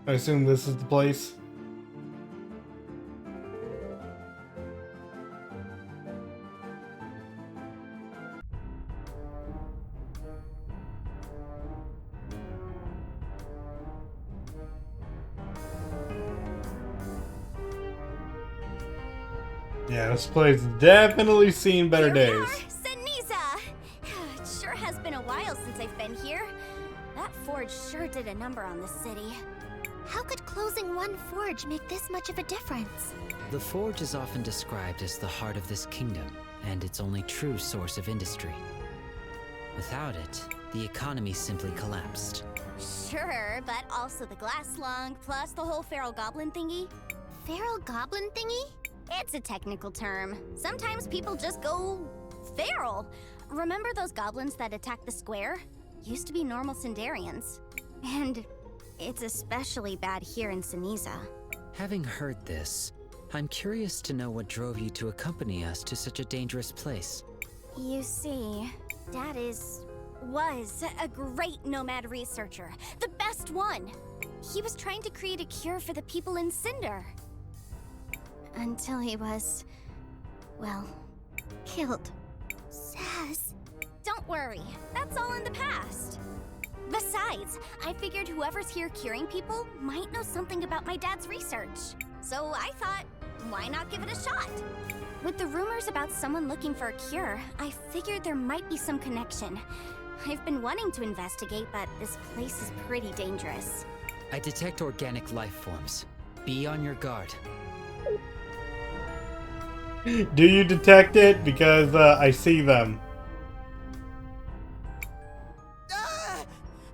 I assume this is the place. Yeah, this place has definitely seen better days. Seniza! It sure has been a while since I've been here. That forge sure did a number on the city. How could closing one forge make this much of a difference? The forge is often described as the heart of this kingdom, and its only true source of industry. Without it, the economy simply collapsed. Sure, but also the glass lung, plus the whole feral goblin thingy. Feral goblin thingy? It's a technical term. Sometimes people just go feral. Remember those goblins that attacked the square? Used to be normal Sindarians. And it's especially bad here in Seniza. Having heard this, I'm curious to know what drove you to accompany us to such a dangerous place. You see, Dad was a great nomad researcher. The best one. He was trying to create a cure for the people in Cinder. Until he was, well, killed. Sass. Don't worry, that's all in the past. Besides, I figured whoever's here curing people might know something about my dad's research. So I thought, why not give it a shot? With the rumors about someone looking for a cure, I figured there might be some connection. I've been wanting to investigate, but this place is pretty dangerous. I detect organic life forms. Be on your guard. Do you detect it? Because I see them.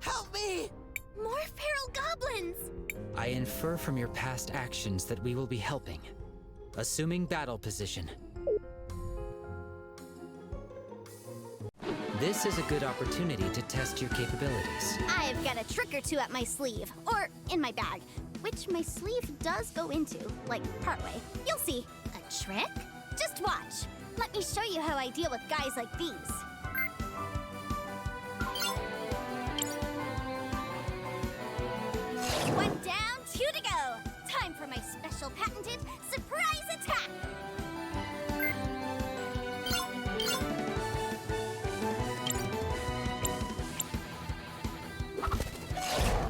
Help me! More feral goblins! I infer from your past actions that we will be helping. Assuming battle position. This is a good opportunity to test your capabilities. I've got a trick or two up my sleeve, or in my bag, which my sleeve does go into, like partway. You'll see. A trick? Just watch. Let me show you how I deal with guys like these. One down, two to go. Time for my special patented surprise attack.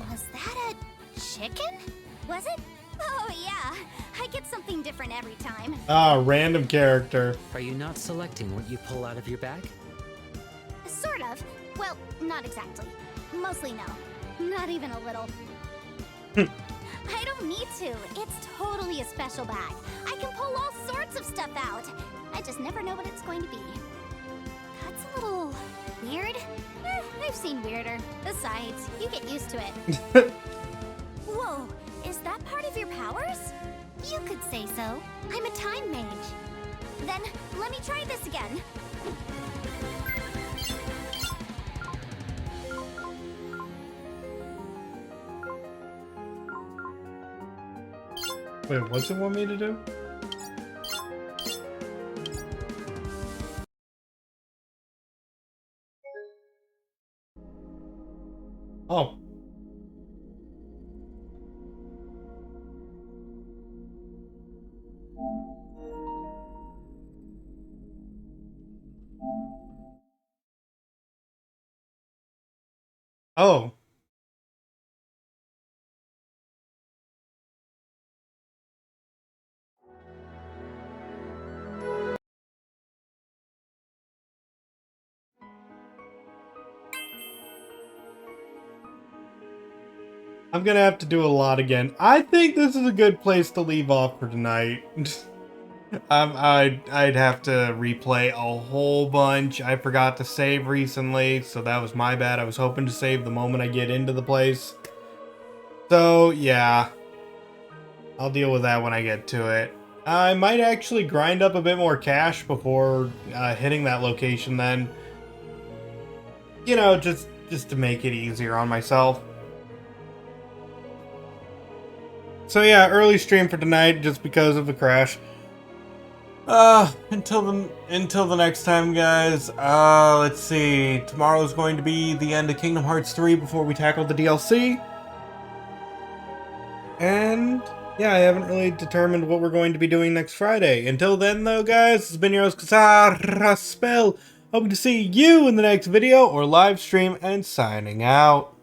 Was that a chicken? Was it? Oh yeah, I get something different every time. Ah, random character. Are you not selecting what you pull out of your bag? Sort of. Well, not exactly. Mostly no. Not even a little. I don't need to. It's totally a special bag. I can pull all sorts of stuff out. I just never know what it's going to be. That's a little weird. I've seen weirder. Besides, you get used to it. Whoa, is that part of your powers? You could say so. I'm a time mage. Then, let me try this again. Wait, what's it want me to do? Oh. Oh. I'm gonna have to do a lot again. I think this is a good place to leave off for tonight. I'd have to replay a whole bunch. I forgot to save recently, so that was my bad. I was hoping to save the moment I get into the place. So, yeah. I'll deal with that when I get to it. I might actually grind up a bit more cash before hitting that location then. You know, just to make it easier on myself. So yeah, early stream for tonight just because of the crash. Until the next time, guys. Let's see. Tomorrow's going to be the end of Kingdom Hearts 3 before we tackle the DLC. And yeah, I haven't really determined what we're going to be doing next Friday. Until then, though, guys, this has been your host, Cris. Hoping to see you in the next video or live stream, and signing out.